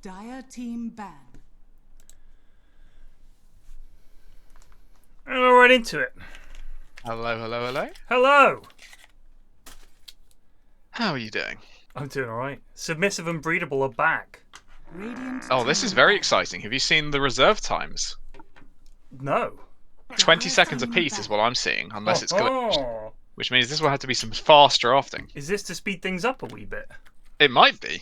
Dire team ban. And we're right into it. Hello, hello, hello. Hello. How are you doing? I'm doing alright. Submissive and Breedable are back. Radiant Oh, this team is very ban. exciting. Have you seen the reserve times? No. 20 Dire seconds team apiece ban. is what I'm seeing, unless it's glitched. Oh. Which means this will have to be some fast drafting. Is this to speed things up a wee bit? It might be.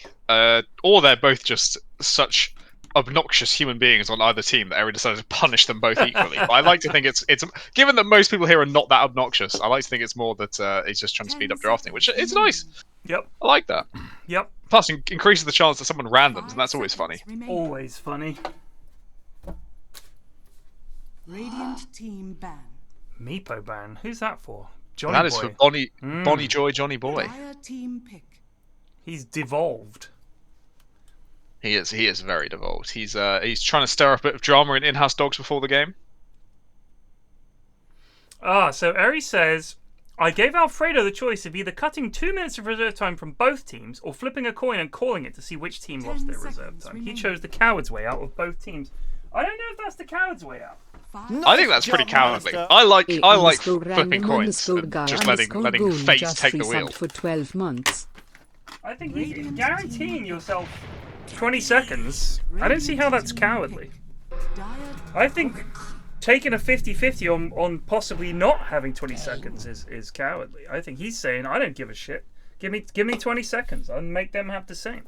Or they're both just such obnoxious human beings on either team that Eri decided to punish them both equally. But I like to think it's given that most people here are not that obnoxious, I like to think it's more that he's just trying to speed up drafting, which is nice. Yep. I like that. Yep. Plus, increases the chance that someone randoms, and that's always funny. Always funny. Radiant team ban. Meepo ban. Who's that for? Johnny That Boy. is for Bonnie Joy, Johnny Boy. Dire team pick. He's devolved. He is very devolved. He's trying to stir up a bit of drama in in-house dogs before the game. So Eri says, I gave Alfredo the choice of either cutting 2 minutes of reserve time from both teams or flipping a coin and calling it to see which team 10 lost their reserve seconds time. remaining. He chose the coward's way out of both teams. I don't know if that's the coward's way out. I think that's pretty cowardly. I like flipping coins and just letting fate take the wheel. For 12 months. I think he's guaranteeing yourself 20 seconds. I don't see how that's cowardly. I think taking a 50-50 on possibly not having 20 seconds is cowardly. I think he's saying, I don't give a shit. Give me 20 seconds. I'll make them have the same.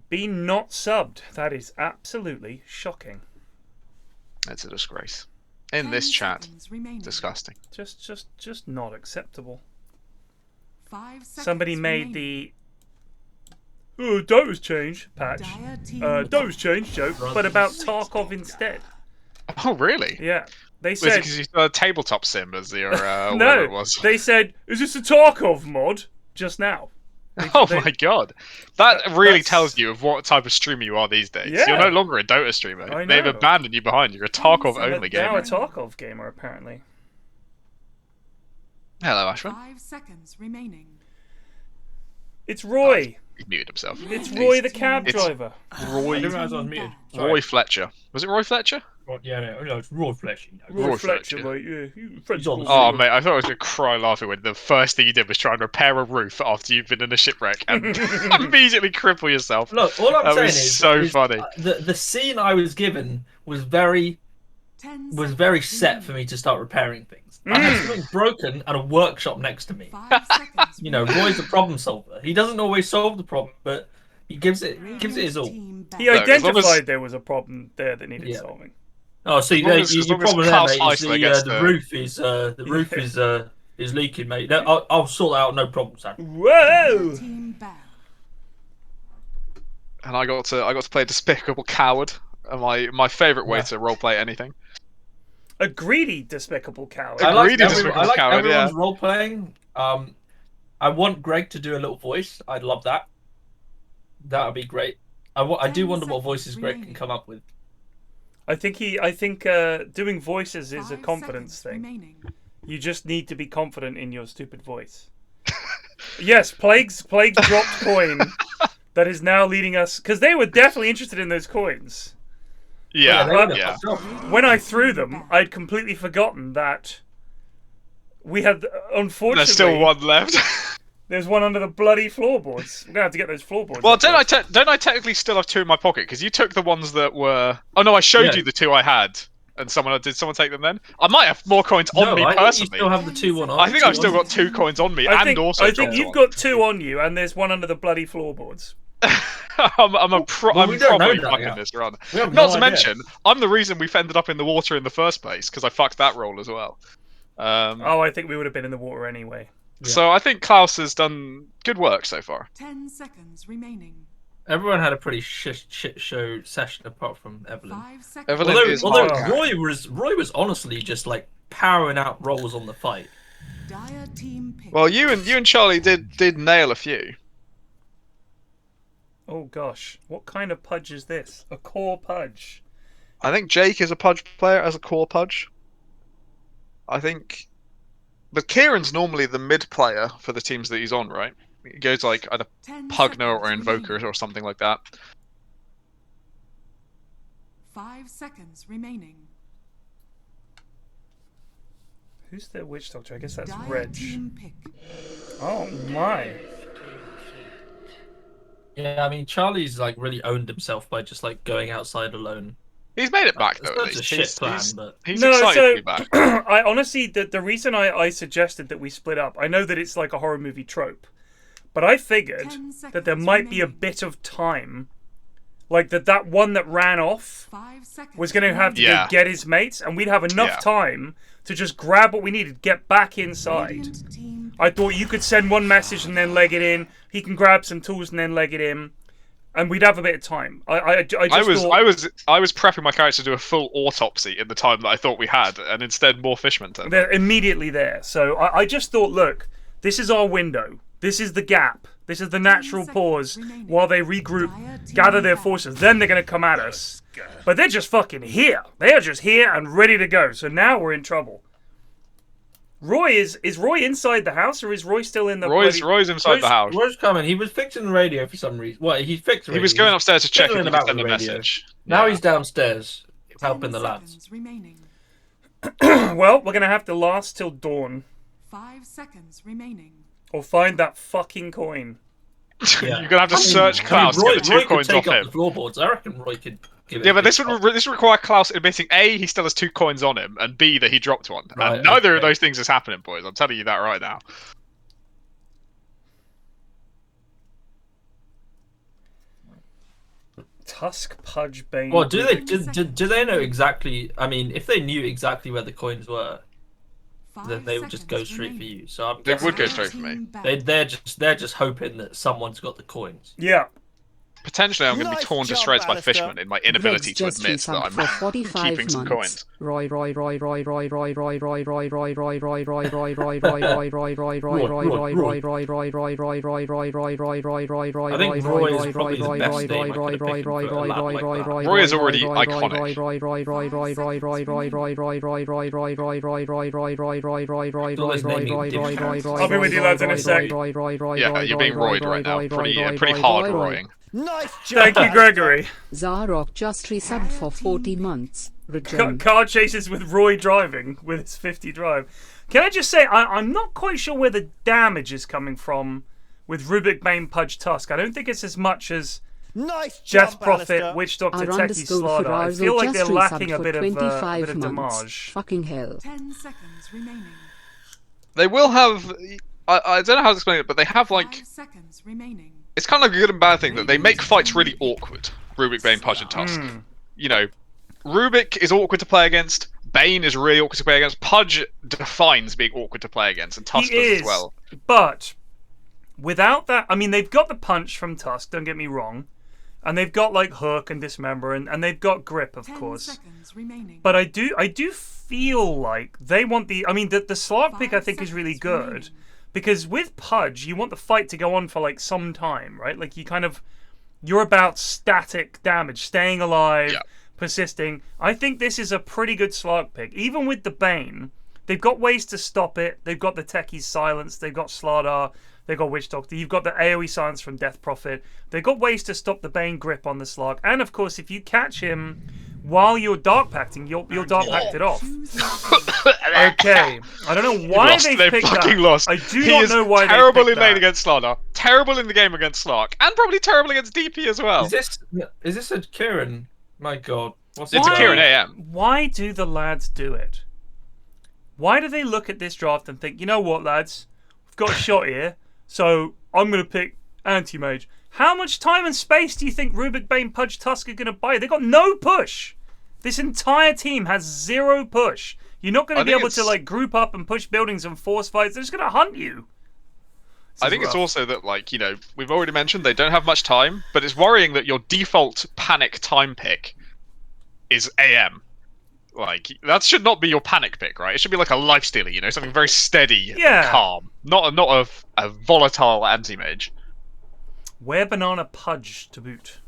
Be not subbed. That is absolutely shocking. It's a disgrace. In this chat, disgusting. Just not acceptable. 5 seconds Somebody made remaining. the Dota's changed patch. Dire team Dota's changed joke, but about Tarkov instead. Oh, really? Yeah. They Was it said because you saw a tabletop sim as your whatever no. it was? They said, "Is this a Tarkov mod?" Just now. My god, that really that's- tells you of what type of streamer you are these days. Yeah. You're no longer a Dota streamer. I They've know. abandoned you behind. You're a Tarkov only Now gamer. a Tarkov gamer apparently. Hello, Ashwin. 5 seconds remaining. It's Roy. He muted himself. It's Roy the cab It's- driver. Roy, I didn't realise I was muted. Sorry. Roy Fletcher. Was it Roy Fletcher? Yeah, no, it's Roy Fletcher. Roy Fletcher. Fletcher, mate. Yeah, you French He's on the boy. Oh, mate, I thought I was going to cry laughing when the first thing you did was try and repair a roof after you've been in a shipwreck and immediately cripple yourself. Look, all I'm That saying was so funny. The scene I was given was very 10 set for me to start repairing things. I had something broken and a workshop next to me. 5 seconds. You know, Roy's a problem solver. He doesn't always solve the problem, but he gives it his all. Team ban. He Look, as long identified as- there was a problem there that needed Yeah. solving. Oh, see, long as- your as long as problem there, Klaus mate, is Heisler gets the the- roof is leaking, mate. No, I'll sort that out, no problem, Sam. Whoa! Team ban. And I got to play Despicable Coward. My favourite way to roleplay anything. A greedy, despicable coward. I like Despicable Coward, everyone's yeah. role playing. I want Greg to do a little voice. I'd love that. That would be great. I do 10 wonder what voices seconds Greg can remaining. come up with. I think doing voices is a 5 confidence seconds thing. remaining. You just need to be confident in your stupid voice. Yes, Plague's dropped coin that is now leading us because they were definitely interested in those coins. Yeah, they would yeah. have fucked up. When I threw them, I'd completely forgotten that we had unfortunately There's still one left. There's one under the bloody floorboards. We're gonna have to get those floorboards. Well, up don't first. I technically still have two in my pocket? Because you took the ones that were. Oh no, I showed Yeah. you the two I had, and did someone take them then? I might have more coins on me I think you personally. still have the 2-1 on. I think I've still got 2 coins on me, I and think, also. I think dropped you've one. got 2 on you, and there's one under the bloody floorboards. I'm Well, we probably don't know that fucking yet. this run. We have Not no to idea. mention, I'm the reason we've ended up in the water in the first place because I fucked that roll as well. Oh, I think we would have been in the water anyway. So I think Klaus has done good work so far. 10 seconds remaining. Everyone had a pretty shit show session apart from Evelyn. 5 seconds. Evelyn is Although hard. Roy was honestly just like powering out rolls on the fight. Dire team pick. Well, you and Charlie did nail a few. Oh gosh, what kind of pudge is this? A core pudge. I think Jake is a Pudge player as a core Pudge. But Kieran's normally the mid player for the teams that he's on, right? It goes like either 10 Pugner or seconds Invoker remaining. or something like that. 5 seconds remaining. Who's their witch doctor? I guess that's Dire Reg. team pick. Oh my. Yeah, I mean, Charlie's like really owned himself by just like going outside alone. He's made it back though. It's At such a least. shit plan, but He's No, excited so to be back. I honestly, the reason I suggested that we split up, I know that it's like a horror movie trope, but I figured 10 that there seconds might be a remaining. bit of time, like that one that ran off 5 seconds. was going to have to Yeah. go get his mates, and we'd have enough Yeah. time to just grab what we needed, get back inside. Radiant team I thought you could send one message and then leg it in. He can grab some tools and then leg it in, and we'd have a bit of time. I just thought, I was prepping my character to do a full autopsy in the time that I thought we had, and instead more fishmen turned up. they're immediately there. So I just thought, look, this is our window. This is the gap. This is the natural pause while they regroup, gather their forces. Then they're going to come at us. But they're just fucking here. They're just here and ready to go. So now we're in trouble. Roy, is Roy inside the house, or is Roy still in the... Roy's inside the house. Roy's coming. He was fixing the radio for some reason. Well, he fixed the radio. He was going upstairs to check if he fiddling could about send a with the radio. message. Now Yeah. he's downstairs 10 helping the lads. seconds remaining. Well, we're going to have to last till dawn. 5 seconds remaining. Or find that fucking coin. Yeah. You're gonna have to search Klavs to Roy, get the 2 Roy could coins take off up him. the floorboards. I reckon Roy could give it Yeah, a but good this shot. would require Klaus admitting A, he still has 2 coins on him, and B, that he dropped one. Right, and neither of okay. those things is happening, boys. I'm telling you that right now. Tusk, Pudge, Bane... Well, do they Rubik. do they know exactly? I mean, if they knew exactly where the coins were, 5 then they would just go seconds straight for remaining. you. So I'm They guessing would go Dire straight for me. team back. they're just hoping that someone's got the coins. Yeah. Potentially, I'm going to be Nice torn to job, shreds by Alistair. fishmen in my inability Greg's to just admit that resubbed I'm for 45 keeping some months. coins. Roy. I think Roy is probably the best name I could have picked for a lab like that. Roy is already iconic. All his naming different. I'll be with you lads in a sec. Yeah, you're being royed right now. Pretty hard roying. Nice job. Thank you, Gregory. Zarok just resubbed for 40 months. Return. Car chases with Roy driving with his 50 drive. Can I just say, I'm not quite sure where the damage is coming from with Rubik, Bane, Pudge, Tusk. I don't think it's as much as Nice job, Death Prophet, Alistair. Witch Doctor, Our Techie, underscore Slaughter. I Ferrarzo feel like they're just lacking resubbed a for bit of 25 months. damage. Fucking hell. 10 seconds remaining. They will have... I don't know how to explain it, but they have, like... 5 seconds remaining. It's kind of like a good and bad thing that they make fights really awkward. Rubik, Bane, Pudge, and Tusk. You know, Rubik is awkward to play against. Bane is really awkward to play against. Pudge defines being awkward to play against, and Tusk He does is, as well. but without that, I mean, they've got the punch from Tusk, don't get me wrong. And they've got, like, Hook and Dismember, and they've got Grip, of 10 course. seconds remaining. But I do feel like they want the... I mean, the Slark pick, I think, is really good. Because with Pudge, you want the fight to go on for, like, some time, right? Like, you're about static damage, staying alive, Yeah. persisting. I think this is a pretty good Slark pick. Even with the Bane, they've got ways to stop it. They've got the Techie's Silence. They've got Slardar. They've got Witch Doctor. You've got the AoE Silence from Death Prophet. They've got ways to stop the Bane grip on the Slark. And, of course, if you catch him while you're Dark Pacting, you'll Dark Pact it off. Okay. I don't know why Lost. they've They picked fucking that. lost. I do He not is know why they terrible picked in lane that. against Slardar, terrible in the game against Slark, and probably terrible against DP as well. Is this a Kieran? My God, what's It's a his Kieran name? AM. Why do the lads do it? Why do they look at this draft and think, you know what, lads? We've got a shot here, so I'm going to pick Anti-Mage. How much time and space do you think Rubik, Bane, Pudge, Tusk are going to buy? They've got no push. This entire team has 0 push. You're not going I to be think able to it's- like group up and push buildings and force fights. They're just going to hunt you. I think it's also that, like, you know, we've already mentioned they don't have much time, but it's worrying that your default panic time pick is AM. Like, that should not be your panic pick, right? It should be like a life stealer, you know, something very steady Yeah. and calm. Not a volatile anti-mage. Wear Banana Pudge to boot.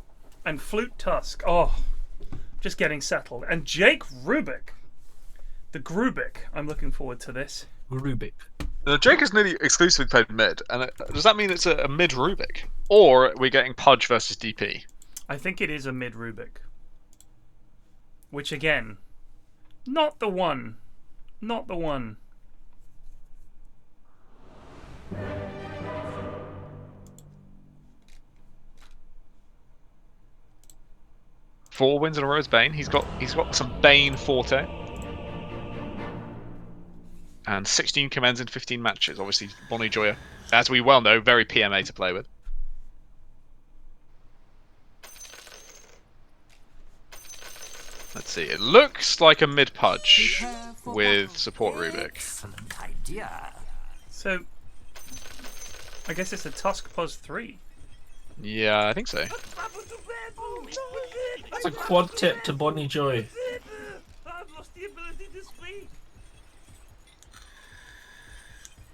And Flute Tusk. Oh, just getting settled. And Jake Rubik. The Grubik. I'm looking forward to this. Rubik. Drake has nearly exclusively played mid, and does that mean it's a mid Rubik, or we're getting Pudge versus DP? I think it is a mid Rubik. Which again, not the one. Not the one. Four wins in a row as Bane. He's got some Bane forte. And 16 commands in 15 matches. Obviously, Bonnie Joya, as we well know, very PMA to play with. Let's see. It looks like a mid Pudge with support Rubik. Excellent idea. So, I guess it's a Tusk Pos 3. Yeah, I think so. It's a quad tip to Bonnie Joy. I've lost the ability to speak.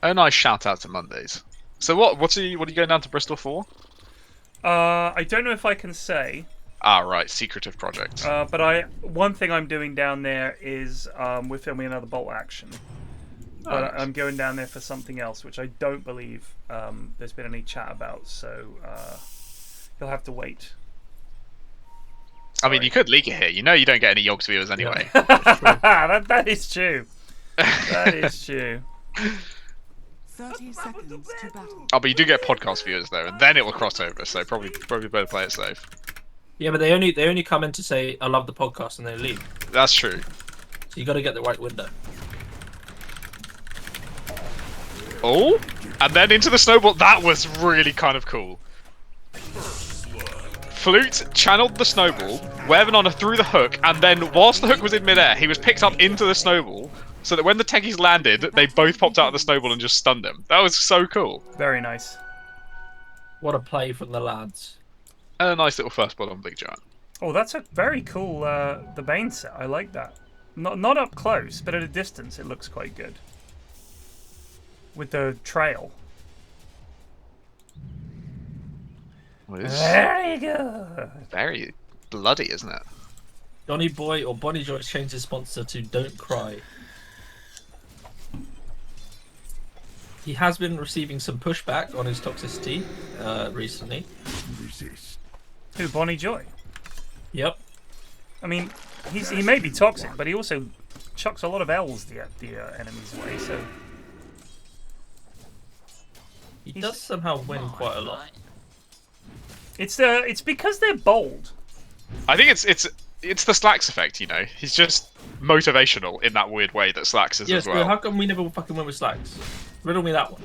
A nice shout out to Mondays. So what are you going down to Bristol for? I don't know if I can say. Ah, right, secretive project. But one thing I'm doing down there is we're filming another Bolt action. But nice. I'm going down there for something else, which I don't believe there's been any chat about. So you'll have to wait. I mean, you could leak it here. You know you don't get any Yogs viewers anyway. that is true. That is true. 30 seconds to battle. Oh, but you do get podcast viewers though, and then it will cross over. So probably better play it safe. Yeah, but they only come in to say I love the podcast and they leave. That's true. So you got to get the right window. Oh, and then into the snowball. That was really kind of cool. Flute channeled the snowball, Weavenhonor threw the hook, and then whilst the hook was in midair, he was picked up into the snowball, so that when the techies landed, they both popped out of the snowball and just stunned him. That was so cool. Very nice. What a play from the lads. And a nice little first blood on Big Giant. Oh, that's a very cool the Bane set. I like that. Not up close, but at a distance, it looks quite good. With the trail. Well, it's Very good. very bloody, isn't it? Donny Boy or Bonnie Joy changed his sponsor to Don't Cry. He has been receiving some pushback on his toxicity recently. Who, Bonnie Joy? Yep. I mean, he may be toxic, but he also chucks a lot of L's the enemy's way, so... He does somehow win quite a lot. It's because they're bold. I think it's the Slacks effect, you know. He's just motivational in that weird way that Slacks is Yes, as well. but how come we never fucking win with Slacks? Riddle me that one.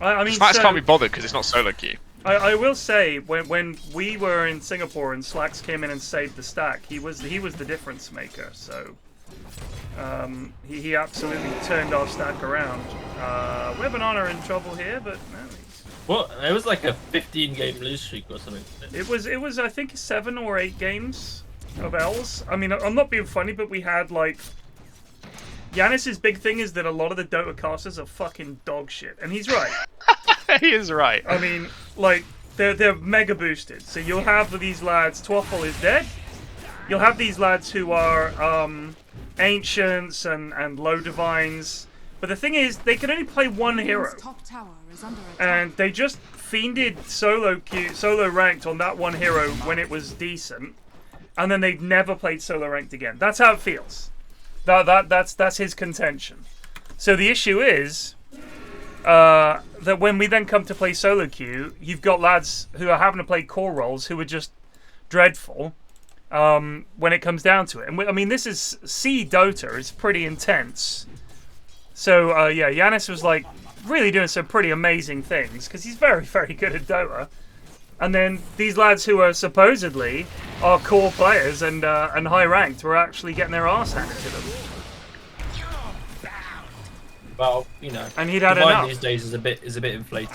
I mean, Slacks so, can't be bothered because it's not solo queue. I will say when we were in Singapore and Slacks came in and saved the stack, he was the difference maker. So he absolutely turned our stack around. Weavenhonor in trouble here, but no, Well, it was like a 15-game lose streak or something. it was I think 7 or 8 games of L's. I mean, I'm not being funny, but we had like Yanis's big thing is that a lot of the Dota casters are fucking dog shit, and he's right. He is right. I mean, like, they're mega boosted. So you'll have these lads, Twaffle is dead. You'll have these lads who are ancients and low divines. But the thing is, they can only play one hero. Top tower is under attack. And they just fiended solo ranked on that one hero when it was decent. And then they've never played solo ranked again. That's how it feels. That's his contention. So the issue is that when we then come to play solo queue, you've got lads who are having to play core roles who are just dreadful when it comes down to it. And I mean, this is C Dota. It's pretty intense. So yeah, Yanis was like really doing some pretty amazing things because he's very, very good at Dota. And then these lads who are supposedly our core players and high ranked were actually getting their arse handed to them. Well, you know, And he'd had Divine enough. these days is a bit inflated.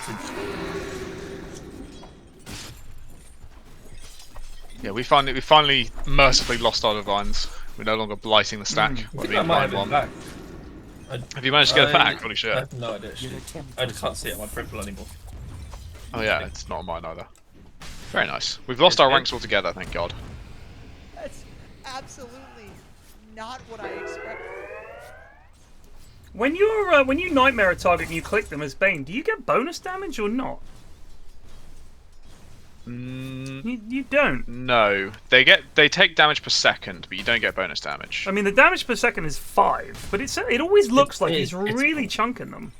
Yeah, we finally mercifully lost our divines. We're no longer blighting the stack. I We're think I being might have blind been one. back. Have you managed to get it back? Holy I shit. have no idea. Actually. I just can't see it on my peripheral anymore. Oh yeah, it's not on mine either. Very nice. We've lost our ranks altogether, thank God. That's absolutely not what I expected. When you nightmare a target and you click them as Bane, do you get bonus damage or not? You don't. No, they take damage per second, but you don't get bonus damage. I mean, the damage per second is 5, but it always looks like he's really chunking them.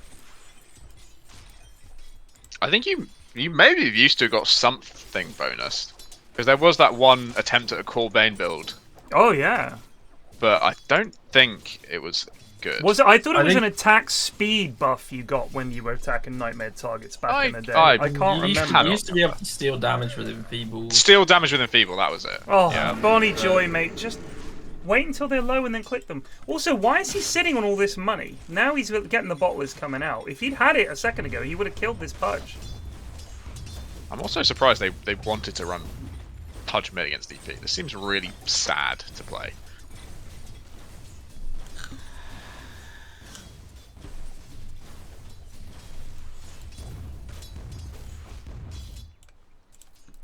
I think you maybe used to have got something bonus, because there was that one attempt at a Core Bane build. Oh yeah. But I don't think it was good. Was it? I thought it was an attack speed buff you got when you were attacking nightmare targets back in the day. I can't remember. You used to be able to steal damage with Enfeeble. Steal damage with Enfeeble, that was it. Oh, yeah. Bonnie Joy, mate. Just wait until they're low and then click them. Also, why is he sitting on all this money? Now he's getting the bottlers coming out. If he'd had it a second ago, he would have killed this Pudge. I'm also surprised they wanted to run Pudge mid against DP. This seems really sad to play.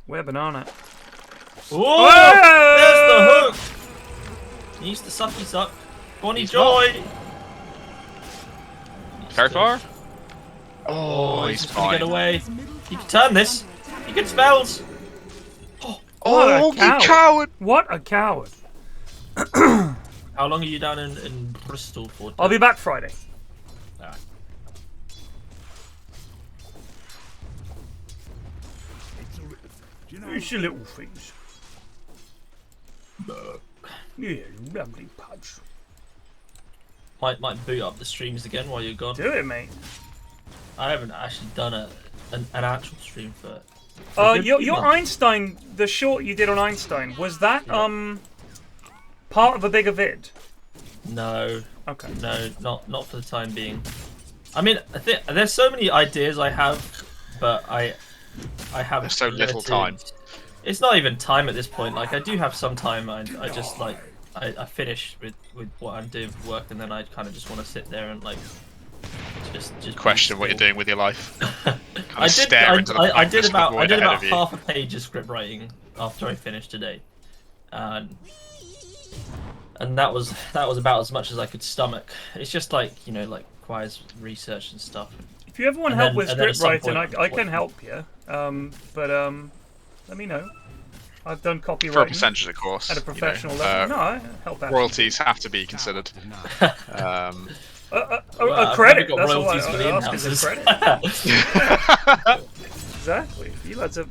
Where banana? Oh! There's the hook! He needs to sucky suck. Bonnie Joy! Very far? Oh, he's he's gonna fine. get away. He can turn this. He gets spells. Oh, you coward! What a coward. How long are you down in Bristol for? I'll be back Friday. Ah. It's your little things. Yeah, lovely Pudge. Might boot up the streams again while you're gone. Do it, mate. I haven't actually done an actual stream for. Your Einstein, the short you did on Einstein, was that part of a bigger vid? No. Okay. No, not for the time being. I mean, I think there's so many ideas I have, but I have There's so little time. It's not even time at this point. Like I do have some time. I just like I finish with what I'm doing for work, and then I kind of just want to sit there and like just Question what you're doing with your life. I did about half a page of script writing after I finished today, and that was about as much as I could stomach. It's just like like requires research and stuff. If you ever want help with script writing, I can help you. Let me know. I've done copywriting For a percentage, of course. at a professional level. No, I help out. Royalties have to be considered. A Well, credit. I've That's got all I royalties for the ask is a in-houses. credit. Exactly. You lads have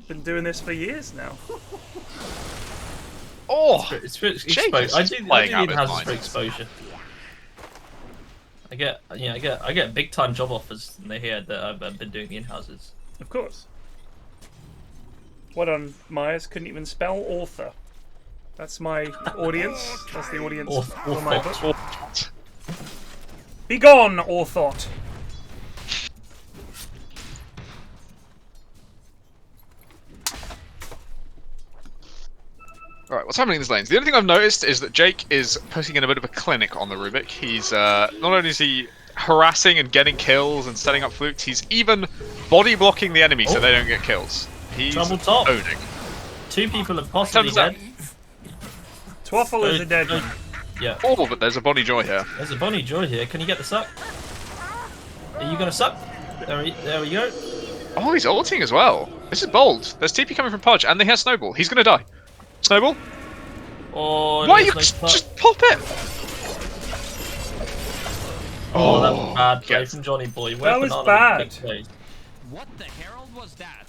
been doing this for years now. Oh! It's for Jesus, exposure. I do playing the out with in-houses mine. for exposure. I get big time job offers when they hear that I've been doing the in-houses. Of course. What on Myers couldn't even spell author. That's my audience. That's the audience for my book. Be gone, Orthot. Alright, what's happening in these lanes? The only thing I've noticed is that Jake is putting in a bit of a clinic on the Rubik. He's, not only is he harassing and getting kills and setting up flukes, he's even body blocking the enemy so they don't get kills. He's Trouble top. owning. 2 people are possibly Turns out- dead. Twaffle is a dead one. Yeah. Oh, but there's a Bonnie Joy here. There's a Bonnie Joy here. Can you get the suck? Are you gonna suck? There we go. Oh, he's ulting as well. This is bold. There's TP coming from Pudge, and they have Snowball. He's gonna die. Snowball? Oh, Why you there's no just pop it? Oh, that was bad play Yes. from Johnny Boy. That was Banana bad. with big play. What the herald was that?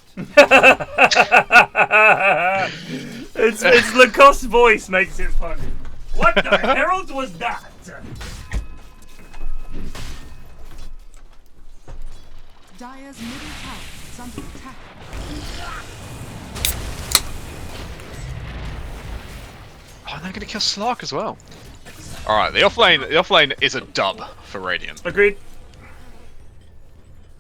It's Lacoste's voice makes it funny. What the herald was that? Dire's middle tower is under attack. Oh, they're gonna kill Slark as well. Alright, the offlane is a dub for Radiant. Agreed.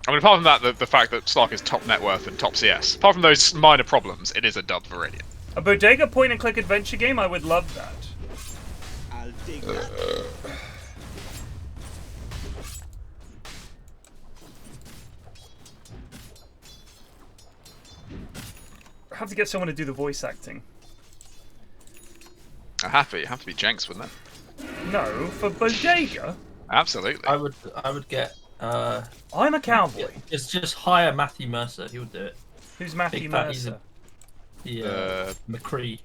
I mean, apart from that, the fact that Slark is top net worth and top CS, apart from those minor problems, it is a dub for Radiant. A bodega point and click adventure game, I would love that. I have to get someone to do the voice acting. It have to be Jenks, wouldn't it? No, for bodega. Absolutely. I would get. I'm a cowboy. Just hire Matthew Mercer. He would do it. Who's Matthew Big fat, he's Mercer? McCree,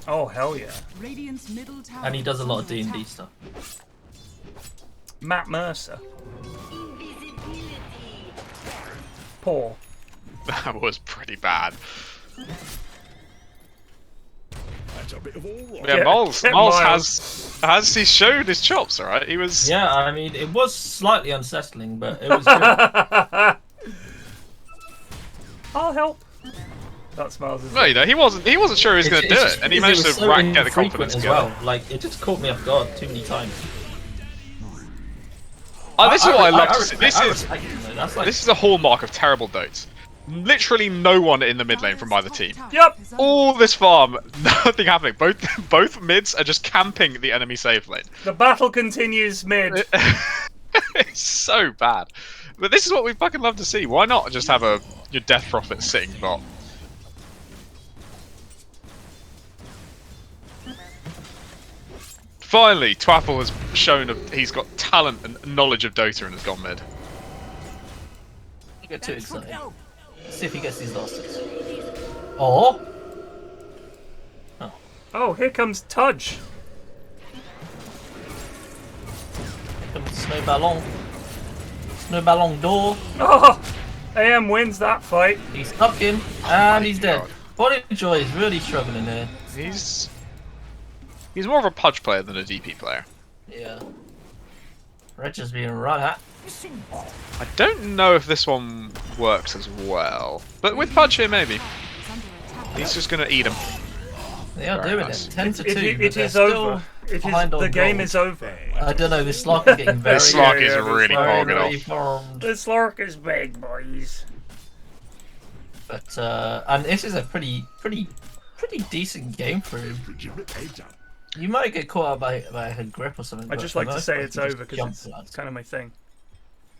Oh hell yeah. Radiant's middle tower and he does a is lot of under D&D attack. stuff. Matt Mercer. Poor. That was pretty bad. That's a bit of all right. Yeah, Get- Miles get has he showed his chops, alright? He was Yeah, I mean, it was slightly unsettling, but it was good. I'll help. That smells as well, you know, he wasn't sure he was going to do It's it, and he because managed was to so get the infrequent confidence as going. well. Like, it just caught me off guard too many times. Oh, this is what I love to see. respect- This I is respect him, though. That's like, this is a hallmark of terrible dotes. Literally no one in the mid lane from either team. Yep. All this farm, nothing happening. Both mids are just camping the enemy safe lane. The battle continues mid. It's so bad. But this is what we fucking love to see. Why not just have your Death Prophet sitting bot? Finally, Twaffle has shown he's got talent and knowledge of Dota and has gone mid. don't get too excited. Let's see if he gets these last hits. Or Oh, here comes Tudge. Snow Ballon. Snow Ballon d'Or. Oh, AM wins that fight. He's stuck him, and he's dead. God. Body Joy is really struggling here. He's more of a Pudge player than a DP player. Yeah. Rich is being run at. I don't know if this one works as well, but with Pudge here maybe. Is under attack. He's just gonna eat him. They are Very doing nice. it. 10 to 2. It but they're is still over. It is, behind on the game gold. is over. I don't know. This Slark is getting very. This Slark is yeah, really very, hogging very off. formed. The Slark is big, boys. But and this is a pretty decent game for him. Legitimate heads up. You might get caught out by a head grip or something. I but just for like to most say part, it's you just over jump because for that. it's kind of my thing.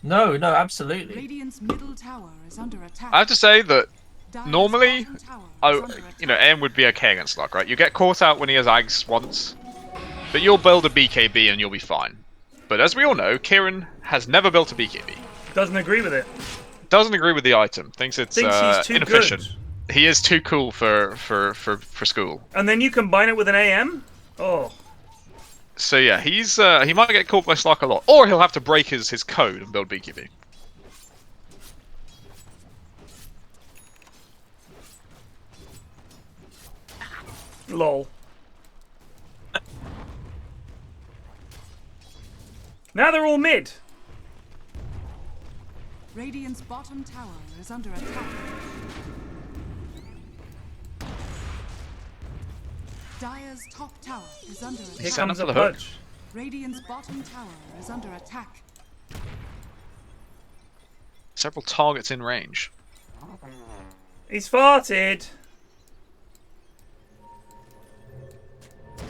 No, absolutely. Radiant's middle tower is under attack. I have to say that Dire's normally, bottom tower is under you know, attack. AM would be okay against Slark, right? You get caught out when he has Ags once, but you'll build a BKB and you'll be fine. But as we all know, Kieran has never built a BKB. Doesn't agree with it. Doesn't agree with the item. Thinks it's Thinks he's too inefficient. good. He is too cool for school. And then you combine it with an AM? Oh. So yeah, he might get caught by Slark a lot, or he'll have to break his code and build BKB. Lol. Now they're all mid. Radiant's bottom tower is under attack. Dire's top tower is under Here attack. Sign comes up a for the hook. Pudge. Radiant's bottom tower is under attack. Several targets in range. He's farted.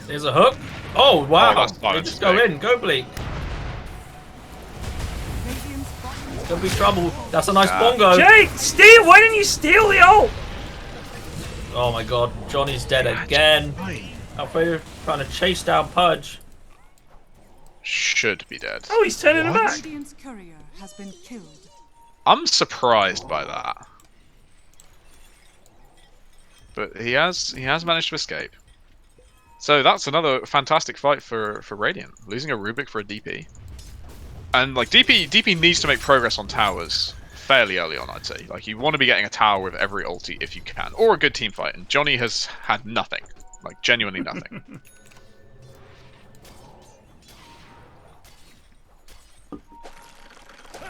There's a hook. Oh wow! that's They fine, just it's go big. in. Go Bleak. Radiant's bottom Gonna be trouble. That's a nice bongo. Jake, steal! Why didn't you steal the ult? Oh my god, Johnny's dead again. Alfredo trying to chase down Pudge. Should be dead. Oh, he's turning him back. Radiant's courier has been killed. I'm surprised by that. But he has managed to escape. So that's another fantastic fight for Radiant. Losing a Rubik for a DP. And like DP needs to make progress on towers fairly early on, I'd say. Like you want to be getting a tower with every ulti if you can. Or a good team fight. And Johnny has had nothing. Like genuinely nothing.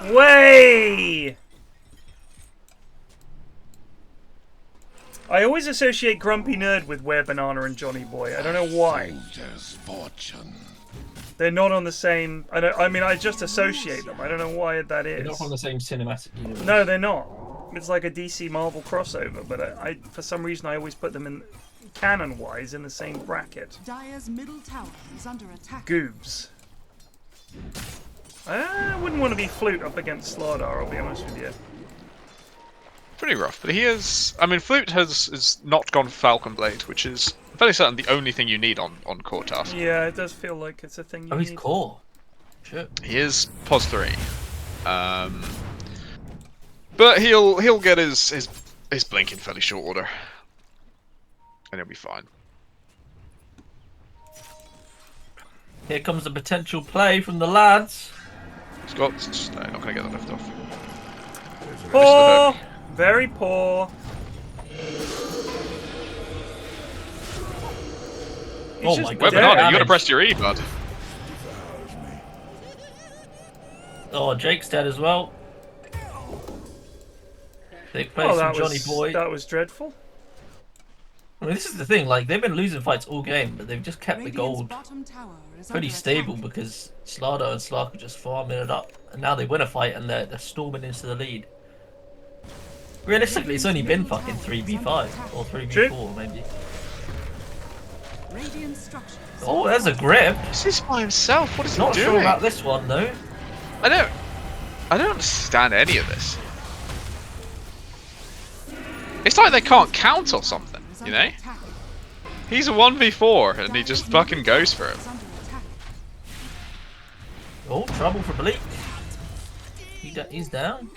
Way! I always associate Grumpy Nerd with Where Banana and Johnny Boy. I don't know why. Soldier's fortune. They're not on the same. I mean, I just associate them. I don't know why that They're is. not from the same cinematic universe. No, they're not. It's like a DC Marvel crossover, but I for some reason I always put them in canon-wise in the same bracket. Dire's middle tower is under attack. Goobs. I wouldn't want to be Flute up against Slardar, I'll be honest with you. Pretty rough. But he is... I mean, Flute has not gone Falcon Blade, which is fairly certain the only thing you need on core task. Yeah, it does feel like it's a thing you Oh, he's need. core. Shit. He is pos 3. But he'll get his blink in fairly short order. And he'll be fine. Here comes the potential play from the lads. Scott's no, not gonna get that left off. Poor! Very poor. Oh my god. Bernardo, you gotta press your E, bud. Oh, Jake's dead as well. Big place from Johnny Boy. That was dreadful. I mean, this is the thing, like, they've been losing fights all game, but they've just kept the Radiant's gold bottom tower is pretty under stable attack. because Slardo and Slark are just farming it up. And now they win a fight and they're storming into the lead. Realistically, it's only been fucking 3v5 or 3v4 maybe. Radiant structures. Oh, there's a grip. This is by himself. What is he Not doing? sure about this one though. I don't understand any of this. It's like they can't count or something, you know? He's a 1v4 and he just fucking goes for it. Oh, trouble for Bleak. He's down.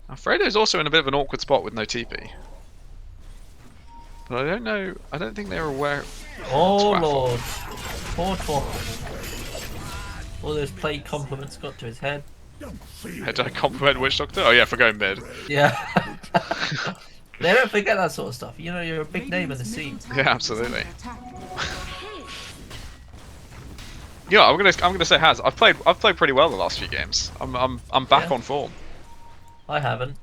Alfredo's also in a bit of an awkward spot with no TP. But I don't know, I don't think they're aware. Oh Twaffle. lord. Poor Twaffle. All those play compliments got to his head. Did I compliment Witch Doctor? Oh yeah, for going mid. Yeah. They don't forget that sort of stuff. You know, you're a big name in the scene. Yeah, absolutely. Yeah, I'm gonna say Haz. I've played pretty well the last few games. I'm back on form. I haven't.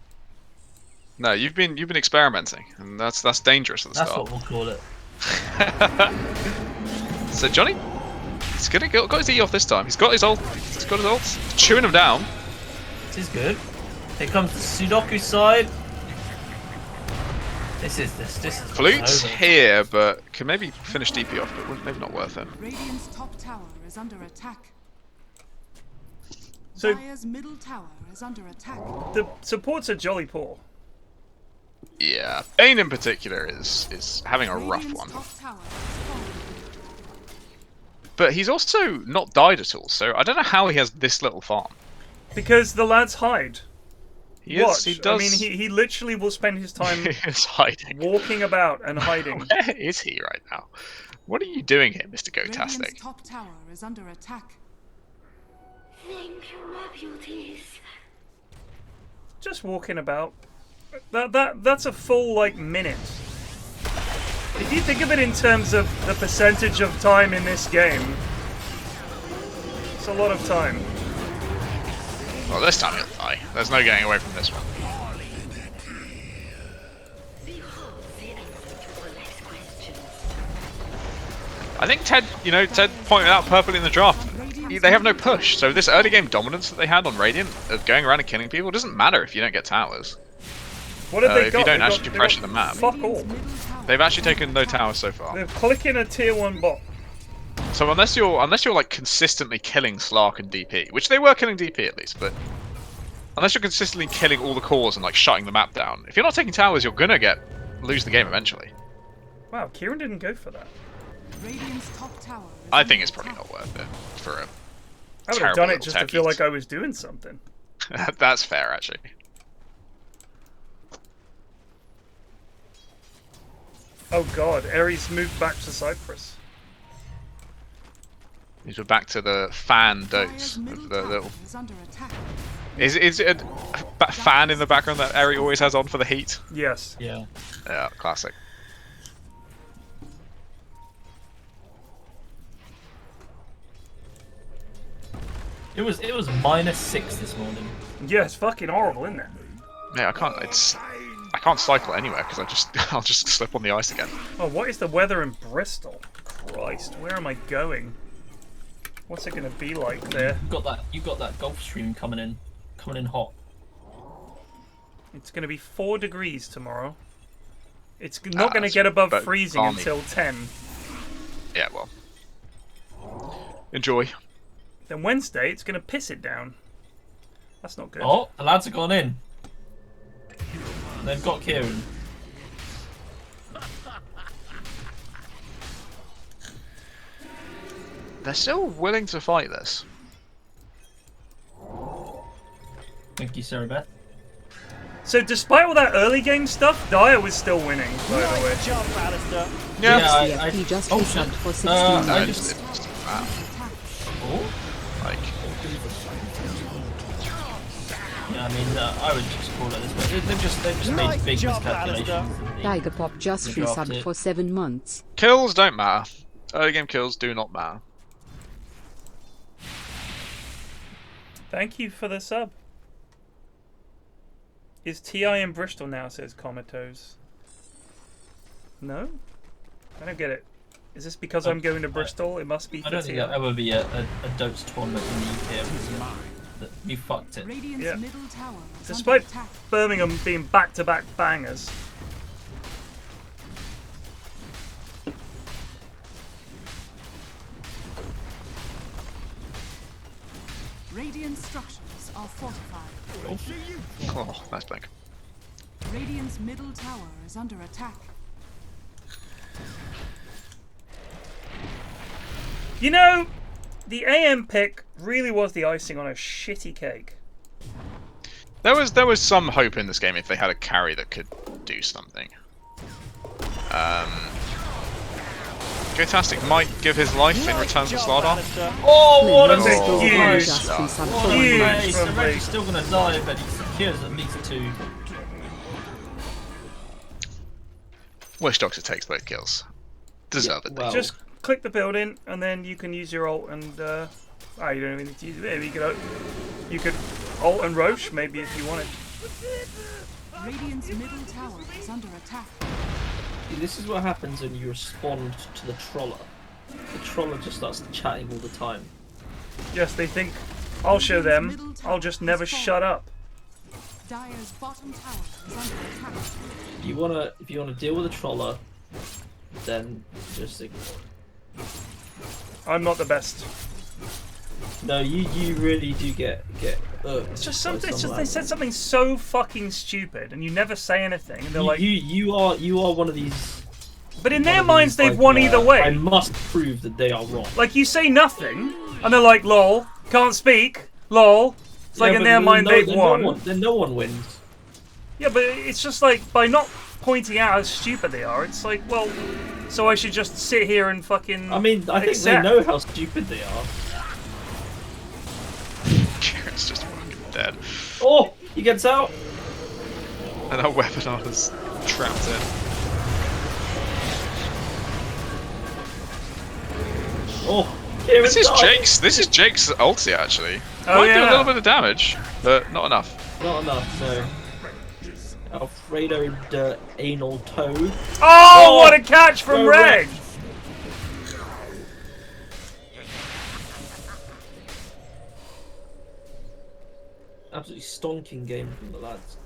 No, you've been experimenting, and that's dangerous at the That's start. what we'll call it. So Johnny, he's got his E off this time. He's got his ult. He's got his ult. He's chewing him down. This is good. Here comes the Sudoku side. This is Flute's over. here, but can maybe finish DP off, but maybe not worth it. Radiant's top tower is under attack. So Dire's middle tower is under attack. the supports are jolly poor. Yeah, Bane in particular is having a rough Radiant's one. top tower is falling. But he's also not died at all, so I don't know how he has this little farm. Because the lads hide. Watch. He does. I mean, he literally will spend his time He is hiding. walking about and hiding. Where is he right now? What are you doing here, Mr. Gotastic? Radiant's top tower is under attack. Thank you, my beauties. Just walking about. That's a full like minute. If you think of it in terms of the percentage of time in this game, it's a lot of time. Well, this time he'll die. There's no getting away from this one. Behold the answer to the next question. I think Ted pointed out perfectly in the draft. They have no push, so this early game dominance that they had on Radiant of going around and killing people doesn't matter if you don't get towers. What have they If got? you don't They've actually got pressure the map. Fuck all. They've actually taken no towers so far. They're clicking a tier 1 bot. So unless you're like consistently killing Slark and DP, which they were killing DP at least, but unless you're consistently killing all the cores and like shutting the map down, if you're not taking towers, you're gonna lose the game eventually. Wow, Kieran didn't go for that. Radiant's top tower is I under think it's probably attack. not worth it for a I would have terrible done it little just to feel techies. like I was doing something. That's fair, actually. Oh god, Ares moved back to Cyprus. These were back to the fan Dire's dotes. middle The tower little... is under attack. Is it a fan in the background that Eri always has on for the heat? Yes. Yeah. Yeah, classic. It was -6 this morning. Yeah, it's fucking horrible, isn't it? Yeah, I can't cycle anywhere because I'll just slip on the ice again. Oh, what is the weather in Bristol? Christ, where am I going? What's it gonna be like there? You got that Gulf Stream coming in hot. It's gonna be 4 degrees tomorrow. It's not gonna that's get above but freezing balmy. until 10. Yeah, well. Enjoy. Then Wednesday, it's gonna piss it down. That's not good. Oh, the lads have gone in. They've got Kieran. They're still willing to fight this. Thank you, Sarah Beth. So despite all that early game stuff, Dire was still winning, by the way. Yeah, He just oh, resubbed for 16 I no, months. like, Yeah, I mean, I would just call it this, but they've just made big miscalculations. Tiger Pop just They dropped resubbed it. for 7 months. kills don't matter. Early game kills do not matter. Thank you for the sub. Is TI in Bristol now, says Comatose. No? I don't get it. Is this because I'm going to Bristol? It must be for I don't think TI. there'll ever be a Dota tournament in the UK. You fucked it. Radiant's Yeah. middle tower is Despite under attack. Birmingham being back-to-back bangers. Radiant structures are fortified. Oh, nice blink. Radiant's middle tower is under attack. You know, the AM pick really was the icing on a shitty cake. There was some hope in this game if they had a carry that could do something. Goontastic might give his life in return for Slardar. Oh, what a That's missile! huge. Nice. Just resubbed for Huge. 1 month. Nice. The from Red's me. still gonna die, but he secures at least 2. Wish Doctor takes both kills. Deservedly. well- Just click the building, and then you can use your ult and... you don't even need to use it. Maybe you could ult and Roche, maybe, if you wanted. Radiant's middle tower is under attack. This is what happens when you respond to the troller. The troller just starts chatting all the time. Yes, they think, I'll show them, I'll just never shut up. Dire's bottom tower is under attack. If you wanna deal with a troller, then just ignore it. I'm not the best. No, you really do get It's just something. It's just they said something so fucking stupid, and you never say anything, and they're like. you are one of these. But in one their of minds, these, they've like, won either way. I must prove that they are wrong. Like you say nothing, and they're like, "Lol, can't speak." Lol. It's like in their mind they've won. Then no one wins. Yeah, but it's just like by not pointing out how stupid they are, it's like, well, so I should just sit here and fucking. I mean, I think accept. they know how stupid they are. Jared's just fucking dead. Oh, he gets out. And our webinar is trapped in. Oh, Kieran This is died. Jake's ulti actually. Oh, Might do a yeah. little bit of damage, but not enough. Not enough, no. Alfredo der Analtorpedo. Oh, what a catch from Go Reg! Reg. Absolutely stonking game from the lads.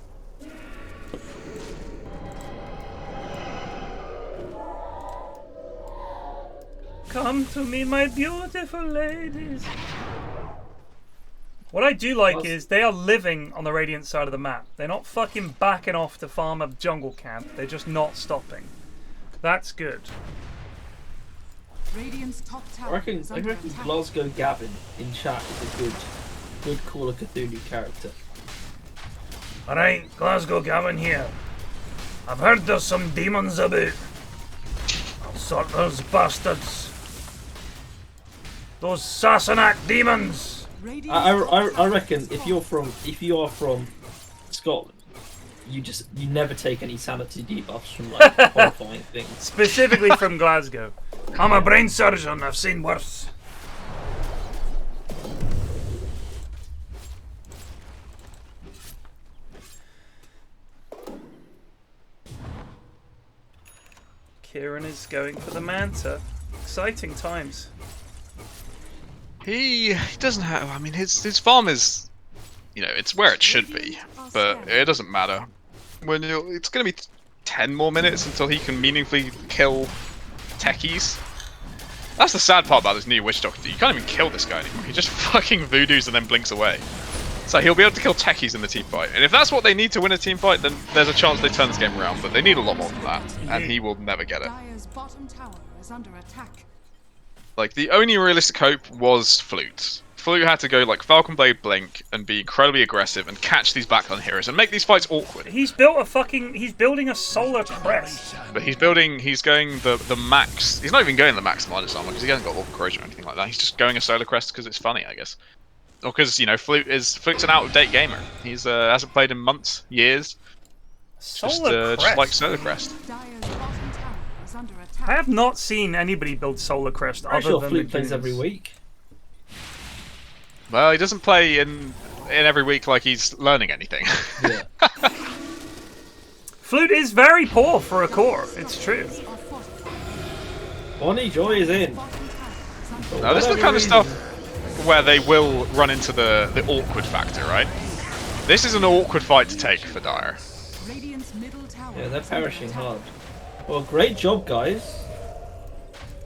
Come to me, my beautiful ladies. What I do like is they are living on the Radiant side of the map. They're not fucking backing off to farm a jungle camp. They're just not stopping. That's good. Radiant's top I tower reckon is under attack. Glasgow Gavin in chat is a good Call of Cthulhu character. Alright, Glasgow Gavin here. I've heard there's some demons about. I'll sort those bastards. Those Sassenach demons! I reckon if you are from Scotland, you never take any sanity debuffs from like horrifying things. Specifically from Glasgow. I'm a brain surgeon, I've seen worse. Kieran is going for the Manta. Exciting times. He doesn't have. I mean, his farm is, it's where it should be, but it doesn't matter. It's gonna be 10 more minutes until he can meaningfully kill techies. That's the sad part about this new Witch Doctor. You can't even kill this guy anymore. He just fucking voodoos and then blinks away. So he'll be able to kill techies in the team fight. And if that's what they need to win a team fight, then there's a chance they turn this game around. But they need a lot more than that, and he will never get it. Dire's bottom tower is under attack. Like, the only realistic hope was Flute. Flute had to go like Falcon Blade Blink and be incredibly aggressive and catch these backline heroes and make these fights awkward. He's building a solar crest. But he's going the max. He's not even going the max minus armor because he hasn't got Orc Corrosion or anything like that. He's just going a solar crest because it's funny, I guess. Or because, you know, Flute's an out-of-date gamer. He's hasn't played in months, years. Just like Solar Crest. I have not seen anybody build Solar Crest other than Flute plays every week. Well, he doesn't play in every week like he's learning anything. Yeah. Flute is very poor for a core. It's true. Bonnie Joy is in. Now, this is the kind of stuff where they will run into the awkward factor, right? This is an awkward fight to take for Dire. Yeah, they're perishing hard. Well, great job, guys.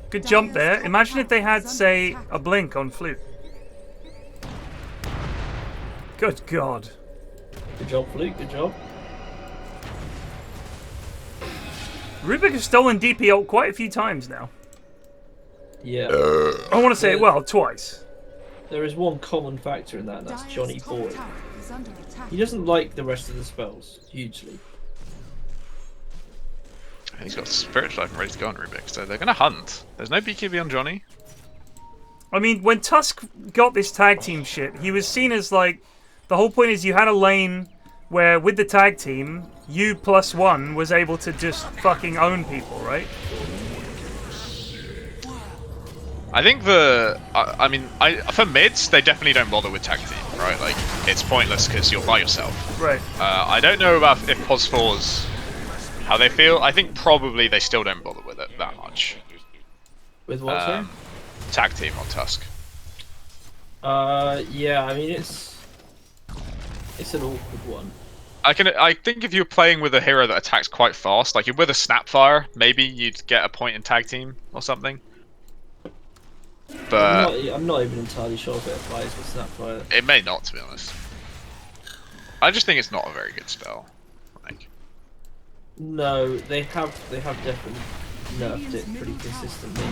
Good jump there. Imagine if they had, say, a blink on Flute. Good God. Good job, Flute. Good job. Rubik has stolen DP ult quite a few times now. Yeah. I want to say, well, twice. There is one common factor in that, and that's Johnny Boy. He doesn't like the rest of the spells, hugely. He's got Spirit Life ready to go on Rubik, so they're going to hunt. There's no BKB on Johnny. I mean, when Tusk got this tag team shit, he was seen as like... The whole point is you had a lane where, with the tag team, you +1 was able to just fucking own people, right? I think for mids, they definitely don't bother with tag team, right? Like, it's pointless because you're by yourself. Right. I don't know about if POS4s, how they feel. I think probably they still don't bother with it that much. With what, sorry? Tag team on Tusk. Yeah, I mean, it's an awkward one. I think if you're playing with a hero that attacks quite fast, like with a Snapfire, maybe you'd get a point in tag team or something. But I'm not even entirely sure if it applies with Snapfire. It may not, to be honest. I just think it's not a very good spell. I think. No, they have definitely nerfed it pretty consistently.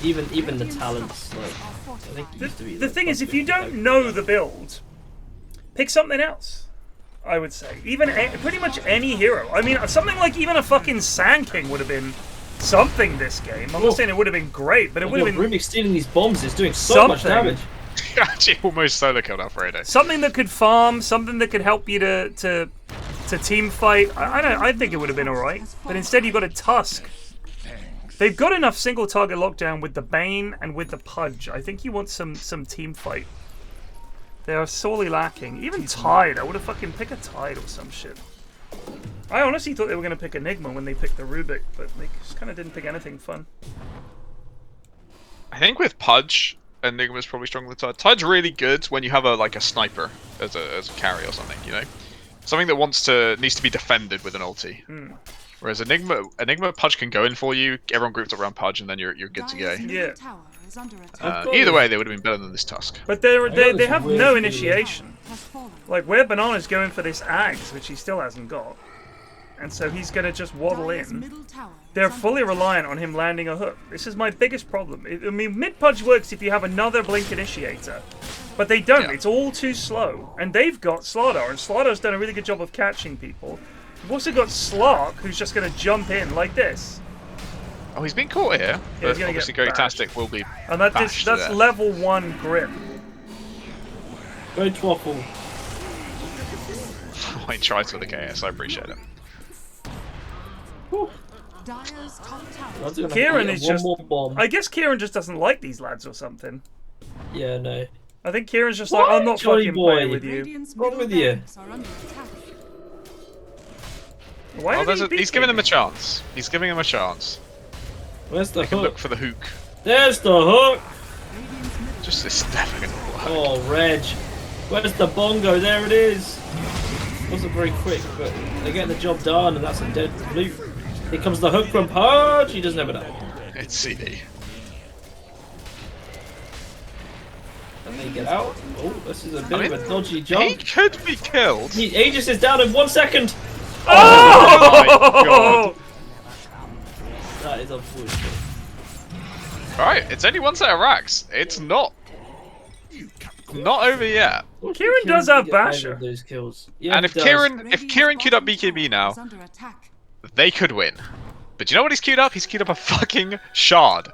Even the talents, like, I think it used to be. The thing is, if you don't know the build, pick something else. I would say, even pretty much any hero. I mean, something like even a fucking Sand King would have been something this game. I'm not saying it would have been great, but it would have been. Rubik stealing these bombs is doing so much damage. Actually, almost solo killed Alfredo. Something that could farm, something that could help you to team fight. I think it would have been alright, but instead you've got a Tusk. They've got enough single target lockdown with the Bane and with the Pudge. I think you want some team fight. They are sorely lacking. Even Tide, I would have fucking picked a Tide or some shit. I honestly thought they were going to pick Enigma when they picked the Rubik, but they just kind of didn't pick anything fun. I think with Pudge, Enigma's probably stronger than Tide. Tide's really good when you have a sniper as a carry or something, you know? Something that needs to be defended with an ulti. Whereas Enigma Pudge can go in for you, everyone groups up around Pudge, and then you're good to go. Yeah. Either way, they would have been better than this Tusk. But they have no initiation. Like, where Banana's going for this Axe, which he still hasn't got. And so he's going to just waddle in. They're fully reliant on him landing a hook. This is my biggest problem. I mean, mid-Pudge works if you have another Blink Initiator. But they don't. Yeah. It's all too slow. And they've got Slardar, and Slardar's done a really good job of catching people. We've also got Slark, who's just going to jump in like this. Oh, he's been caught here. But obviously, Gotastic will be. And that's level 1 grip. Go Twaffle. He tries with a KS. I appreciate it. Kieran is just. I guess Kieran just doesn't like these lads or something. Yeah, no. I think Kieran's just like, I'm not fucking playing with you. What's wrong with you? He's giving him a chance. He's giving him a chance. Where's the hook? Look for the hook. There's the hook! Just this never gonna work. Oh, Reg. Where's the bongo? There it is! Wasn't very quick, but they're getting the job done, and that's a dead loop. Here comes the hook from Pudge! He doesn't have it. It's CD. And they get out. Oh, this is a bit of a dodgy jump. He could be killed. Aegis is down in 1 second! Oh my god! That is unfortunate. Alright, it's only one set of racks. It's not over yet. Kieran does have Basher. Those kills. Yeah, And if Kieran queued up BKB now, Under attack. they could win. But you know what he's queued up? He's queued up a fucking shard.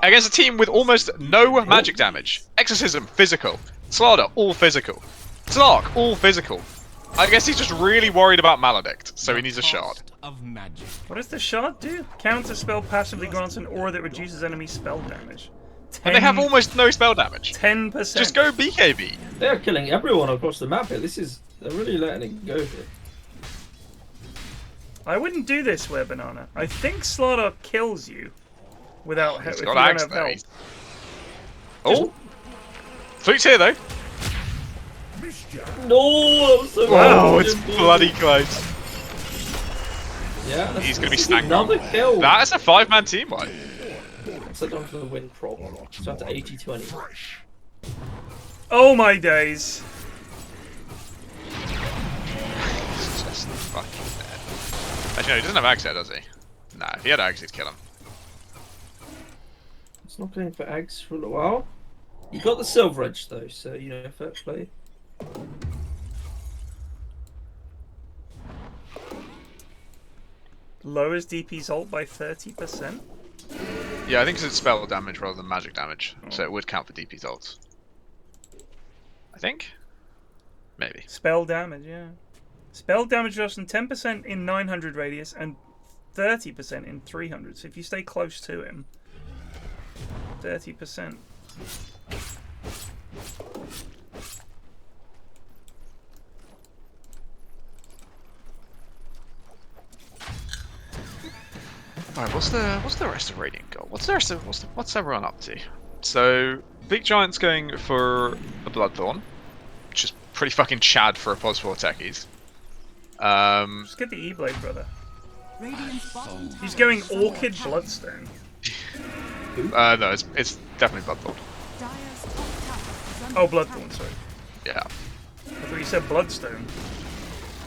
Against a team with almost no magic damage. Exorcism, physical. Slaughter, all physical. Slark, all physical. I guess he's just really worried about Maledict, so he needs a shard. Of magic. What does the shard do? Counter spell passively grants an aura that reduces enemy spell damage. And they have almost no spell damage. 10%. Just go BKB. They're killing everyone across the map here. They're really letting it go here. I wouldn't do this, Where Banana. I think Slaughter kills you without help. He's If got you don't axe have there. help. Oh! Flute's here though. No, I'm so Oh, bad. it's bloody close. Yeah, He's gonna be stacked another up. kill. That is a 5-man team wipe. It's like I'm gonna win problem. So after 80-20. Oh my days. He's just fucking dead. Actually, no, he doesn't have axe yet, does he? Nah, if he had axe, he'd kill him. It's not playing for eggs for a little while. You got the silver edge though, so you know, fair play. Lowers DP's ult by 30%. Yeah, I think it's spell damage rather than magic damage, so it would count for DP's ults. I think? Maybe. Spell damage, yeah. Spell damage reduction 10% in 900 radius and 30% in 300. So if you stay close to him, 30%. Alright, what's the rest of Radiant Gold? What's everyone up to? So Big Giant's going for a Bloodthorn, which is pretty fucking chad for a Pos 4 techies. Just get the E-Blade, brother. Radiant's bottom He's tower going is under Orchid attack. Bloodstone. No, it's definitely Bloodthorn. Dire's top tower is under Oh, attack. Bloodthorn, sorry. Yeah. I thought you said Bloodstone.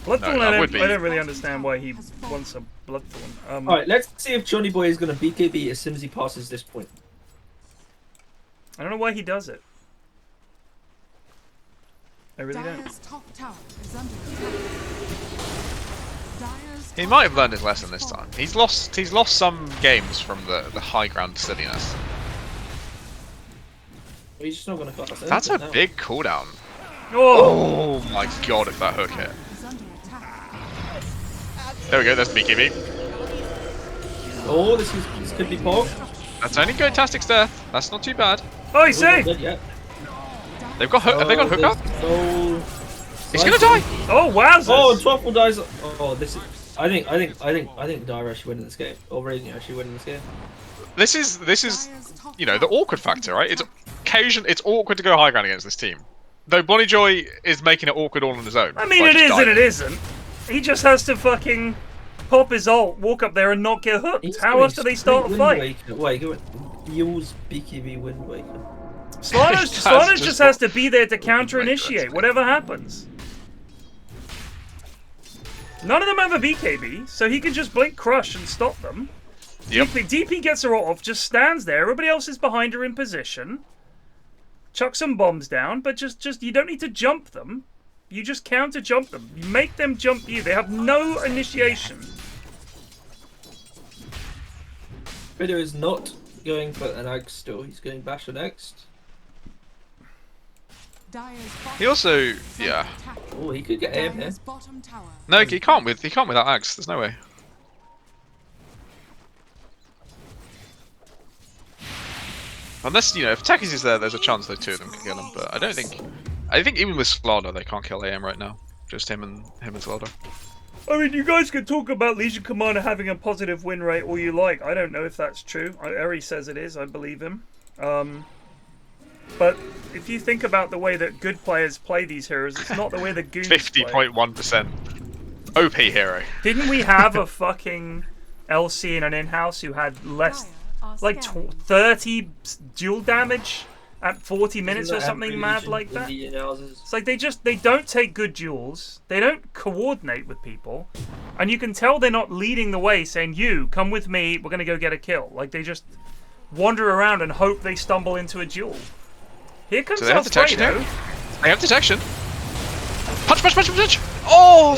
Bloodthorn, No, that I would be. don't really understand why he wants a Bloodthorn. Alright, let's see if Johnny Boy is gonna BKB as soon as he passes this point. I don't know why he does it. I really don't. Dire's top tower is under attack. Dire's He top might have learned his tower lesson has this time. fallen. He's lost some games from the high ground silliness. He's just not gonna cast That's a anything now. big cooldown. Oh! Oh my god, if that hook hit. Is under attack. There we go, that's BKB. Oh, this could be Pog. That's only Gotastic's death. That's not too bad. Oh, he's Oh, not safe! dead yet. They've got have they got hook up? Oh, He's gonna die! Oh, wowzers! Oh, and Truffle dies. Oh, this is. I think Dire actually winning this game. Or Radiant actually winning this game. This is you know, the awkward factor, right? It's awkward to go high ground against this team. Though Bonnie Joy is making it awkward all on his own. I mean, by it just is dying. and it isn't. He just has to fucking pop his ult, walk up there and not get hooked. He's How doing else do they start a Wind fight? Waker. Wait, go Use BKB Wind Waker. Slaughter That's just has to be there to counter Waker, initiate, actually. whatever happens. None of them have a BKB, so he can just blink crush and stop them. Yep. DP gets her off, just stands there, everybody else is behind her in position. Chuck some bombs down, but just you don't need to jump them. You just counter jump them. You make them jump you. They have no initiation. Video is not going for an Ag still. He's going Basher next. Dire's bottom He also tower is under yeah. attack. Oh, he could get aim here. Dire's bottom tower. No, he can't without Axe, there's no way. Unless, you know, if Tekis is there, there's a chance the two of them can kill him, but I think even with Slaughter they can't kill AM right now. Just him and Slaughter. I mean, you guys could talk about Legion Commander having a positive win rate all you like. I don't know if that's true. Eri says it is. I believe him. But if you think about the way that good players play these heroes, it's not the way the goons play. 50.1%. OP hero. Didn't we have a fucking LC in an in-house who had less, Dire are like scared. 30 dual damage at 40 minutes or Isn't that something every mad Legion like in that? the in-houses? It's like they don't take good duels. They don't coordinate with people, and you can tell they're not leading the way, saying, "You come with me. We're gonna go get a kill." Like they just wander around and hope they stumble into a duel. Here comes Do they have detection Alfredo. here? They have detection. Punch, punch, punch, punch! Oh,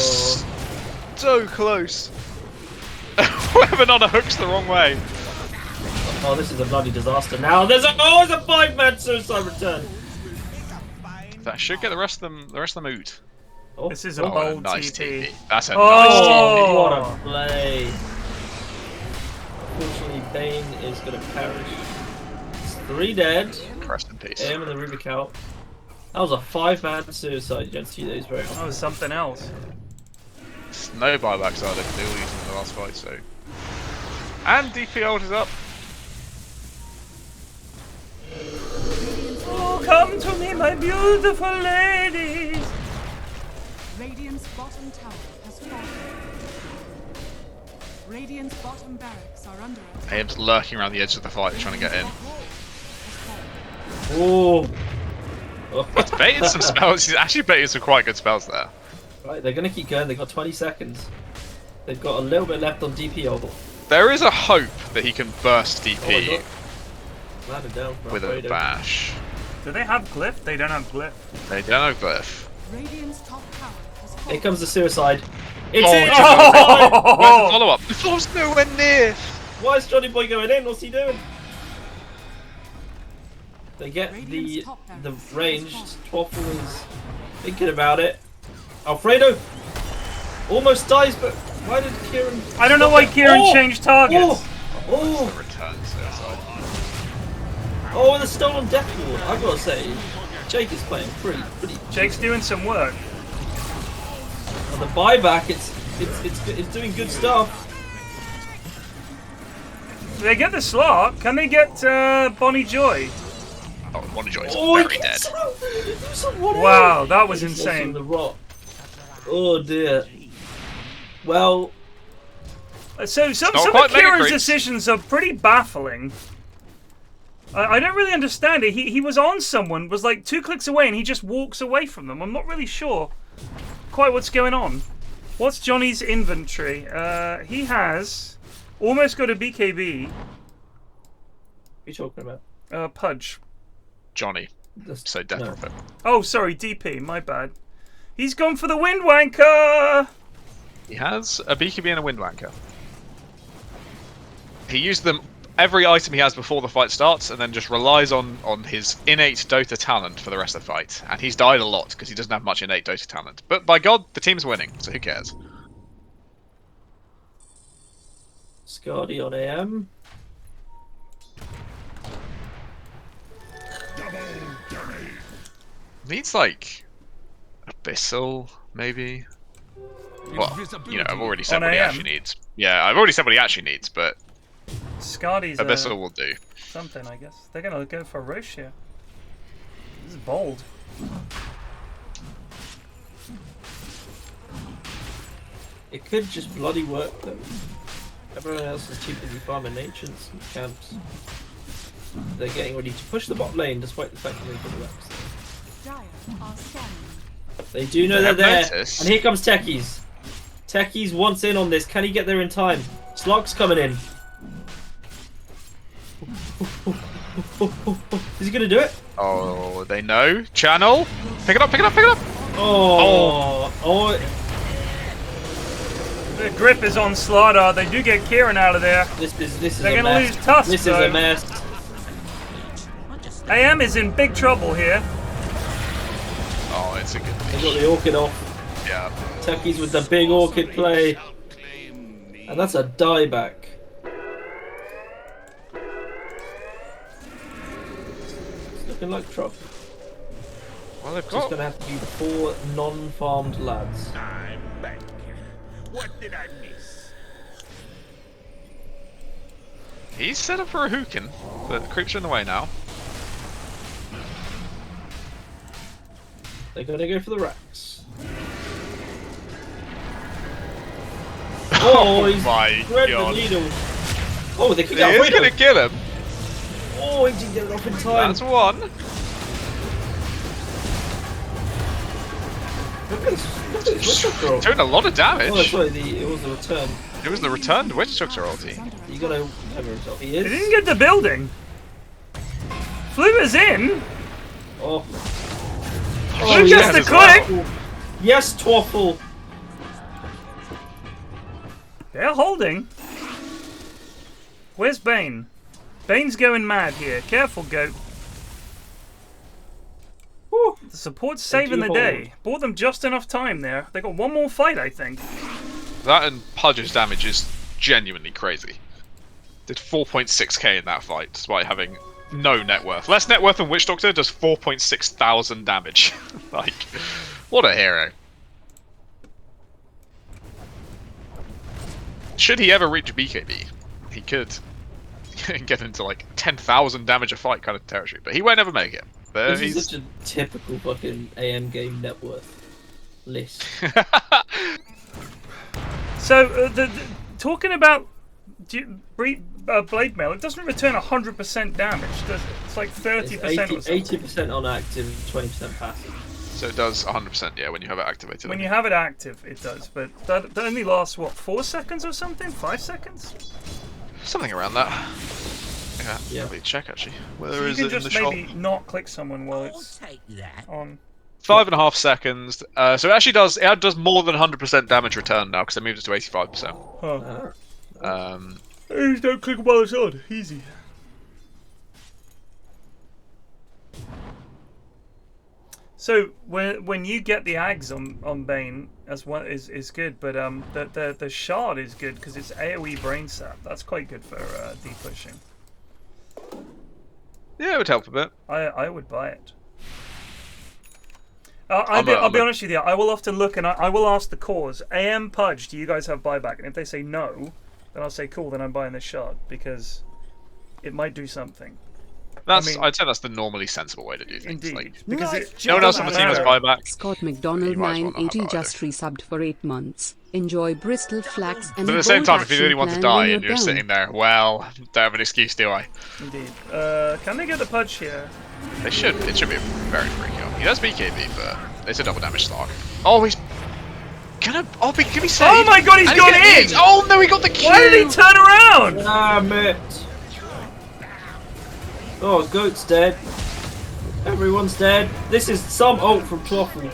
so close. Weapon hooks the wrong way. Oh, this is a bloody disaster. Now there's a 5-man suicide return. That should get the rest of them out. Oh, This is a bold nice TP. TP. That's a Oh! what a play. Unfortunately, Bane is going to perish. It's 3 dead. nice TP. Rest in peace. Aim and the Rubik out. That was a 5-man suicide. You don't see those very often. That was something else. No buybacks are they? They all used in the last fight, so. And DP ult is up. Oh, come to me, my beautiful ladies. Radiant's bottom tower has fallen. Radiant's bottom barracks are under attack. AM's lurking around the edge of the fight, trying to get in. Oh. He's baiting some spells. He's actually baiting some quite good spells there. Right, they're going to keep going. They've got 20 seconds. They've got a little bit left on DP ult. There is a hope that he can burst DP Landed down for with a Alfredo. bash. Do they have glyph? They don't have glyph. They don't have glyph. Radiant's top tower has fallen. Here comes the suicide. It's Oh, in! Where's the follow-up? The follow-up's nowhere near. Why is Johnny Boy going in? What's he doing? They get the range. Twaffle is thinking about it. Alfredo almost dies, but why did Kieran? I don't know why Kieran changed targets. Oh! Return suicide. Oh, the stolen death ward. I've got to say, Jake is playing pretty. Jake's doing some work. On the buyback, it's doing good stuff. They get the slot. Can they get Bonnie Joy? Oh, Bonnie Joy's Oh, very dead. Wow, that was insane. The rock. Oh dear. Well, So some not of quite mega Kieran's creeps. decisions are pretty baffling. I don't really understand it. He was on someone, was like 2 clicks away, and he just walks away from them. I'm not really sure quite what's going on. What's Johnny's inventory? He has almost got a BKB. what are you talking about? Pudge. Johnny. So death No. profit. Oh, sorry, DP. My bad. He's gone for the Wind Wanker. He has a BKB and a Windwanker. He used them every item he has before the fight starts, and then just relies on his innate Dota talent for the rest of the fight. And he's died a lot because he doesn't have much innate Dota talent. But by God, the team's winning, so who cares? Scardy on AM. Needs like Abyssal, maybe. Well, you know, I've already said On what he AM? actually needs. Yeah, I've already said what he actually needs, but Scardy's Abyssal will do. something, I guess. They're gonna go for Roche here. This is bold. It could just bloody work though. Everyone else is too busy farming ancients and camps. They're getting ready to push the bot lane despite the fact that they've got the reps. Dire are scanning. They do know They they're have there. noticed. And here comes Techies. Techies wants in on this. Can he get there in time? Slog's coming in. Is he gonna do it? Oh, they know. Channel. Pick it up, pick it up, pick it up. Oh. The grip is on Slaughter. They do get Kieran out of there. This is They're a gonna mess. lose Tusk, This is though. a mess. AM is in big trouble here. Oh, it's a good They got fish. the orchid off. Yeah. Techies with the big orchid play. And that's a dieback. It's looking like trouble. Well, they've Just got. gonna have to be 4 non-farmed lads. I'm back. What did I miss? He's set up for a Hookin, but the creeps are in the way now. They're gonna go for the racks. Oh, he's my thread the God. needle. Oh, they kick He out is Alfredo. gonna kill him. Oh, he didn't get it off in time. That's one. Look at this whistle throw. Doing a lot of damage. Oh, sorry, it was the return. It was the returned Witch Doctor ulti. You gotta whatever result he is. He didn't get the building. Fluter's in. Oh. Flu gets the click. Well. Yes, Twaffle. They're holding. Where's Bane? Bane's going mad here. Careful, Goat. Woo. The support's saving the day. Bought them just enough time there. They got one more fight, I think. That and Pudge's damage is genuinely crazy. Did 4.6k in that fight, despite having no net worth. Less net worth than Witch Doctor does 4.6 thousand damage. Like, what a hero. Should he ever reach BKB, he could get into like 10,000 damage a fight kind of territory, but he won't ever make it. But This is such a typical fucking AM game net worth list. So, talking about Blade Mail, it doesn't return 100% damage, does it? It's like 30% or something. 80% on active, 20% passive. So it does 100%, yeah, when you have it activated. When you have it active, it does, but that only lasts, what, 4 seconds or something? 5 seconds? Something around that. Yeah, let me check actually. Where is it in the shop? You can just maybe not click someone while it's on. 5.5 seconds. So it does more than 100% damage return now because they moved it to 85%. Huh. Don't click while it's on. Easy. So when you get the Ags on Bane as well is good, but the shard is good because it's AOE brain sap. That's quite good for depushing. Yeah, it would help a bit. I would buy it. I'll be honest with you. I will often look and I will ask the cause. AM Pudge, do you guys have buyback? And if they say no, then I'll say cool. Then I'm buying this shard because it might do something. I'd say that's the normally sensible way to do things. Indeed, like, because no one else on the team has buyback. Scott McDonald 980 just resubbed for 8 months. Enjoy Bristol Flax and But at the same time, if you really want to die and you're down. sitting there, well, don't have an excuse, do I? Indeed. Can they get the Pudge here? They should. It should be a very free kill. He does BKB, but it's a double damage slog. Oh, he's gonna. Oh, can he save? Oh my god, he's gone in! Oh no, he got the Q! Why did he turn around? Damn it! Oh, Goat's dead. Everyone's dead. This is some ult from Twaffle.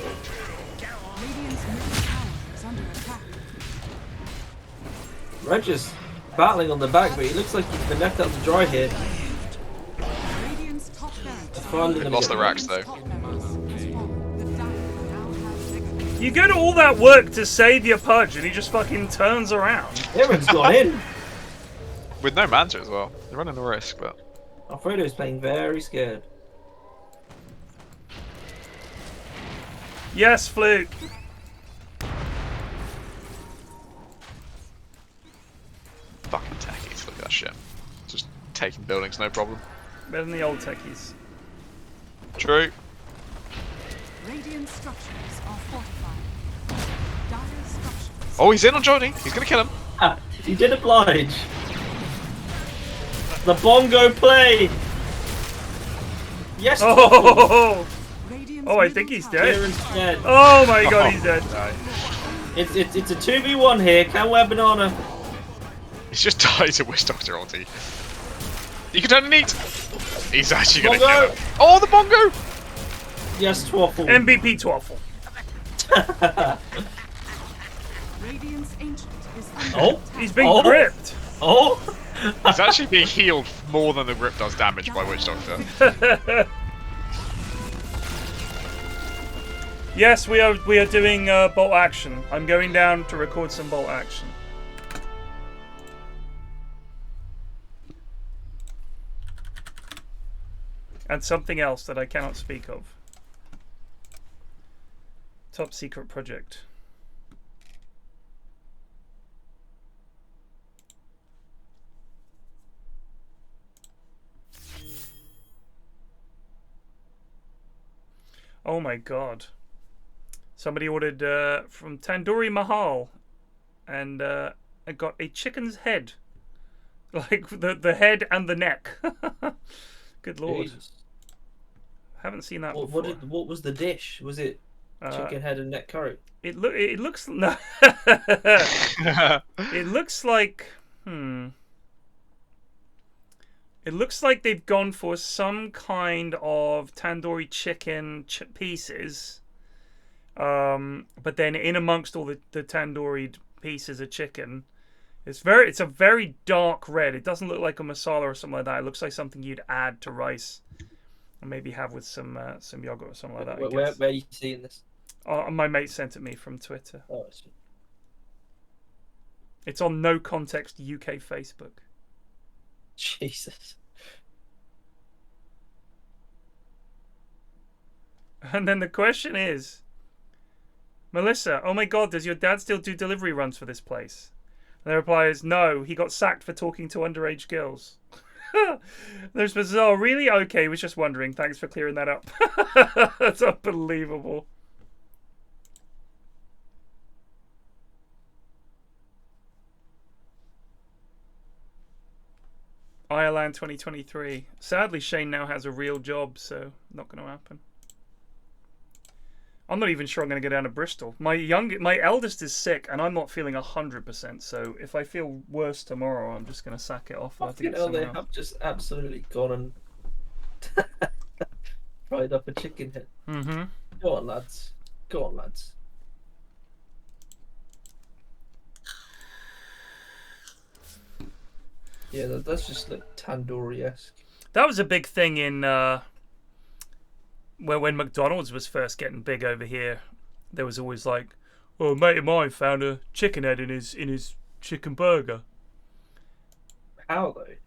Reggie's battling on the back, but he looks like he's been left out to dry here. They've lost the racks though. You go to all that work to save your Pudge and he just fucking turns around. Everyone's gone in. With no Manta as well. They're running the risk, but... Alfredo's playing very scared. Yes, Fluke. Fucking techies, look at that shit. Just taking buildings, no problem. Better than the old techies. True. Radiant structures are fortified. Dire structures. Oh, he's in on Johnny. He's gonna kill him. Ah, he did oblige. The bongo play. Yes. Oh, Radiant's I think he's dead. Kieran's dead. Oh my god, he's dead. It's a 2v1 here. Can wear banana. He's just died to Witch Doctor ulti. You can turn and eat. He's actually gonna Bongo. kill him. Oh, the bongo! Yes, Twaffle. MVP Twaffle. Radiant's ancient is under Oh, attack. He's been Oh. gripped. oh. He's actually being healed more than the grip does damage by Witch Doctor. Yes, we are doing bolt action. I'm going down to record some bolt action. And something else that I cannot speak of. Top secret project. Oh my god. Somebody ordered from Tandoori Mahal and I got a chicken's head. Like the head and the neck. Good lord. Jesus. Haven't seen that What, before. what was the dish? Was it Chicken head and neck curry. It looks no. It looks like It looks like they've gone for some kind of tandoori chicken pieces, but then in amongst all the tandoori pieces of chicken, it's a very dark red. It doesn't look like a masala or something like that. It looks like something you'd add to rice, and maybe have with some yogurt or something like that. Where are you seeing this? My mate sent it me from Twitter. Oh, I see. It's on No Context UK Facebook. Jesus. And then the question is, Melissa, oh my god, does your dad still do delivery runs for this place? And the reply is, no, he got sacked for talking to underage girls. There's bizarre, oh, really? Okay, was just wondering. Thanks for clearing that up. That's unbelievable. Ireland 2023. Sadly, Shane now has a real job, so not going to happen. I'm not even sure I'm going to go down to Bristol. My eldest is sick, and I'm not feeling 100%. So if I feel worse tomorrow, I'm just going to sack it off. They have just absolutely gone and fried up a chicken head. Mm-hmm. Go on, lads. Go on, lads. Yeah, that's just like tandoori-esque. That was a big thing in when McDonald's was first getting big over here. There was always like, "Oh, a mate of mine found a chicken head in his chicken burger." How though?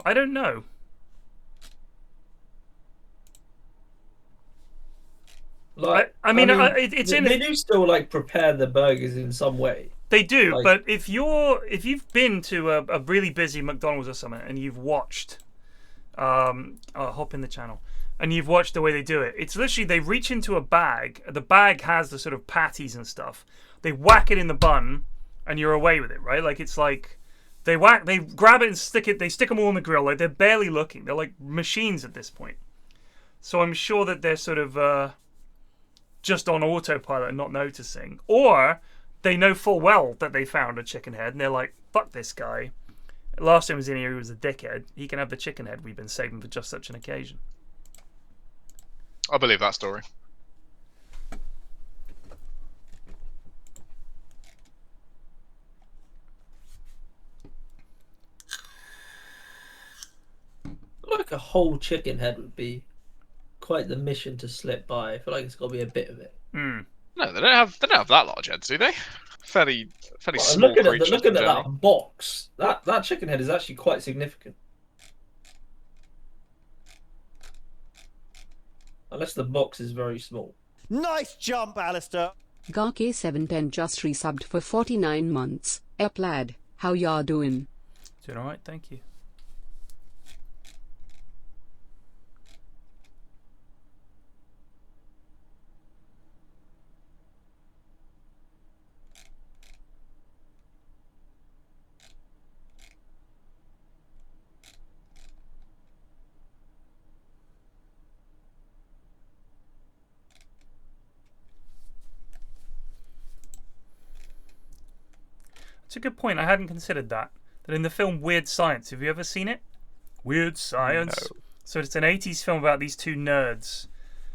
I don't know. Like, I mean, it's in. They do still like prepare the burgers in some way. They do, like, but if you've been to a really busy McDonald's or something and you've watched, I'll hop in the channel, and you've watched the way they do it. It's literally they reach into a bag. The bag has the sort of patties and stuff. They whack it in the bun, and you're away with it, right? Like it's like they grab it and stick it. They stick them all on the grill. Like they're barely looking. They're like machines at this point. So I'm sure that they're sort of just on autopilot and not noticing, or they know full well that they found a chicken head and they're like, fuck this guy. Last time he was in here, he was a dickhead. He can have the chicken head we've been saving for just such an occasion. I believe that story. Like a whole chicken head would be quite the mission to slip by. I feel like it's got to be a bit of it. Mm. No, they don't have that large heads, do they? Fairly well, small creatures. Looking at that box, that chicken head is actually quite significant. Unless the box is very small. Nice jump, Alistair. Gark710 just resubbed for 49 months. Lad, how y'all doing? Doing alright, thank you. It's a good point. I hadn't considered that. That in the film Weird Science, have you ever seen it? Weird Science. No. So it's an 80s film about these two nerds.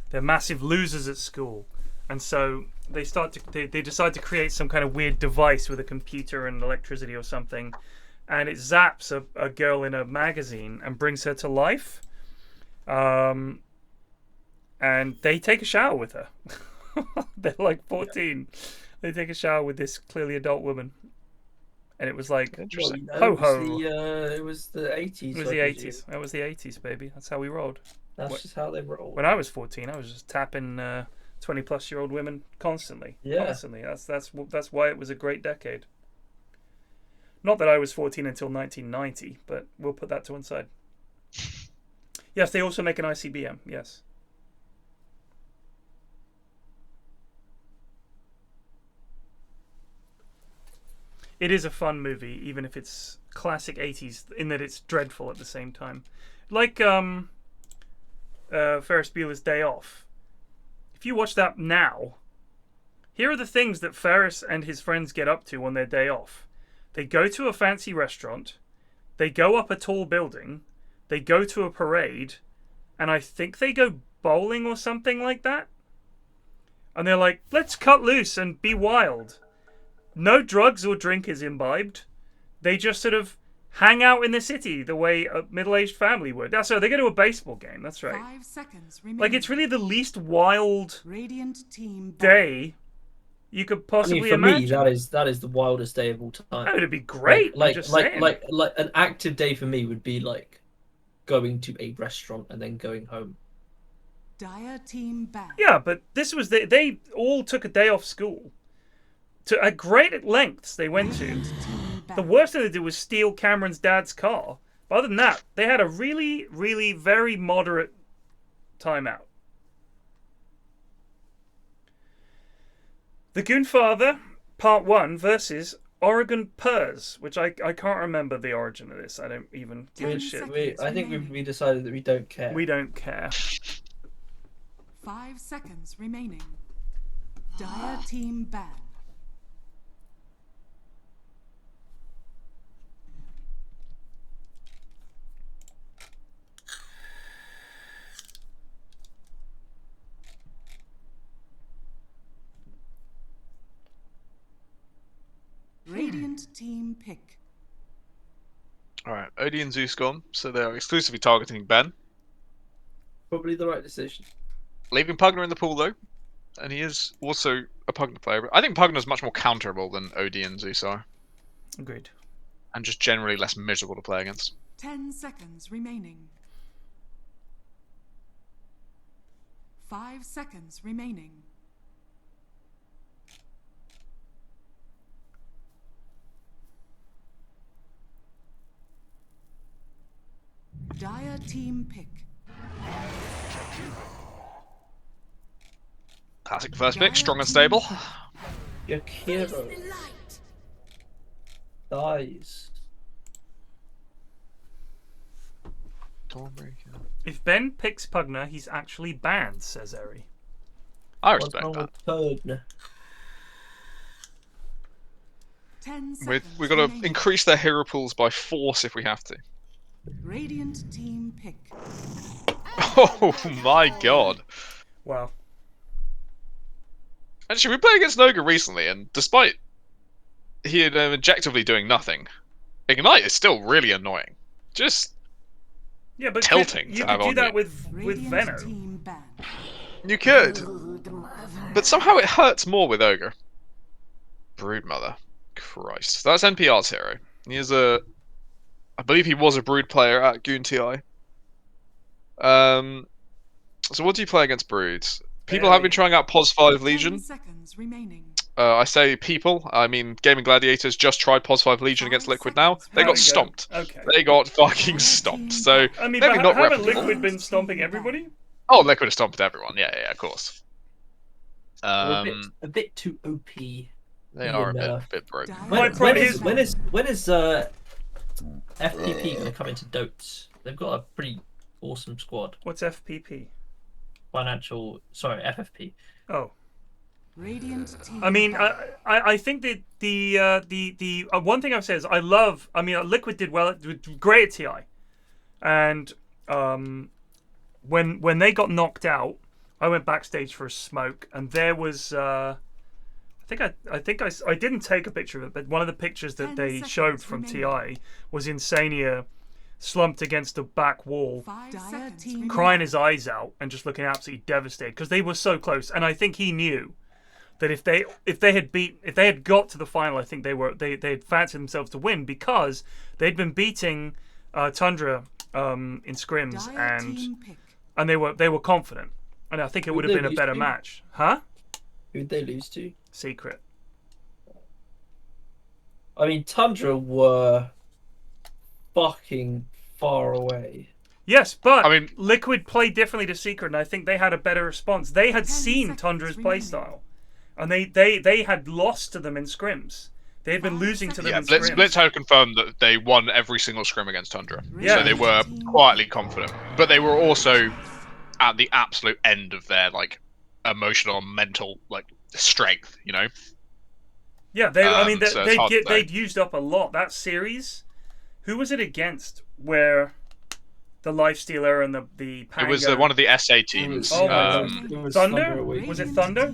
They're massive losers at school, and so they decide to create some kind of weird device with a computer and electricity or something, and it zaps a girl in a magazine and brings her to life. And they take a shower with her. They're like 14. They take a shower with this clearly adult woman. And it was like, ho ho. It was the 80s. It was the 80s. That was the 80s, baby. That's how we rolled. That's just how they rolled. When I was 14, I was just tapping 20-plus-year-old women constantly. Yeah. Constantly. That's why it was a great decade. Not that I was 14 until 1990, but we'll put that to one side. Yes, they also make an ICBM. Yes. It is a fun movie, even if it's classic 80s, in that it's dreadful at the same time. Like Ferris Bueller's Day Off. if you watch that now, here are the things that Ferris and his friends get up to on their day off. They go to a fancy restaurant, they go up a tall building, they go to a parade, and I think they go bowling or something like that. And they're like, let's cut loose and be wild. No drugs or drink is imbibed. They just sort of hang out in the city the way a middle-aged family would. That's right, they go to a baseball game, that's right. 5 seconds remaining. Like, it's really the least wild Radiant team day you could possibly for imagine. me, that is the wildest day of all time. Oh, it'd be great. Like I'm just saying. an active day for me would be like going to a restaurant and then going home. Dire team back. Yeah, but this was they all took a day off school. At great lengths they went to. The worst thing they did was steal Cameron's dad's car. But other than that, they had a really, really very moderate timeout. The Goonfather Part 1 versus Oregon Purs, which I can't remember the origin of this. I don't even give a shit. I think we decided that we don't care. We don't care. 5 seconds remaining. Dire team ban. Radiant team pick. Alright, Odie and Zeus gone, so they're exclusively targeting Ben. Probably the right decision. Leaving Pugner in the pool, though. And he is also a Pugner player. I think Pugner's much more counterable than Odie and Zeus are. Agreed. And just generally less miserable to play against. 10 seconds remaining. 5 seconds remaining. Dire team pick. Classic first pick, strong and stable. Yakiro dies. If Ben picks Pugner, he's actually banned, says Eri. I respect that. 10 seconds We've got to remaining. increase their hero pools by force if we have to. Radiant team pick. Oh my god. Wow. Actually, we played against Noga recently, and despite he had objectively doing nothing, Ignite is still really annoying. Just Yeah, but tilting you to could have do on that you. with Radiant Venom. team ban. You could, but somehow it hurts more with Ogre. Broodmother. Christ. That's NPR's hero. He is I believe he was a Brood player at Goon TI. So what do you play against Broods? People have been trying out POS 5 Legion. 10 seconds remaining. I say people, I mean Gaming Gladiators just tried POS 5 Legion against Liquid now. They got stomped. Okay. They got fucking stomped. So I mean, maybe but not haven't replicable. Liquid been stomping everybody? Oh, Liquid has stomped everyone. Yeah, of course. A bit too OP. They are a bit broken. My point is, when is FPP going to come into Dotes? They've got a pretty awesome squad. what's FPP? FFP. Oh. Radiant team. I mean, ban. I think that the one thing I've said is I mean, Liquid did well, great at TI, and when they got knocked out, I went backstage for a smoke, and there was I didn't take a picture of it, but one of the pictures that 10 they seconds showed from remaining. TI was Insania slumped against the back wall, 5 seconds remaining. crying his eyes out and just looking absolutely devastated because they were so close, and I think he knew that if they had got to the final, I think they had fancied themselves to win because they'd been beating Tundra in scrims Dire team pick. and they were confident, and I think it would have been a better match, huh? Who'd they lose to? Secret. I mean, Tundra were fucking far away. Yes, but I mean- Liquid played differently to Secret, and I think they had a better response. They had 10 seen seconds Tundra's remaining. playstyle, and they had lost to them in scrims. They had been 5 losing to them Yeah, in scrims. Blitz had confirmed that they won every single scrim against Tundra. Yeah. So they were quietly confident. But they were also at the absolute end of their emotional and mental like strength, you know. Yeah, I mean, so it's hard to say. they'd used up a lot. That series, who was it against? Where the Lifestealer and the Pango... It was one of the SA teams. Oh my It was Thunder? Awakening. Was it Thunder?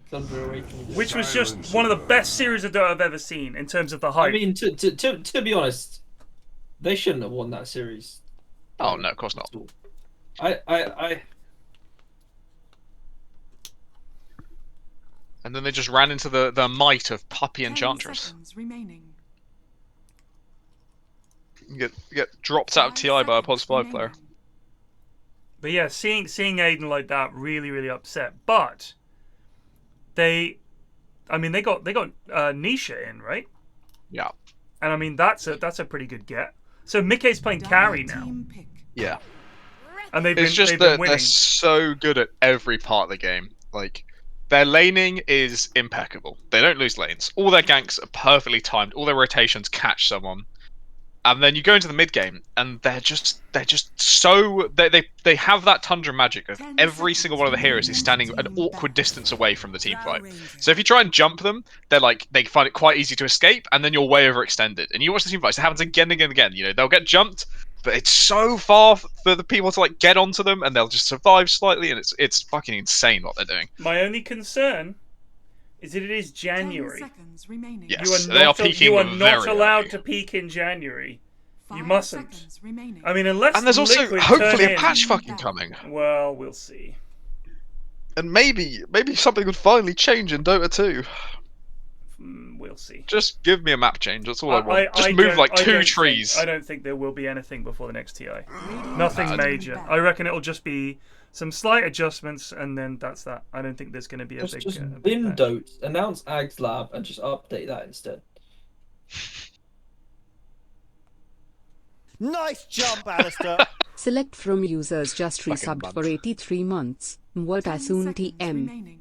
Thunder Awakening. Which was just one of the best series of Dota I've ever seen in terms of the hype. I mean, to be honest, they shouldn't have won that series. Oh no, of course not. I And then they just ran into the might of Puppy 10 Enchantress. seconds remaining. You get dropped out of TI by a pod supply player. But yeah, seeing Aiden like that really upset. But they got Nisha in, right? Yeah. And I mean that's a pretty good get. So Mickey's playing carry now. Yeah. And It's just that they're so good at every part of the game. Like, their laning is impeccable. They don't lose lanes. All their ganks are perfectly timed. All their rotations catch someone. And then you go into the mid game, and they're just so they have that Tundra magic of every single one of the heroes is standing an awkward distance away from the team fight. So if you try and jump them, they find it quite easy to escape, and then you're way overextended. And you watch the team fights, it happens again and again and again. You know, they'll get jumped, but it's so far for the people to like get onto them, and they'll just survive slightly, and it's fucking insane what they're doing. My only concern is that it is January. 10 seconds remaining. Yes, they are peaking. You are not very allowed early. to peak in January. You 5 mustn't. seconds remaining. I mean, unless And there's also Liquid hopefully turn a in- patch fucking coming. Well, we'll see. And maybe something would finally change in Dota 2. We'll see. Just give me a map change. That's all I want. Just move like 2 trees. I don't think there will be anything before the next TI. Nothing major. I reckon it'll just be some slight adjustments, and then that's that. I don't think there's going to be a big. just big bin patch. Dota, announce Ag's Lab, and just update that instead. Nice jump, Alistair. Select from users just Fucking resubbed bunt. for 83 months. What 10 soon seconds TM. remaining.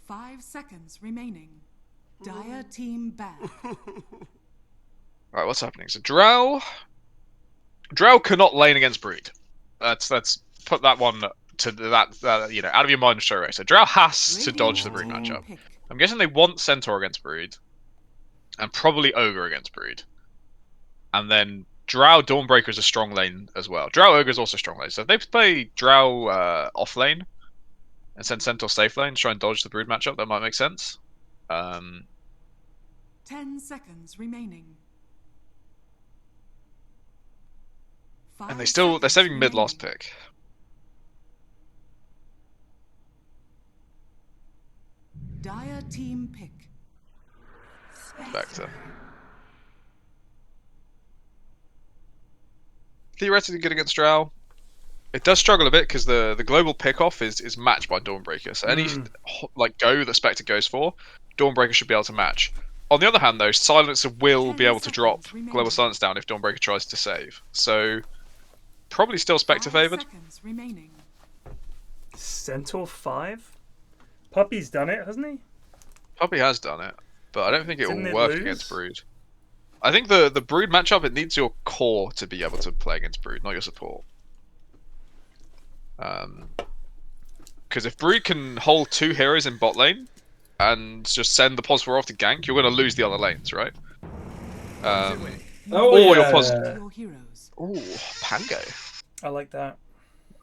5 seconds remaining. Dire team back. Right, what's happening? So Drow cannot lane against Brood. Let's put that one to that you know, out of your mind straight away. So Drow has to dodge the Brood matchup. Pick. I'm guessing they want Centaur against Brood, and probably Ogre against Brood. And then Drow Dawnbreaker is a strong lane as well. Drow Ogre is also a strong lane. So if they play Drow off lane and send Centaur safe lane to try and dodge the Brood matchup, that might make sense. 10 seconds remaining. And they're saving mid last pick. Dire team pick. Spectre. Theoretically good against Drow. It does struggle a bit because the global pick-off is matched by Dawnbreaker. So any like go that Spectre goes for, Dawnbreaker should be able to match. On the other hand, though, Silencer will be able to drop Global Silence down if Dawnbreaker tries to save. So probably still Spectre 5 favoured. seconds remaining. Centaur 5? Puppy's done it, hasn't he? Puppy has done it, but I don't think it Didn't will it work lose? against Brood. I think the Brood matchup, it needs your core to be able to play against Brood, not your support. Because if Brood can hold 2 heroes in bot lane and just send the Posfor off to gank, you're going to lose the other lanes, right? Or your Posfor. Your heroes. Ooh, Pango. I like that.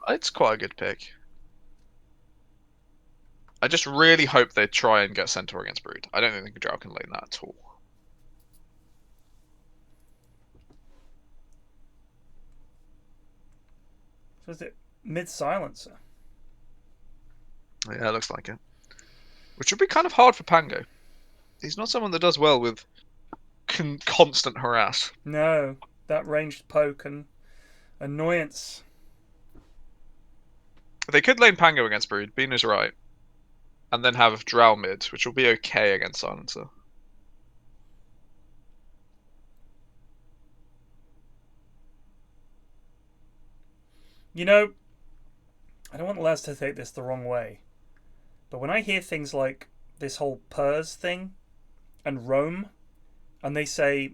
It's quite a good pick. I just really hope they try and get Centaur against Brood. I don't think Drow can lane that at all. So is it mid silencer? Yeah, it looks like it. Which would be kind of hard for Pango. He's not someone that does well with constant harass. No, that ranged poke and annoyance. They could lane Pango against Brood, Bean is right. And then have Drow mid, which will be okay against Silencer. You know, I don't want Les to take this the wrong way, but when I hear things like this whole Purs thing and Rome, and they say,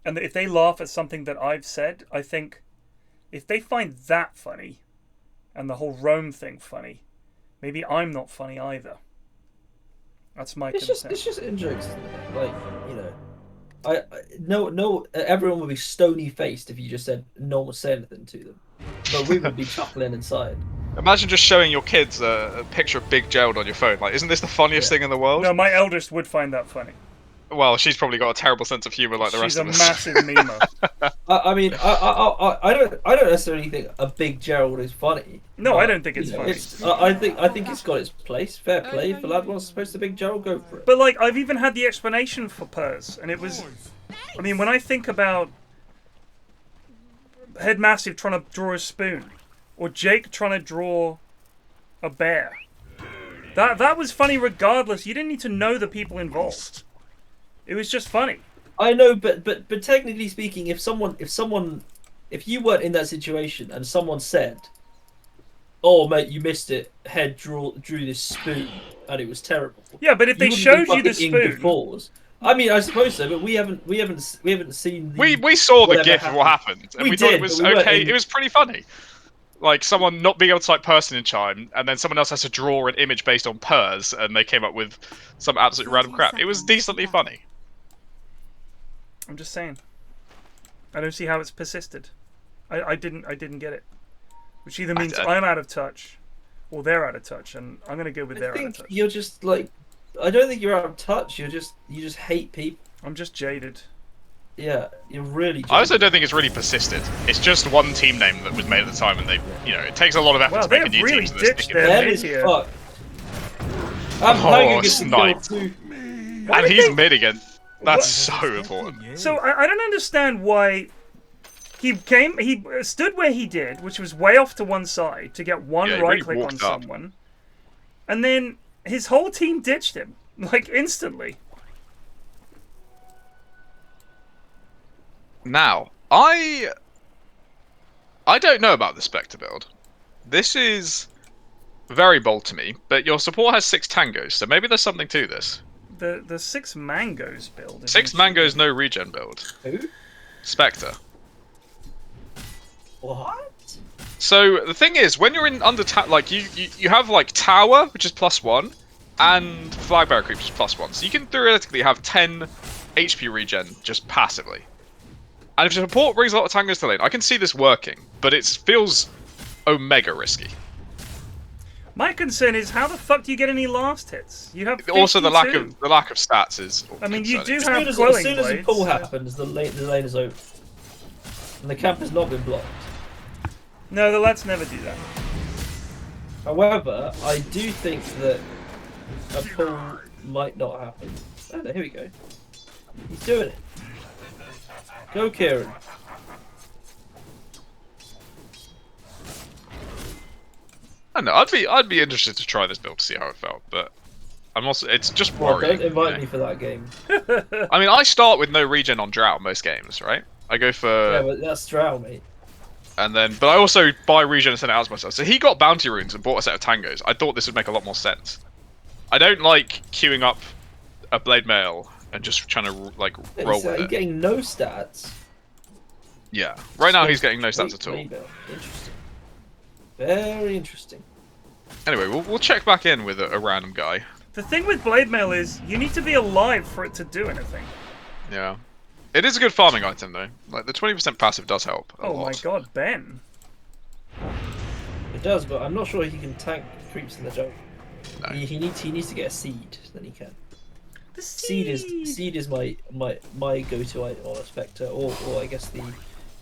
and if they laugh at something that I've said, I think if they find that funny and the whole Rome thing funny, maybe I'm not funny either. That's my concern. It's just in jokes, like, you know. No, everyone would be stony faced if you just said no one would say anything to them, but we would be chuckling inside. Imagine just showing your kids a picture of Big Gerald on your phone. Like, isn't this the funniest thing in the world? No, my eldest would find that funny. Well, she's probably got a terrible sense of humor like the rest of us. She's a massive memer. I mean, I don't necessarily think a Big Gerald is funny. No, I don't think it's funny. I think it's got its place. Fair play. If the lad wants to post a Big Gerald, go for it. But like, I've even had the explanation for Purrs, and it was, I mean, when I think about Head Massive trying to draw a spoon, or Jake trying to draw a bear, that was funny regardless. You didn't need to know the people involved. It was just funny. I know, but technically speaking, if you weren't in that situation and someone said, "Oh mate, you missed it. Head drew this spoon and it was terrible." Yeah, but if they showed you the spoon, I mean, I suppose so, but we haven't seen. We saw the GIF of what happened, and we thought it was okay. In... It was pretty funny. Like someone not being able to type person in chime, and then someone else has to draw an image based on Purrs, and they came up with some absolute random crap. It was decently funny. I'm just saying. I don't see how it's persisted. I didn't get it. Which either means I'm out of touch, or they're out of touch, and I'm gonna go with they're out of touch. You're just like, I don't think you're out of touch. You just hate people. I'm just jaded. Yeah, you're really jaded. I also don't think it's really persisted. It's just one team name that was made at the time, and it takes a lot of effort to make a new really team. Ditched their mid here. Sniped. And he's mid again. That's so important. So I don't understand why he stood where he did, which was way off to one side to get one right click on someone, and then his whole team ditched him like instantly. Now I don't know about the Spectre build. This is very bold to me, but your support has 6 tangos, so maybe there's something to this. The 6 mangoes build. 6 mangoes, no regen build. Who? Spectre. What? So the thing is, when you're in under like you have like tower, which is +1, and flag bearer creep, which is +1. So you can theoretically have 10 HP regen just passively. And if your support brings a lot of tangos to lane, I can see this working, but it feels omega risky. My concern is how the fuck do you get any last hits? You have 52. Also the lack of stats is. I mean, you do concerning. have Quelling As soon as the Blades, pull happens, the lane is open, and the camp has not been blocked. No, let's never do that. However, I do think that a pull might not happen. Oh, no, here we go. He's doing it. Go, Kieran. I don't know. I'd be interested to try this build to see how it felt, but it's just worrying. Don't invite me for that game. I mean, I start with no regen on Drow most games, right? I go for Yeah, but that's Drow, mate. And then, but I also buy regen and send it out to myself. So he got bounty runes and bought a set of tangos. I thought this would make a lot more sense. I don't like queuing up a blade mail and just trying to like roll with it. Getting no stats. Yeah, right now he's getting no stats at all. Interesting. Very interesting. Anyway, we'll check back in with a random guy. The thing with blade mail is you need to be alive for it to do anything. Yeah. It is a good farming item though. Like the 20% passive does help a lot. Oh my god, Ben. It does, but I'm not sure he can tank creeps in the jungle. No. He needs to get a seed, then he can. The Seed is my go-to item on a Spectre, or I guess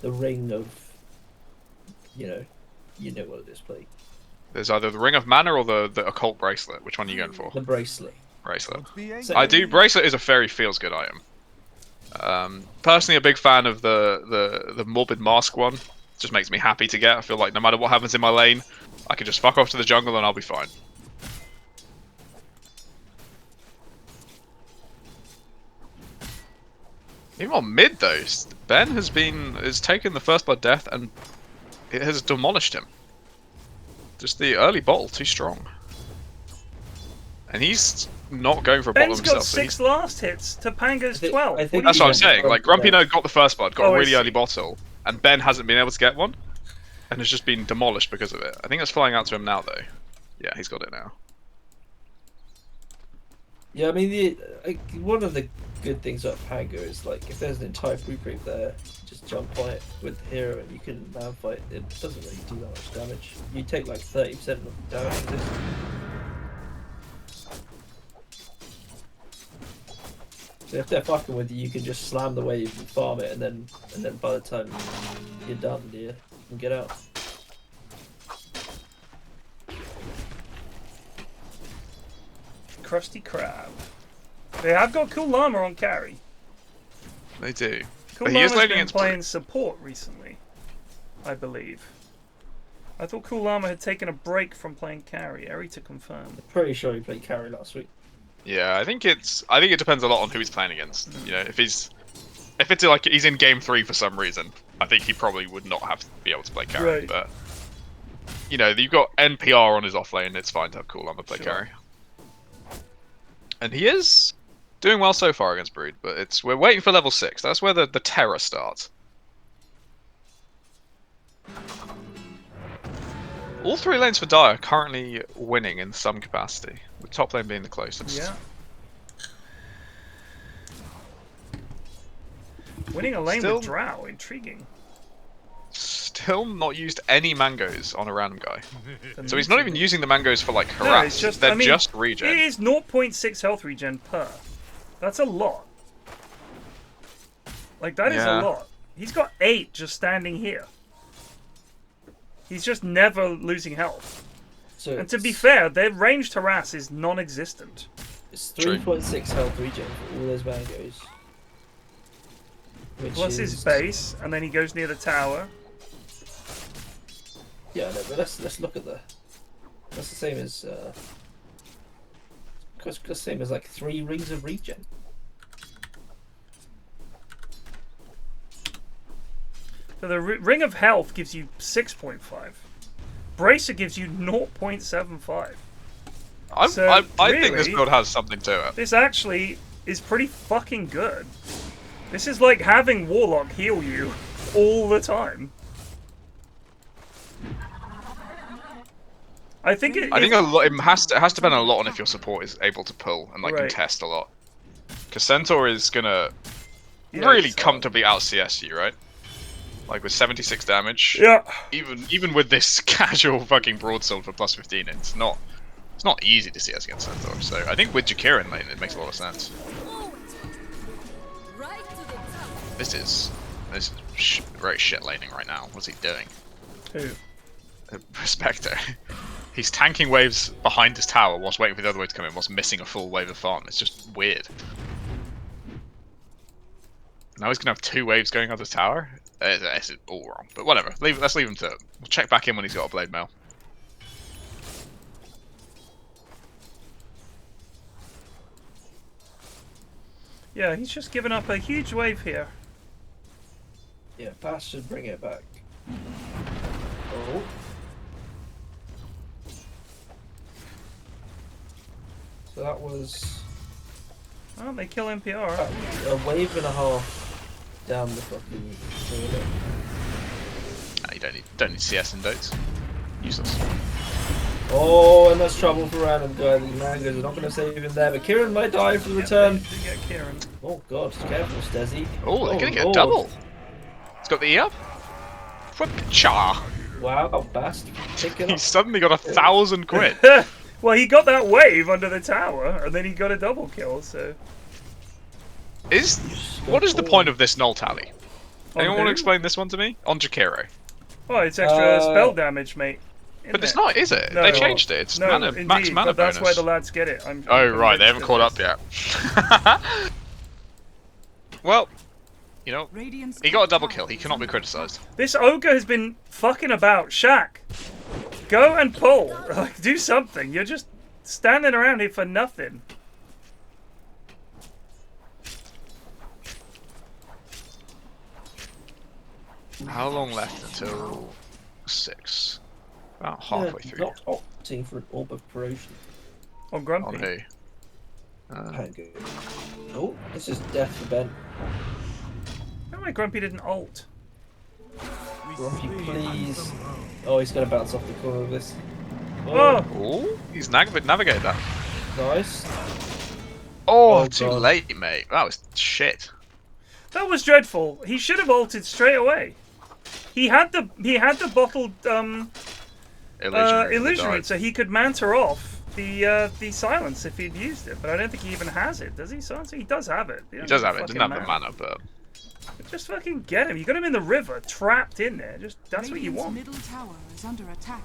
the ring of, you know what it is, play. There's either the ring of mana or the occult bracelet. Which one are you going for? The bracelet. Bracelet. So, Bracelet is a very feels good item. Personally, a big fan of the morbid mask one. It just makes me happy to get. I feel like no matter what happens in my lane, I can just fuck off to the jungle and I'll be fine. Even on mid though, Ben has taken the first blood death and it has demolished him. Just the early bottle too strong, and he's not going for a bottle himself. Ben's got 6 last hits to Panga's 12. That's what I'm saying. Like GrumpyNerd got the first blood, got a really I early bottle, and Ben hasn't been able to get one. and has just been demolished because of it. I think it's flying out to him now, though. Yeah, he's got it now. Yeah, I mean, one of the good things about Pango is like if there's an entire free creep there, just jump on it with the hero and you can man fight. It doesn't really do that much damage. You take like 30% of the damage with this. So if they're fucking with you, you can just slam the wave and farm it, and then by the time you're done, you can get out. Krusty Krab. They have got cool llama on carry. They do. Cool Llama's been playing support recently, I believe. I thought Cool Llama had taken a break from playing carry. Eri to confirm. I'm pretty sure he played carry last week. Yeah, I think it depends a lot on who he's playing against. You know, if it's like he's in game 3 for some reason, I think he probably would not have to be able to play carry. Right. But you know, you've got NPR on his offlane. It's fine to have Cool Llama play carry. And he is doing well so far against Brood, but we're waiting for level 6. That's where the terror starts. All 3 lanes for Dire are currently winning in some capacity, with top lane being the closest. Yeah. Winning a lane with Drow, intriguing. Still not used any mangoes on a random guy. So he's not even using the mangoes for like harass. No, They're just regen. It is 0.6 health regen per. That's a lot. Like that is a lot. He's got 8 just standing here. He's just never losing health. So and to be fair, their ranged harass is non-existent. It's 3.6 health regen for all those mangoes. Plus his base, and then he goes near the tower. Yeah, no, but let's look at that's the same as the same as like 3 rings of regen. So the ring of health gives you 6.5. Bracer gives you 0.75. I think this build has something to it. This actually is pretty fucking good. This is like having Warlock heal you all the time. I think it has to depend a lot on if your support is able to pull and like contest a lot. Because Centaur is gonna really comfortably out CS you, right? Like with 76 damage. Yeah. Even with this casual fucking broadsword for plus 15, it's not easy to CS against Centaur. So I think with Jakira in lane, it makes a lot of sense. This is very shit laning right now. What's he doing? Who? Respecto. He's tanking waves behind his tower whilst waiting for the other wave to come in, whilst missing a full wave of farm. It's just weird. Now he's gonna have 2 waves going up his tower. This is all wrong, but whatever. Let's leave him to it. We'll check back in when he's got a blade mail. Yeah, he's just given up a huge wave here. Yeah, Bass should bring it back. Oh. So that was... Oh, they kill NPR. A wave and a half down the fucking toilet. You don't need CS in Dotes. Useless. Oh, and that's trouble for random guy. The mangoes are not going to save him there, but Kieran might die for the return. They get Kieran. Oh god, careful, Stezzy. Oh, they're going to get a double. It's got the E up. Cha. Wow, Bast. He's suddenly got 1,000 quid. Well, he got that wave under the tower, and then he got a double kill, so... What is the point of this null tally? Anyone want to explain this one to me? On Jakiro. Oh, it's extra spell damage, mate. But it's not, is it? No, they changed it. It's no, max mana but that's bonus. why the lads get it. Oh, right, they haven't caught up yet. Well, you know, he got a double kill. He cannot be criticised. This ogre has been fucking about. Shaq, go and pull. Like, do something. You're just standing around here for nothing. How long left until 6? About halfway through. Not opting for an orb of corrosion. On Grumpy. On who? Oh, this is death for Ben. How my Grumpy didn't ult? We Grumpy, please. Oh, he's gonna bounce off the corner of this. Oh, he's navigated that. Nice. Oh, too God. late, mate. That was shit. That was dreadful. He should have ulted straight away. He had the bottled illusionary, so he could manta off the silence if he'd used it. But I don't think he even has it, does he? Silencer? He does have it. He does have it. Doesn't have the mana, but just fucking get him. You got him in the river, trapped in there. Just that's what you Radiant's want. middle tower is under attack.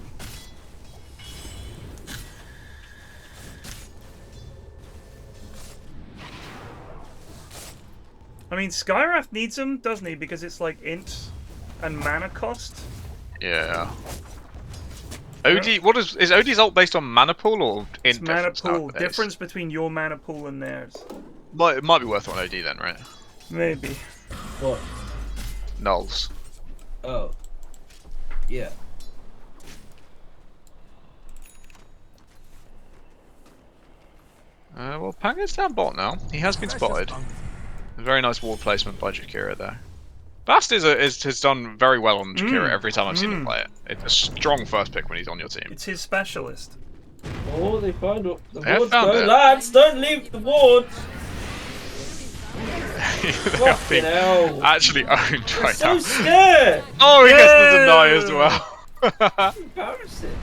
I mean, Skywrath needs him, doesn't he? Because it's like int and mana cost. yeah. OD, what is OD's ult based on mana pool or It's int mana difference pool. nowadays? Difference between your mana pool and theirs. It might be worth on OD then, right? Maybe. What? Nulls. Oh. Yeah. Well, Panga's down bot now. He has been spotted. A very nice ward placement by Jakira there. Bast has done very well on Jakira every time I've seen him play it. It's a strong first pick when he's on your team. It's his specialist. Oh, they found the They have wards. found Go, it. lads, don't leave the wards. They have Fucking been hell. actually owned I'm right so now. scared. Oh, he gets the deny as well. Embarrassing.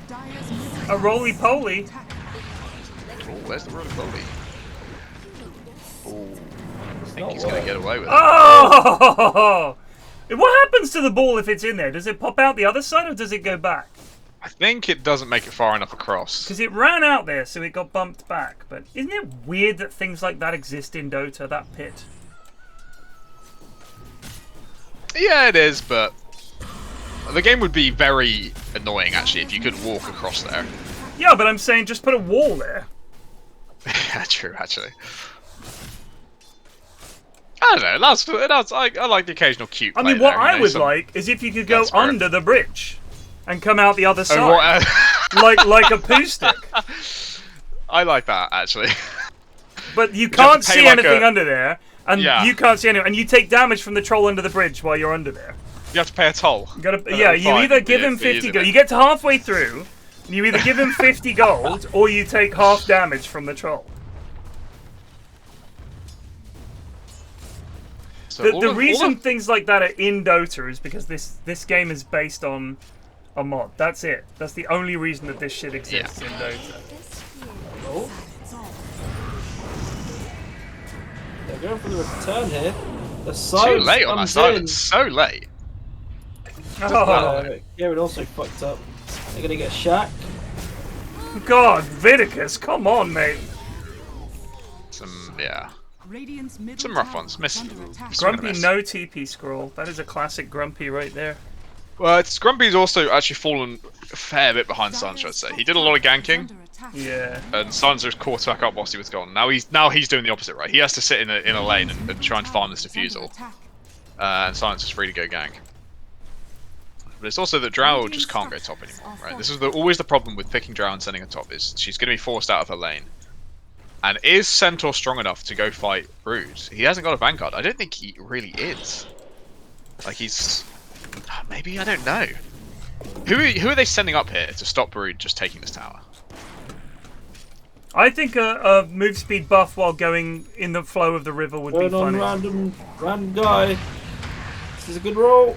Dire's middle A roly-poly. attack. Oh, where's the roly poly? Oh, I think not he's gonna working. get away with it. Oh! What happens to the ball if it's in there? Does it pop out the other side or does it go back? I think it doesn't make it far enough across. Because it ran out there, so it got bumped back. But isn't it weird that things like that exist in Dota, that pit? Yeah, it is, but the game would be very annoying actually if you could walk across there. Yeah, but I'm saying just put a wall there. Yeah, true, actually. I don't know. I like the occasional cute. I play mean, what there, you I know, would some- like is if you could go That's fair. under the bridge and come out the other side, Oh, what, like a poo stick. I like that actually. But you have can't to pay see like anything a- under there, and Yeah. you can't see anything, and you take damage from the troll under the bridge while you're under there. You have to pay a toll. You gotta, That'll yeah, be you fine either give for him 50 using gold. it. You get to halfway through, and you either give him 50 gold, or you take half damage from the troll. So The, all the of- all reason of- things like that are in Dota is because this game is based on a mod. That's it. That's the only reason that this shit exists in Dota. Oh. They're going for the return here. The too silence late on that comes silence. So late. Oh, Kieran also fucked up. They're gonna get Shaq. God, Vidicus, come on, mate. Yeah. Radiant's middle Some rough tower ones. is Miss. under attack. Grumpy no TP scroll. That is a classic Grumpy right there. Well, Grumpy's also actually fallen a fair bit behind Silencer, I'd say. He did a lot of ganking, Yeah. and Silencer's caught back up whilst he was gone. Now he's doing the opposite, right? He has to sit in a lane and try and farm this defusal, and Silencer's free to go gank. But it's also that Drow just can't go top anymore, right? This is always the problem with picking Drow and sending her top, is she's going to be forced out of her lane. And is Centaur strong enough to go fight Brood? He hasn't got a Vanguard. I don't think he really is. Like, he's... Maybe, I don't know. Who are they sending up here to stop Brood just taking this tower? I think a move speed buff while going in the flow of the river would be Going on funny. random guy. This is a good roll.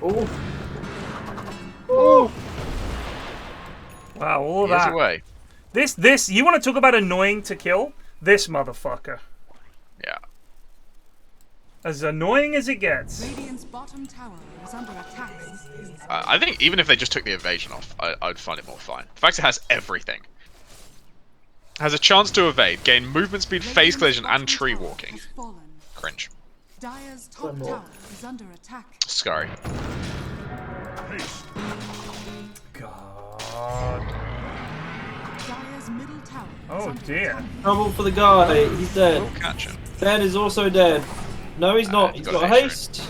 Oh. Oh. Wow, all of He is that. away. This, you want to talk about annoying to kill? This motherfucker. Yeah. As annoying as it gets. Radiant's bottom tower is under attack. I think even if they just took the evasion off, I'd find it more fine. The fact it has everything. Has a chance to evade, gain movement speed, phase collision, and tree walking. Cringe. Dire's top tower is under attack. Scary. God. Dire's middle tower is Oh under dear. attack. Trouble for the guy. He's dead. We'll catch him. Ben is also dead. No, he's not. he's He's got got haste. haste.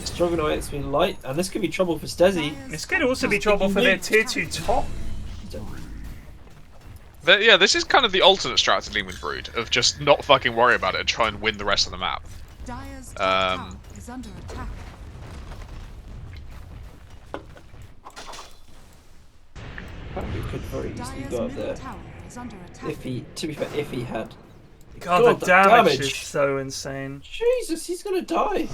Struggling away XP light, and this could be trouble for Stezzy. This could also be trouble for their tier 2 top. Yeah, this is kind of the alternate strat to lean with Brood, of just not fucking worry about it and try and win the rest of the map. Dire's Is under attack. Pango could very easily go up there. Is under attack. If he, to be fair, if he had. God, the damage is so insane. Jesus, he's gonna die.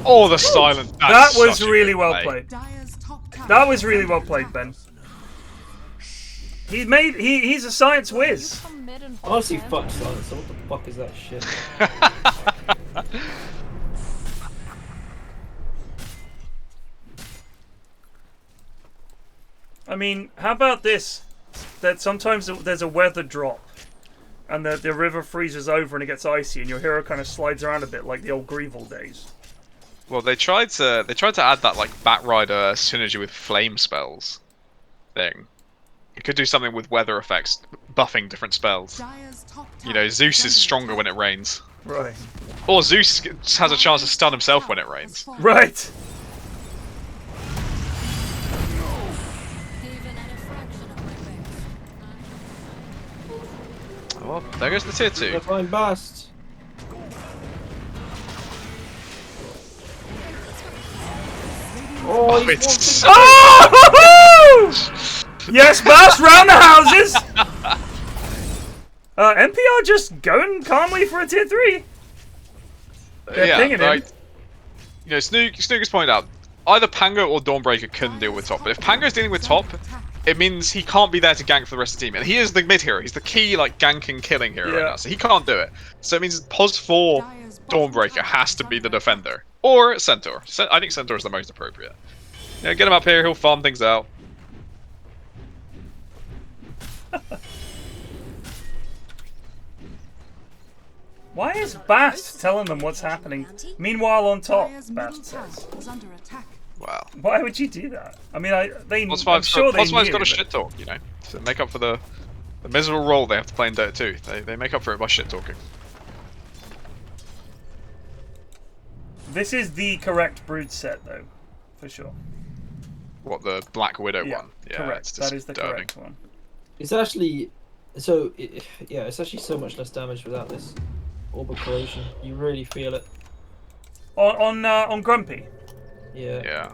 Oh, the silent. That was really well played. That was really well played, Ben. He's a science whiz. Honestly, fuck silence. What the fuck is that shit? I mean, how about this? That sometimes there's a weather drop, and the river freezes over and it gets icy, and your hero kind of slides around a bit like the old Greevil days. Well, they tried to add that like Batrider synergy with flame spells thing. You could do something with weather effects, buffing different spells. You know, Zeus is stronger when it rains. Right. Or Zeus has a chance to stun himself when it rains. Right. Oh, there goes the tier 2. Divine Bast. Oh, it's... Oh! Yes, Bast, round the houses! NPR just going calmly for a tier 3. They're pinging him. You know, Snooker's pointed out, either Pango or Dawnbreaker couldn't deal with top, but if Pango's dealing with top, it means he can't be there to gank for the rest of the team. And he is the mid hero, he's the key like ganking killing hero right now, so he can't do it. So it means pos 4 Dawnbreaker has to be the defender. Or Centaur. I think Centaur is the most appropriate. Yeah, get him up here, he'll farm things out. Why is Bast telling them what's happening? Meanwhile, on top, Bast says. Wow. Why would you do that? I mean, I'm Pos sure they got knew, a shit talk, you know, to make up for the miserable role they have to play in Dota 2. They make up for it by shit talking. This is the correct brood set, though, for sure. What, the Black Widow one? Yeah, correct. That is the correct one. It's actually it's actually so much less damage without this orbital corrosion. You really feel it. On Grumpy. Yeah. Yeah.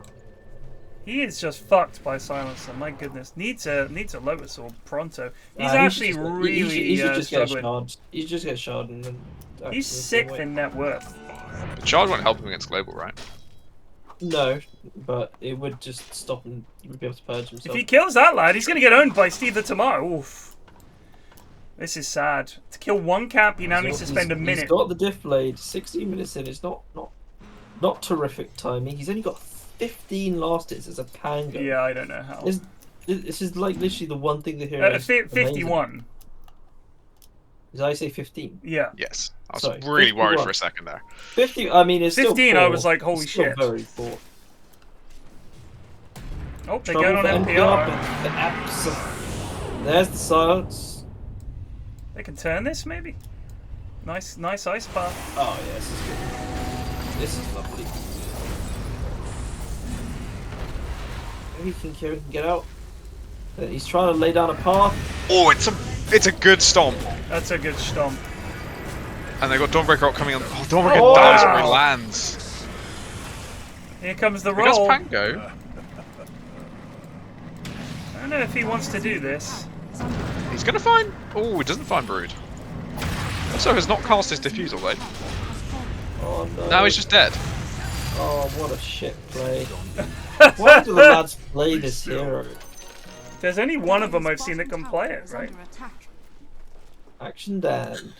He is just fucked by Silencer. My goodness, needs a Lotus Orb pronto. He's actually really struggling. He just gets shard and then. He's sick in net worth. The charge won't help him against Global, right? No, but it would just stop him. He would be able to purge himself. If he kills that lad, he's gonna get owned by Steve the Tomorrow. Oof. This is sad. To kill one cap, he now needs to spend a minute. He's got the diff blade. 16 minutes in. It's not terrific timing. He's only got 15 last hits as a Pango. Yeah, I don't know how. This is like literally the one thing the hero. 51. Did I say 15? Yeah. Yes. I was really worried for a second there. 50. I mean, it's 15. Still poor. I was like, holy shit. Very poor. Oh, they're going on NPR. There's the silence. They can turn this, maybe. Nice ice path. Oh yeah, this is good. This is lovely. Maybe Kieran can get out. He's trying to lay down a path. Oh, it's a good stomp. That's a good stomp. And they got Dawnbreaker up coming on. Oh, Dawnbreaker dies where he lands. Here comes the roll. Because Pango. I don't know if he wants to do this. He's gonna find. Oh, he doesn't find Brood. Also, has not cast his Diffusal though. Oh no. Now he's just dead. Oh, what a shit play. Why do the lads play this hero? There's only one of them I've seen that can play it, right? Action Dan.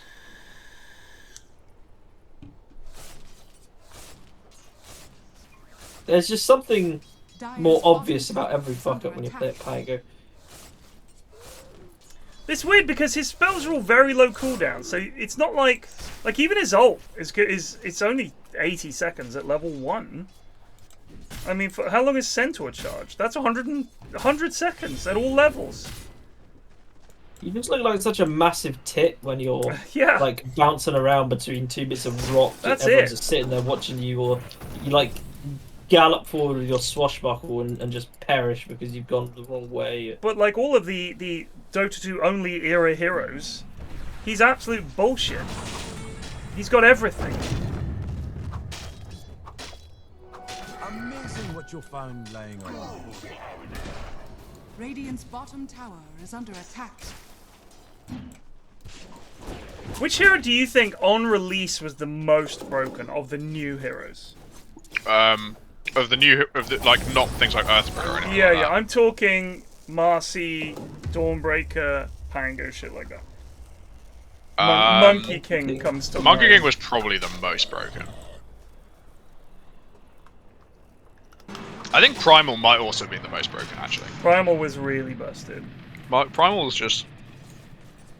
There's just something more obvious about every fuck up when you play at Pango. It's weird because his spells are all very low cooldown, so it's not like even his ult is good. It's only 80 seconds at level 1. I mean, for how long is Centaur charge? That's 100 seconds at all levels. You just look like such a massive tit when you're like bouncing around between two bits of rock. That's everyone's it. Just sitting there watching you, or you like gallop forward with your swashbuckle and just perish because you've gone the wrong way. But like all of the Dota 2 only era heroes, he's absolute bullshit. He's got everything. Got your phone laying on. Radiant's bottom tower is under attack. Which hero do you think on release was the most broken of the new heroes? Of the like not things like Earthbreaker or anything. Yeah, like yeah. that. I'm talking Marcy, Dawnbreaker, Pango, shit like that. Monkey King comes to mind. Monkey King was probably the most broken. I think Primal might also be the most broken, actually. Primal was really busted. Primal was just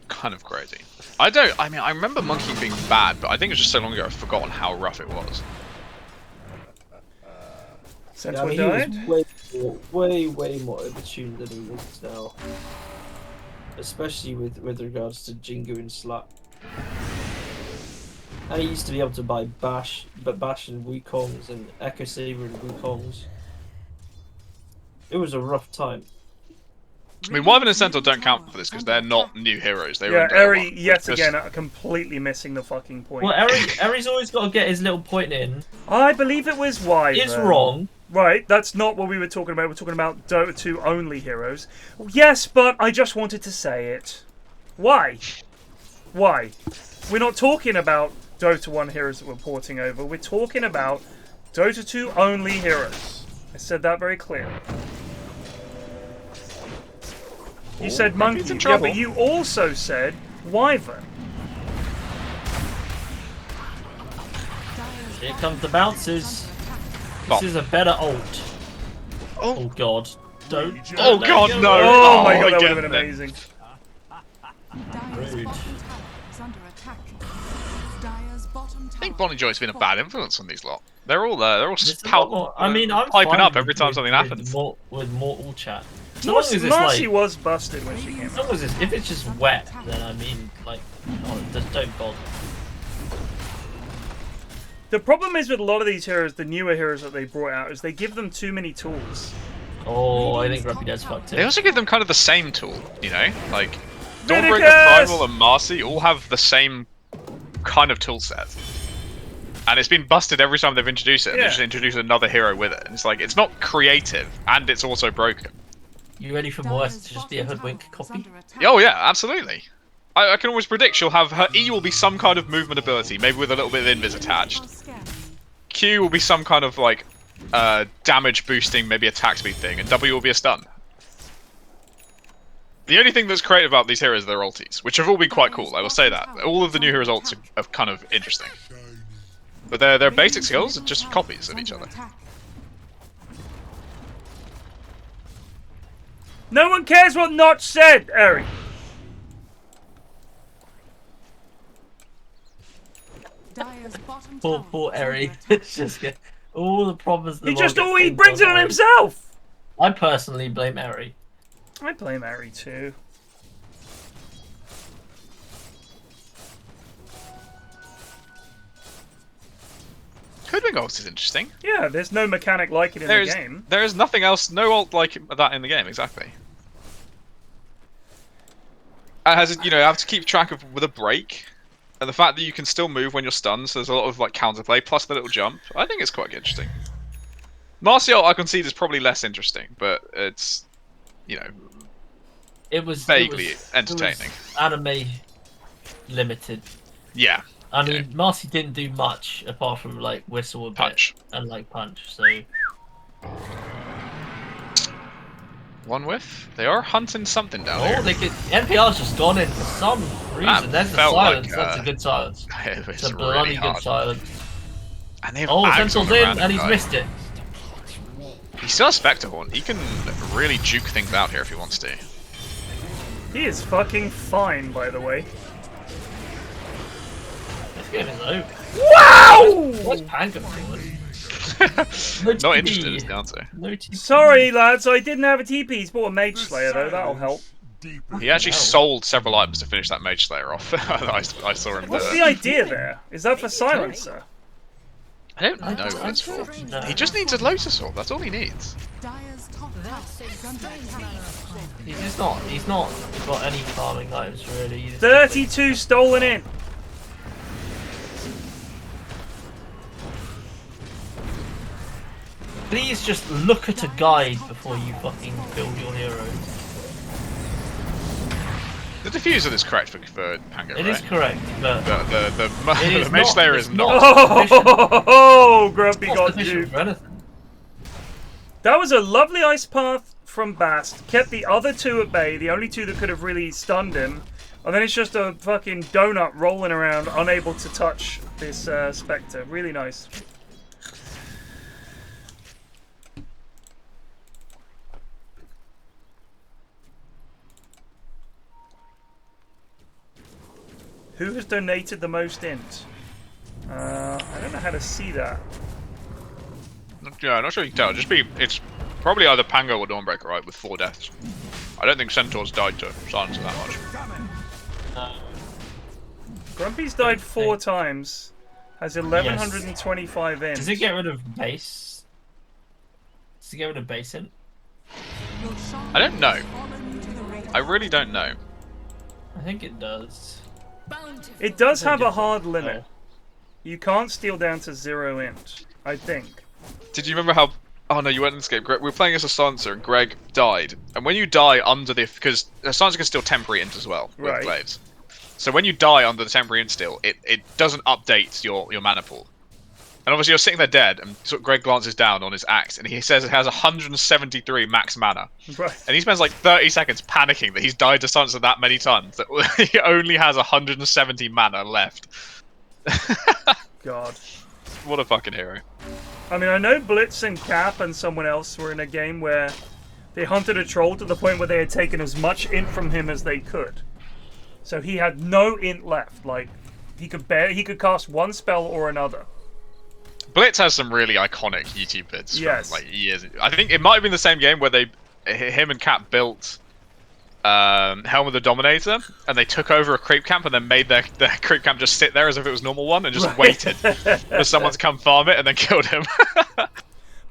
kind of crazy. I mean, I remember Monkey King being bad, but I think it was just so long ago I've forgotten how rough it was. Since Yeah, I we mean, he died? was way more overtuned than he is now. Especially with regards to Jingu and Slap. And he used to be able to buy Bash and Wukongs and Echo Saber and Wukongs. It was a rough time. I mean, Wyvern and Centaur don't count for this because they're not new heroes. They were in Dota Eri, 1, yet because- again, completely missing the fucking point. Well, Eri's always got to get his little point in. I believe it was Wyvern. It's wrong. Right, that's not what we were talking about. We're talking about Dota 2 only heroes. Yes, but I just wanted to say it. Why? Why? We're not talking about Dota 1 heroes that we're porting over. We're talking about Dota 2 only heroes. I said that very clearly. You said Monkey, yeah, but you also said Wyvern. Here comes the bounces. This is a better ult. Oh god. Don't. Oh god, no! Oh my god, that would get have been them. amazing. Dire's bottom tower is under attack. Dire's bottom tower. I think Bonnie Joy's been a bad influence on these lot. They're all there. They're all There's a lot more- I mean, I'm piping fine up with- every time with- something with happens. With Mortal Chat. So long as it's Marcy like, was busted when she came as out. long as if it's just wet, then I mean, like, oh, just don't bother. The problem is with a lot of these heroes, the newer heroes that they brought out, is they give them too many tools. Oh, I think Grumpy Dead's fucked They it. also give them kind of the same tool, you know? Like, Dawnbreaker, Medicus! Primal, and Marcy all have the same kind of tool set. And it's been busted every time they've introduced it, and they Yeah. just introduce another hero with it. And it's like, it's not creative, and it's also broken. You ready for Moist to just be a hoodwink copy? Oh yeah, absolutely. I can always predict she'll have, her E will be some kind of movement ability, maybe with a little bit of invis attached. Q will be some kind of, like, damage boosting, maybe attack speed thing, and W will be a stun. The only thing that's creative about these heroes are their ultis, which have all been quite cool, I will say that. All of the new heroes' ults are kind of interesting. But their basic skills are just copies of each other. No one cares what Notch said, Eri. Dire's bottom Poor tower Eri. is under It's just all the problems. He just always brings it on himself. I personally blame Eri. I blame Eri too. Hoodwink ult is interesting. Yeah, there's no mechanic like it in the game. There is nothing else, no ult like that in the game, exactly. It has, you have to keep track of with a break, and the fact that you can still move when you're stunned, so there's a lot of like counterplay, plus the little jump. I think it's quite interesting. Martial, I concede, is probably less interesting, but it's, It was vaguely entertaining. It was anime limited. Yeah. I mean, Marcy didn't do much apart from like whistle a Punch. bit and like punch. So one whiff. They are hunting something down here. they could. NPR's just gone in for some reason. There's the felt silence. like, That's a good silence. It was It's a really bloody hard. good silence. And they have Oh, Ags on Sentinel's the in random and he's guy. missed it. He still has Spectre Horn. He can really juke things out here if he wants to. He is fucking fine, by the way. This game is over. Wow! What's Pango doing? Not interested is the answer. No TP. Sorry, lads, I didn't have a TP. He's bought a Mage Slayer, though. That'll help. He actually sold several items to finish that Mage Slayer off. I saw him. What's the idea there? Is that for Silencer? I don't know what it's for. No. He just needs a Lotus Orb. That's all he needs. Dire's top tower is under attack. He's not got any farming items really. He's 32 stolen in. Please just look at a guide before you fucking build your heroes. The diffuser is correct for Pango, It right? is correct, but the Mage Slayer is not. Oh, Grumpy got you. That was a lovely ice path from Bast. Kept the other two at bay, the only two that could have really stunned him. And then it's just a fucking donut rolling around, unable to touch this Spectre. Really nice. Who has donated the most int? I don't know how to see that. Yeah, I'm not sure you can tell. It's probably either Pango or Dawnbreaker, right, with 4 deaths. I don't think Centaur's died to silence that much. Grumpy's died 4 times. Has 1125 int. Does it get rid of base? Does it get rid of base int? I don't know. I really don't know. I think it does. It does have a hard limit. You can't steal down to 0 int, I think. Did you remember how... Oh no, you went in this game. We were playing as a Silencer and Greg died. And when you die under the... Because a Silencer can steal temporary int as well with Klavs. So when you die under the temporary int steal, it doesn't update your mana pool. And obviously you're sitting there dead, and so Greg glances down on his axe, and he says it has 173 max mana. Right. And he spends like 30 seconds panicking that he's died to Silencer that many times, that he only has 170 mana left. God. What a fucking hero. I mean, I know Blitz and Cap and someone else were in a game where they hunted a troll to the point where they had taken as much int from him as they could. So he had no int left. Like, he could cast one spell or another. Blitz has some really iconic YouTube vids from like years. I think it might have been the same game where him and Cap built Helm of the Dominator, and they took over a creep camp and then made their creep camp just sit there as if it was a normal one and just waited for someone to come farm it and then killed him.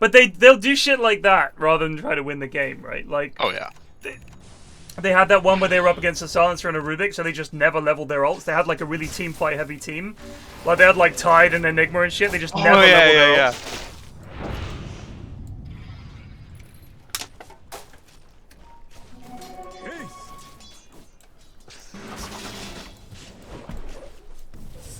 But they'll do shit like that rather than try to win the game, right? Like, oh yeah. They had that one where they were up against a Silencer and a Rubik, so they just never leveled their ults. They had like a really team fight heavy team. Like they had like Tide and Enigma and shit, they just never leveled their ults.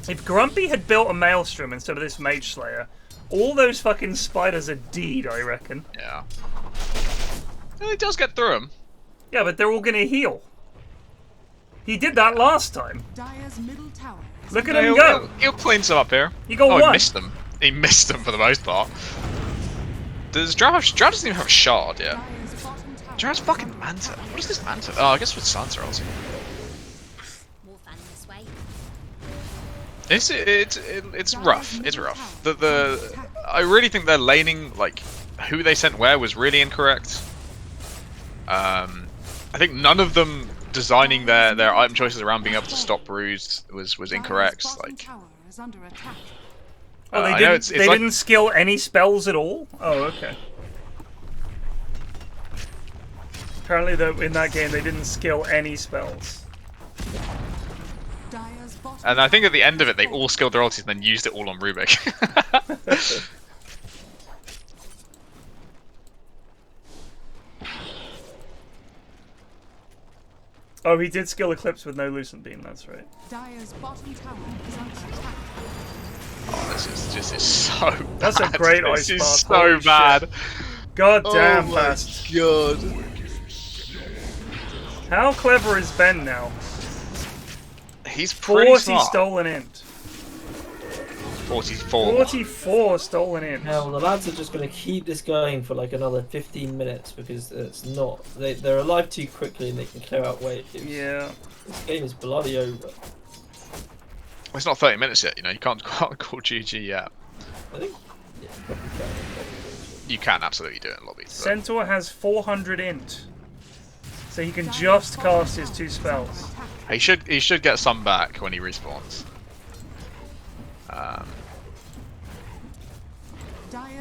If Grumpy had built a Maelstrom instead of this Mage Slayer, all those fucking spiders are deed, I reckon. Yeah. Well, he does get through them. Yeah, but they're all gonna heal. He did that last time. Look at him go. He'll clean some up here. You got one. He missed them. He missed them for the most part. Does Drow doesn't even have a shard yet. Drow has fucking Manta. What is this Manta? Oh, I guess with Sansa also. It's rough. It's rough. I really think their laning, like who they sent where, was really incorrect. I think none of them designing their item choices around being able to stop brews was incorrect. Like, oh, they didn't skill any spells at all. Oh, okay. Apparently, in that game, they didn't skill any spells. And I think at the end of it, they all skilled their ultis and then used it all on Rubik. Oh, he did skill Eclipse with no Lucent Beam, that's right. Oh, this is so bad. That's a great ice This path. is so bad. God damn, oh fast. God. How clever is Ben now? He's pretty 40 smart. stolen int. 44. 44 stolen int. Yeah, well, the lads are just going to keep this going for like another 15 minutes because it's not. They're alive too quickly and they can clear out waves. Yeah. This game is bloody over. It's not 30 minutes yet, you know. You can't call GG yet. I think. Yeah, probably can. You can absolutely do it in lobby. Centaur has 400 int. So he can just cast his 2 spells. He should get some back when he respawns.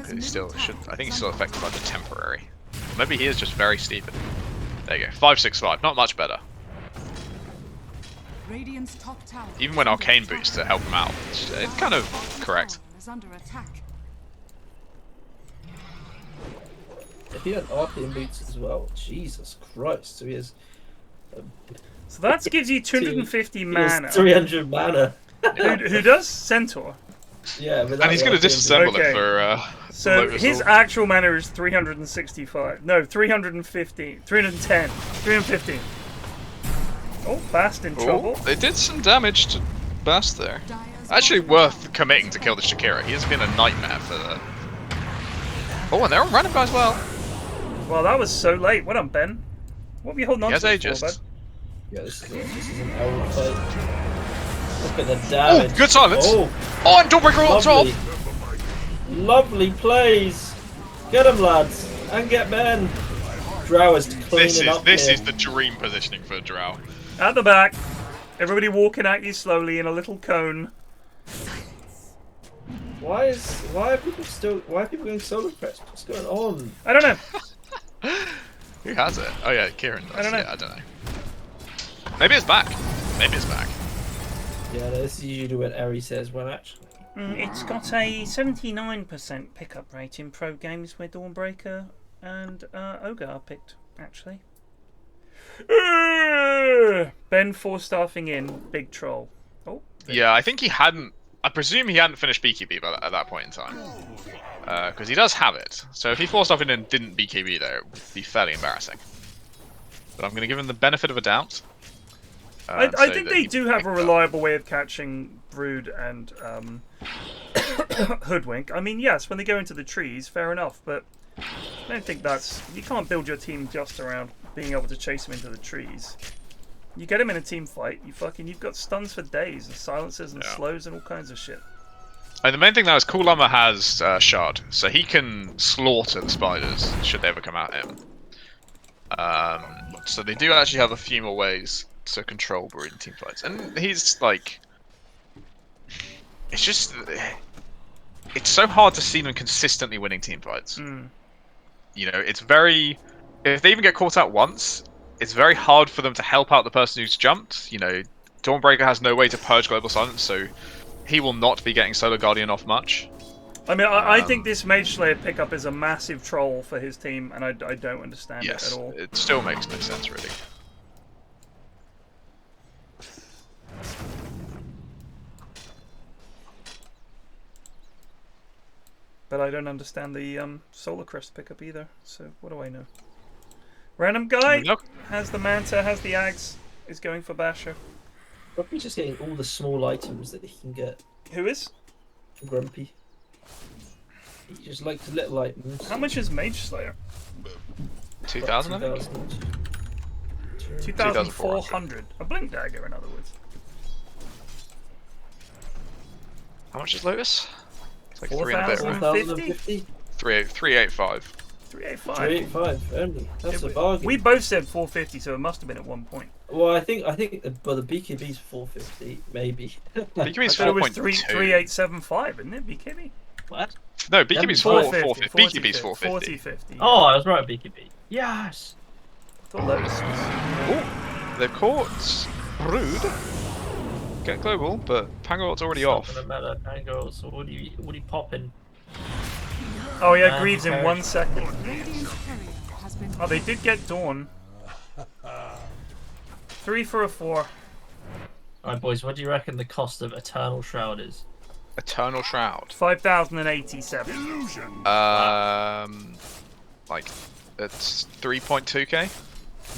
He still should. I think he's still affected by the temporary. Maybe he is just very stupid. There you go. 565. Not much better. Even when Arcane boosts to help him out, it's kind of correct. if he had Arcane Boots as well, Jesus Christ! So he has. So that gives you 250 mana. 300 mana. Who does? Centaur. Yeah, and he's going to disassemble it for. So his actual mana is 365. No, 315. 310. 315. Oh, Bast in trouble. They did some damage to Bast there. Actually worth committing to kill the Shakira. He has been a nightmare for the... Oh, and they're on random guy as well. Well, that was so late. Well done, Ben. What were you holding on to ages. for, bud? Yeah, this is an L fight. Look at the damage. Oh, good silence. Oh, and Dawnbreaker on top. Lovely plays. Get him, lads. And get Ben. Drow is cleaning up This here. is the dream positioning for Drow. At the back. Everybody walking at you slowly in a little cone. Why are people going solo crest? What's going on? I don't know. Who has it? Oh yeah, Kieran does. I don't know. Yeah, I don't know. Maybe it's back. Maybe it's back. Yeah, that's usually what Eri says when actually. It's got a 79% pickup rate in pro games where Dawnbreaker and Ogre are picked, actually. Ben 4-staffing in, big troll. Oh. Yeah, I think he hadn't... I presume he hadn't finished BKB at that point in time. Because he does have it. So if he 4-staffed in and didn't BKB there, it would be fairly embarrassing. But I'm going to give him the benefit of a doubt. I think they do have a reliable way of catching Brood and Hoodwink. I mean, yes, when they go into the trees, fair enough, but I don't think that's... You can't build your team just around being able to chase them into the trees. You get them in a team fight, you've got stuns for days, and silences and slows and all kinds of shit. And the main thing now is Cool Armor has Shard, so he can slaughter the spiders should they ever come at him. So they do actually have a few more ways to control Brood in team fights. And he's like... It's just... It's so hard to see them consistently winning team fights. You know, it's very... If they even get caught out once, it's very hard for them to help out the person who's jumped. You know, Dawnbreaker has no way to purge Global Silence, so he will not be getting Solar Guardian off much. I mean, I think this Mage Slayer pickup is a massive troll for his team, and I don't understand it at all. It still makes no sense, really. But I don't understand the Solar Crest pickup either, so what do I know? Random guy has the Manta, has the Ags, is going for Basher. Grumpy's just getting all the small items that he can get. Who is? Grumpy. He just likes little items. How much is Mage Slayer? 2,000, I think? 2,400. A Blink Dagger, in other words. How much is Lotus? It's like 4,050? 385. 385. 385 only. That's a bargain. We both said 450, so it must have been at one point. Well, I think the BKB's 450, maybe. BKB's 4.2. 3875, isn't it? BKB. What? No, BKB's 450. BKB's 450. 4050. Oh, I was right at BKB. Yes. I thought Lotus was... Oh, they've caught Brood. Get global, but Pangolot's already off. Pango, so what are you popping? Oh yeah, Greaves in 1 second. Oh, they did get Dawn. 3 for a 4. Alright boys, what do you reckon the cost of Eternal Shroud is? Eternal Shroud. 5,087. Like, it's 3.2k?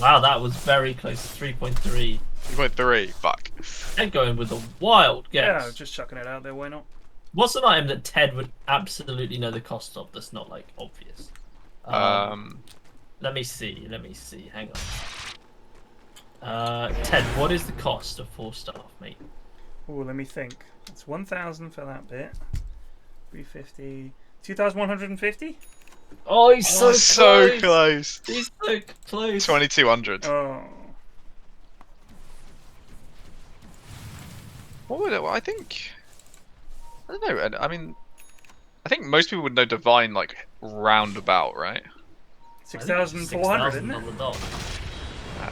Wow, that was very close to 3.3. 3.3, fuck. Ted going with a wild guess. Yeah, just chucking it out there, why not? What's an item that Ted would absolutely know the cost of that's not, like, obvious? Let me see, hang on. Ted, what is the cost of 4-star, mate? Oh, let me think. It's 1,000 for that bit. 350. 2,150? Oh, he's so close. He's so close. 2,200. Oh. What would it, I think... I don't know, I mean... I think most people would know Divine, like, roundabout, right? 6,400, isn't it? On the dot.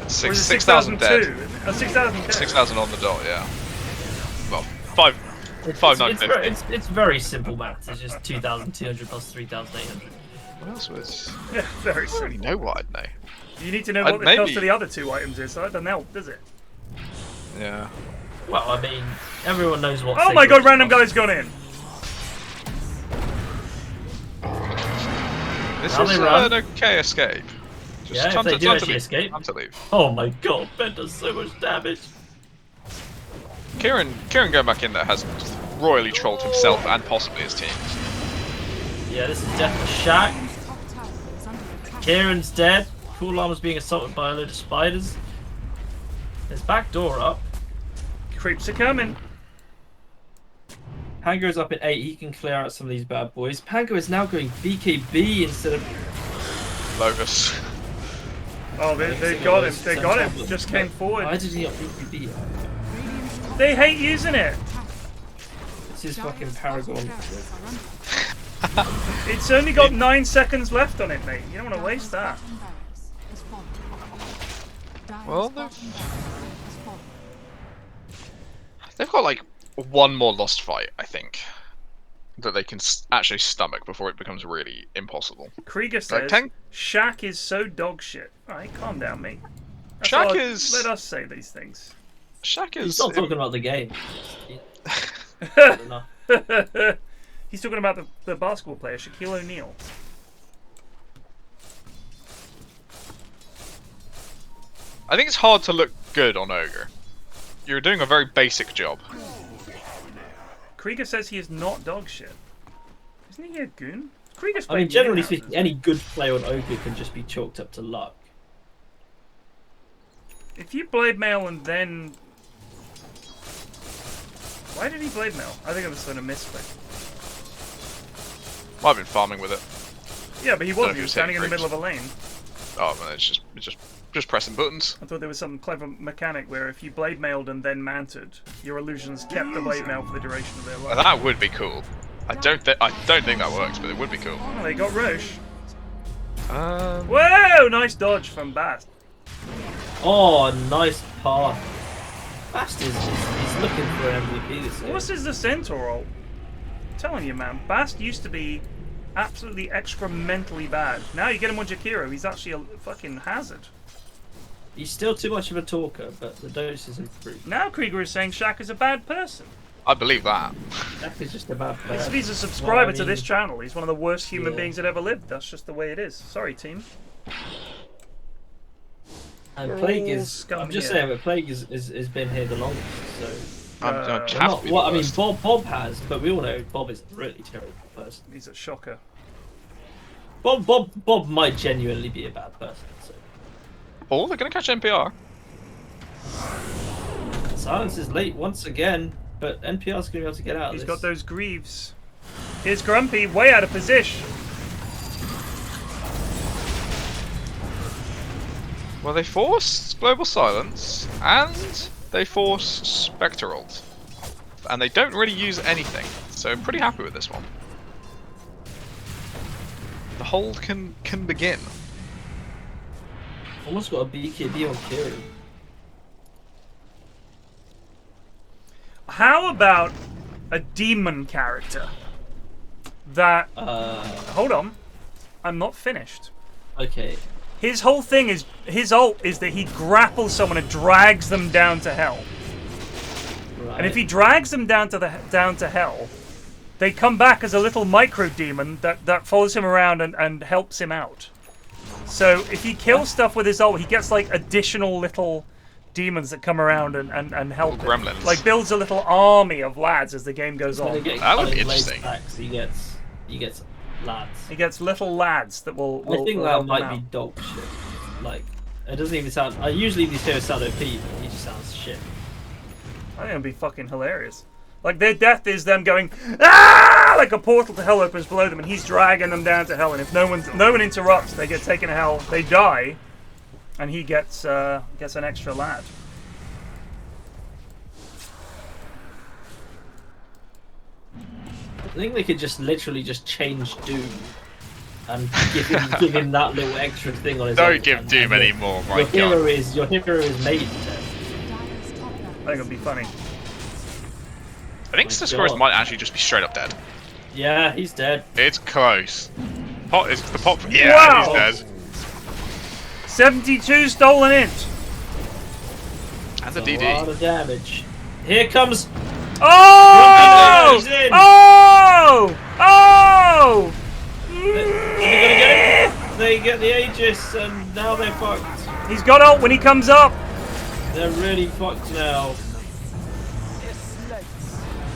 6,000 dead. 6,000 dead. 6,000 on the dot, yeah. Well, 5,950. It's very simple maths. It's just 2,200 plus 3,800. What else was? Yeah, very I don't really simple. know what I'd know. You need to know what the cost of the other 2 items is, so that doesn't help, does it? Yeah. Well, I mean, everyone knows what. Oh my god, random guy's gone in! This is an okay escape. Just Yeah, if they do actually escape. Time to leave. Oh my god, Ben does so much damage. Kieran going back in there has just royally trolled himself and possibly his team. Yeah, this is definitely Shaq. Top tower is under attack. Kieran's dead. Cool Armor's being assaulted by a load of spiders. There's back door up. Creeps are coming. Pango's up at 8. He can clear out some of these bad boys. Pango is now going BKB instead of. Lotus. Oh, they got him. They got him. Just came forward. Why did he not BKB? They hate using it. This is fucking Paragon. It's only got 9 seconds left on it, mate. You don't want to waste that. Well, they've got like one more lost fight, I think, that they can actually stomach before it becomes really impossible. Krieger says, Shaq is so dog shit. Alright, calm down, mate. Shaq is... Let us say these things. Shaq is... He's not talking about the game. He's talking about the basketball player, Shaquille O'Neal. I think it's hard to look good on Ogre. You're doing a very basic job. Krieger says he is not dog shit. Isn't he a goon? Krieger's I mean, generally speaking, any good player on Ogre can just be chalked up to luck. If you blade mail and then... Why did he blade mail? I think it was sort of misclick. Might have been farming with it. Yeah, but he wasn't. He was standing in the middle of a lane. Oh man, it's just pressing buttons. I thought there was some clever mechanic where if you blade mailed and then mounted, your illusions kept the blade mail for the duration of their life. That would be cool. I don't think that works, but it would be cool. Oh, they got Roche. Whoa! Nice dodge from Bast. Oh, nice path. Bast is looking for an MVP this year. This is the centaur ult. I'm telling you, man, Bast used to be absolutely excrementally bad. Now you get him on Jakiro, he's actually a fucking hazard. He's still too much of a talker, but the dose is improved. Now Krieger is saying Shaq is a bad person. I believe that. Shaq is just a bad player. If he's a subscriber to this channel, he's one of the worst human beings that ever lived. That's just the way it is. Sorry, team. And Plague is... I'm just saying, but Plague has been here the longest, so... I mean, Bob has, but we all know Bob is a really terrible person. He's a shocker. Bob might genuinely be a bad person, so... Oh, they're going to catch NPR. Silence is late once again, but NPR's going to be able to get out of this. He's got those greaves. Here's Grumpy, way out of position. Well, they force Global Silence, and they force Spectral. And they don't really use anything, so I'm pretty happy with this one. The hold can begin. Almost got a BKB on Kieran. How about a demon character that... Hold on. I'm not finished. Okay. His whole thing is... His ult is that he grapples someone and drags them down to hell. Right. And if he drags them down to hell, they come back as a little micro demon that follows him around and helps him out. So if he kills stuff with his ult, he gets like additional little demons that come around and help him. Gremlins. Like builds a little army of lads as the game goes on. That would be interesting. He gets lads. He gets little lads that will I think that help might him be out. dog shit. Like, it doesn't even sound... usually these heroes sound OP, but he just sounds shit. I think it'd be fucking hilarious. Like, their death is them going, ah! Like a portal to hell opens below them, and he's dragging them down to hell. And if no one interrupts, they get taken to hell. They die, and he gets an extra lad. I think they could just literally just change Doom and give him that little extra thing on his. Don't give Doom anymore, my God. Your hero is made. I think it'd be funny. I think Siscoris might actually just be straight up dead. Yeah, he's dead. It's close. Pot is the pot. Yeah, wow. he's dead. 72 stolen int. And the A DD. lot of damage. Here comes. Oh! In. Oh! Oh! Are they gonna get it? They get the Aegis, and now they're fucked. He's got ult when he comes up. They're really fucked now.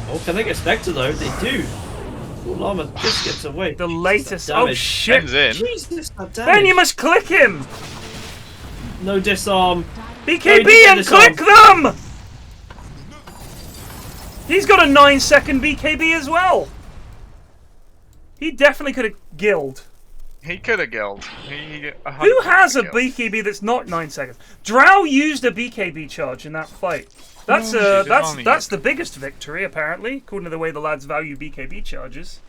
Oh, can they get Spectre though? They do. Oh, Llama just gets away. The latest. Oh shit! Ben's in. Jesus, that damage. Ben, you must click him. No disarm. BKB No, and click them. He's got a 9-second BKB as well. He definitely could have gilled. He could have gilled. Who has a BKB that's not 9 seconds? Drow used a BKB charge in that fight. That's the biggest victory apparently, according to the way the lads value BKB charges.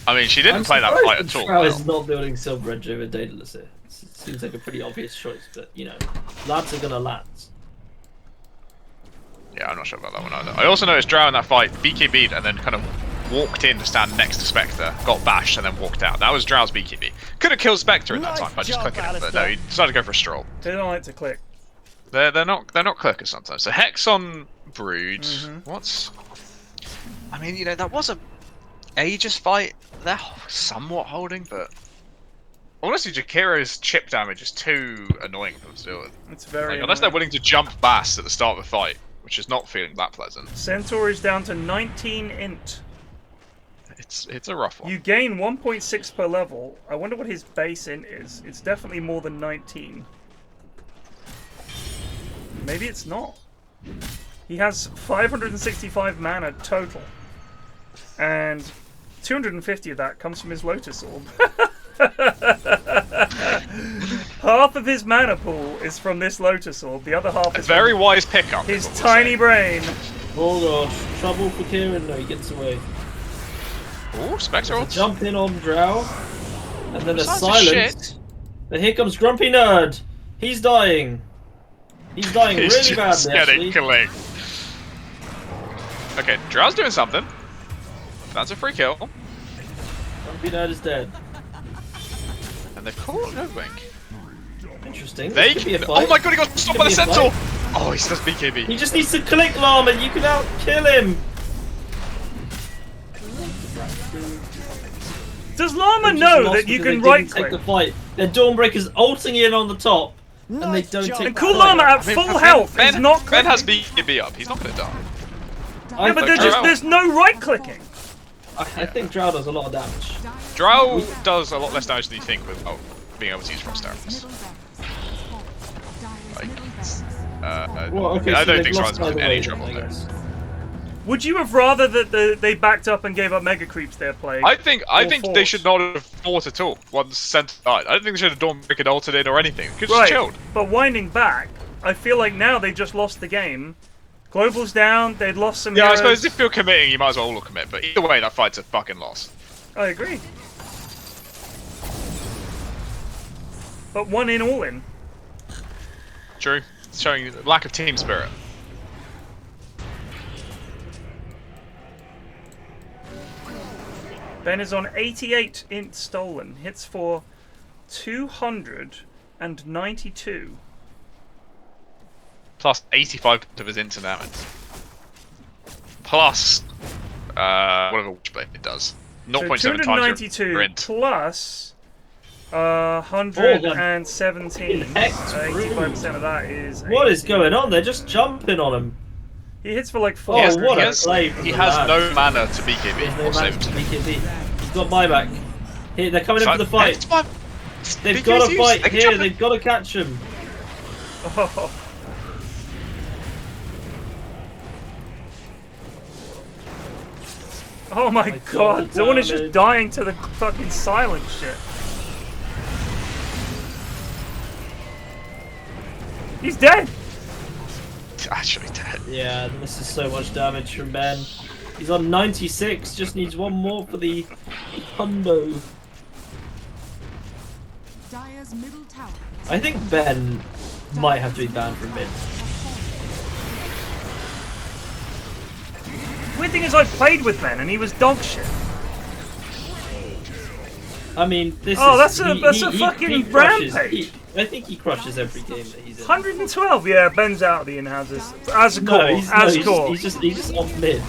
I mean, she didn't play that fight at all. Drow is not building Silver Edge over Daedalus here. It seems like a pretty obvious choice, but you know, lads are gonna lads. Yeah, I'm not sure about that one either. I also noticed Drow in that fight BKB'd and then kind of walked in to stand next to Spectre, got bashed, and then walked out. That was Drow's BKB. Could have killed Spectre in that time by just clicking him, but no, he decided to go for a stroll. They don't like to click. They're not clickers sometimes. So Hex on Brood. What's? I mean, you know, that was a Aegis fight. They're somewhat holding, but honestly, Jakiro's chip damage is too annoying for them to deal with. It's very unless they're willing to jump Bass at the start of the fight, which is not feeling that pleasant. Centaur is down to 19 int. It's a rough one. You gain 1.6 per level. I wonder what his base int is. It's definitely more than 19. Maybe it's not. He has 565 mana total. And 250 of that comes from his Lotus Orb. Half of his mana pool is from this Lotus Orb. The other half is very wise pickup. His tiny brain. Oh gosh, trouble for Kieran. No, he gets away. Oh, Spectre ult. Jump in on Drow, and then a silence. Then here comes GrumpyNerd. He's dying. He's dying really badly, actually. Killing. Okay, Drow's doing something. That's a free kill. GrumpyNerd is dead. And they've caught no wink. Interesting. Oh my god, he got stopped by the Centaur! Oh, he does BKB. He just needs to click Llama, you can out-kill him! Does Llama know that you can right-click? The fight. Their Dawnbreaker's ulting in on the top, and they don't take. And cool Llama at full health is not clicking. Ben has BKB up, he's not going to die. Yeah, but there's no right-clicking. I think Drow does a lot of damage. Drow does a lot less damage than you think without being able to use Frost Arrows. I don't think Drow's in any trouble there. Would you have rather that they backed up and gave up Mega Creeps their play? I think they should not have fought at all once Centaur died. I don't think they should have Dawnbreaker ulted in or anything. They could just chilled. But winding back, I feel like now they just lost the game. Global's down, they'd lost some heroes. I suppose if you're committing, you might as well all commit, but either way, that fight's a fucking loss. I agree. But one in, all in. True. It's showing lack of team spirit. Ben is on 88 int stolen. Hits for 292. Plus 85 of his int damage. Plus whatever Witchblade it does. 0.7 so 292 plus 117. 85% of that is. What is going on? They're just jumping on him. He hits for like 4. Oh, what a play! He has no mana to BKB. He has no mana to BKB. He's got buyback. Here, they're coming in for the fight. They've got to fight here. They've got to catch him. Oh. Oh my god, Dawn is just dying to the fucking silent shit. He's dead! He's actually dead. Yeah, this is so much damage from Ben. He's on 96, just needs one more for the hundo. I think Ben might have to be banned from mid. Weird thing is I played with Ben and he was dog shit. I mean, this that's is... a fucking crushes, rampage. I think he crushes every game that he's in. 112, yeah, Ben's out of the in-houses. As a core, he's just off mid.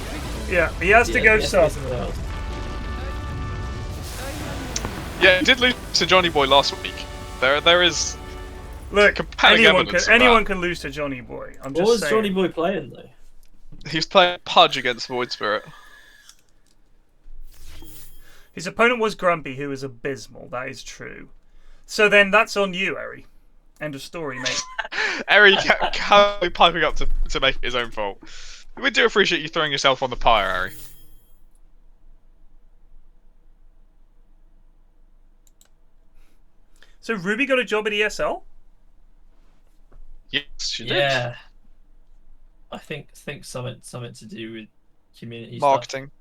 Yeah, he has to go sub. Yeah, he did lose to Johnny Boy last week. There is... Look, anyone anyone can lose to Johnny Boy. I'm what just was saying. Johnny Boy playing, though? He's playing Pudge against Void Spirit. His opponent was Grumpy, who was abysmal. That is true. So then that's on you, Eri. End of story, mate. Eri casually piping up to make it his own fault. We do appreciate you throwing yourself on the pyre, Eri. So Ruby got a job at ESL? Yes, she did. Yeah. I think something to do with community marketing. Stuff.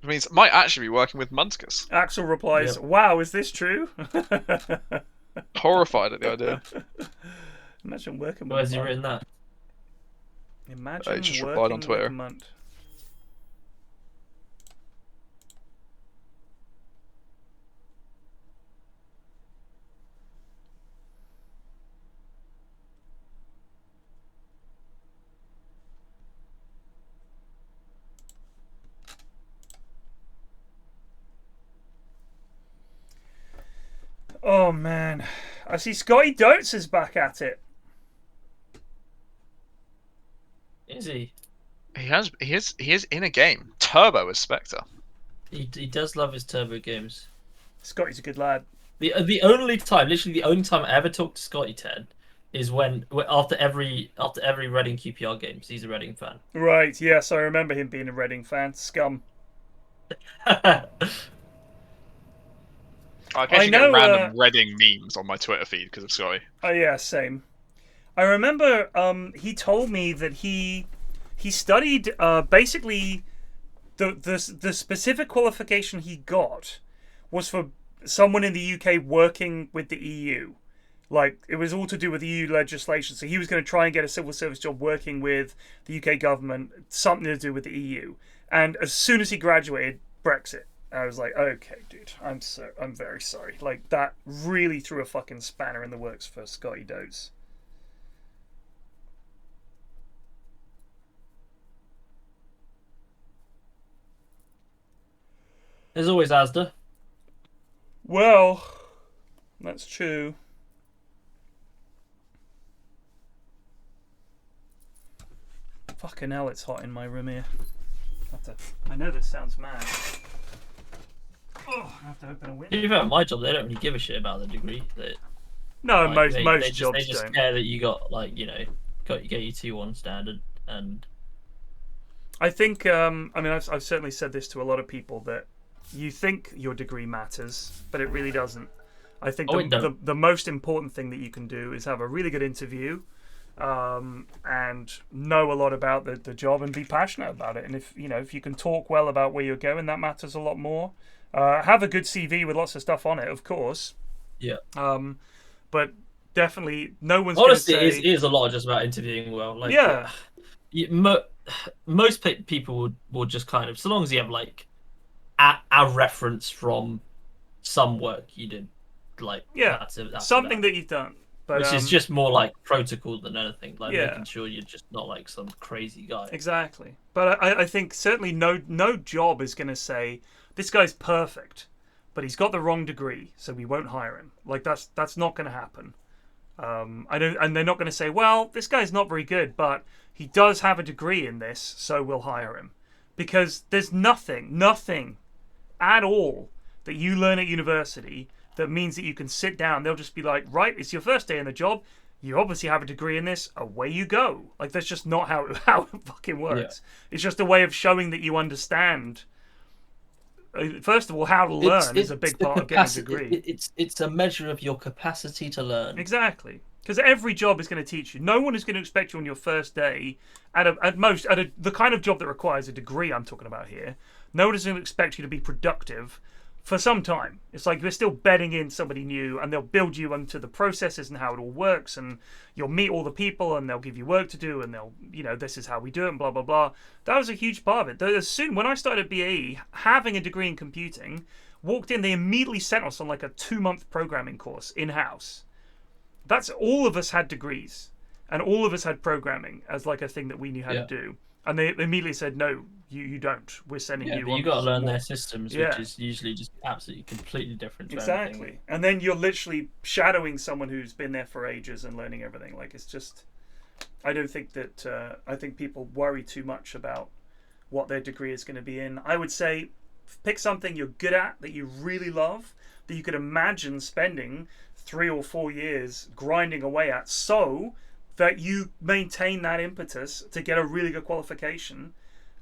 Which means might actually be working with Munskers. Axel replies, "Wow, is this true?" Horrified at the idea. Imagine working with Where's he written that? Imagine he just working replied on Twitter. with Munt. Oh man, I see Scotty Dotes is back at it. Is he? He is in a game. Turbo as Spectre. He does love his turbo games. Scotty's a good lad. The only time, literally the only time I ever talk to Scotty Ted is when after every Reading QPR games. He's a Reading fan. Right, yes, I remember him being a Reading fan. Scum. I occasionally get random Reading memes on my Twitter feed because of Scotty. Oh yeah, same. I remember he told me that he studied basically the specific qualification he got was for someone in the UK working with the EU. Like, it was all to do with EU legislation. So he was going to try and get a civil service job working with the UK government, something to do with the EU. And as soon as he graduated, Brexit. I was like, okay, dude, I'm very sorry. Like, that really threw a fucking spanner in the works for Scotty Dotes. There's always Asda. Well, that's true. Fucking hell, it's hot in my room here. I know this sounds mad. Oh, I have to open a window. Even at my job, they don't really give a shit about the degree. No, like, most jobs they just don't. care that you got, like, you know, get your 2-1 standard. And I think, I mean, I've certainly said this to a lot of people, that you think your degree matters, but it really doesn't. I think the most important thing that you can do is have a really good interview, and know a lot about the job and be passionate about it. And if you can talk well about where you're going, that matters a lot more. Have a good CV with lots of stuff on it, of course. Yeah. But definitely, no one's honestly, gonna say... it is a lot just about interviewing well. Like, yeah. Most people would just kind of, so long as you have like a reference from some work you did, like that's something that you've done. But, which is just more like protocol than anything, like making sure you're just not like some crazy guy. Exactly. But I think certainly no job is going to say, this guy's perfect, but he's got the wrong degree, so we won't hire him. Like, that's not going to happen. And they're not going to say, well, this guy's not very good, but he does have a degree in this, so we'll hire him. Because there's nothing at all that you learn at university that means that you can sit down. They'll just be like, right, it's your first day in the job. You obviously have a degree in this. Away you go. Like, that's just not how it fucking works. Yeah. It's just a way of showing that you understand. First of all, how to learn is a big part of getting a degree. It's a measure of your capacity to learn. Exactly. Because every job is going to teach you. No one is going to expect you on your first day, the kind of job that requires a degree I'm talking about here. No one is going to expect you to be productive for some time. It's like we're still bedding in somebody new, and they'll build you into the processes and how it all works, and you'll meet all the people, and they'll give you work to do, and they'll, this is how we do it, and blah blah blah. That was a huge part of it. As soon when I started BAE, having a degree in computing, walked in, they immediately sent us on like a 2-month programming course in-house. That's all of us had degrees, and all of us had programming as like a thing that we knew how to do. And they immediately said, no, you don't. We're sending you. But you got to learn their systems, Yeah. which is usually just absolutely completely different. To Exactly. everything. And then you're literally shadowing someone who's been there for ages and learning everything. Like, it's just, I don't think that, I think people worry too much about what their degree is going to be in. I would say pick something you're good at, that you really love, that you could imagine spending 3 or 4 years grinding away at, so that you maintain that impetus to get a really good qualification,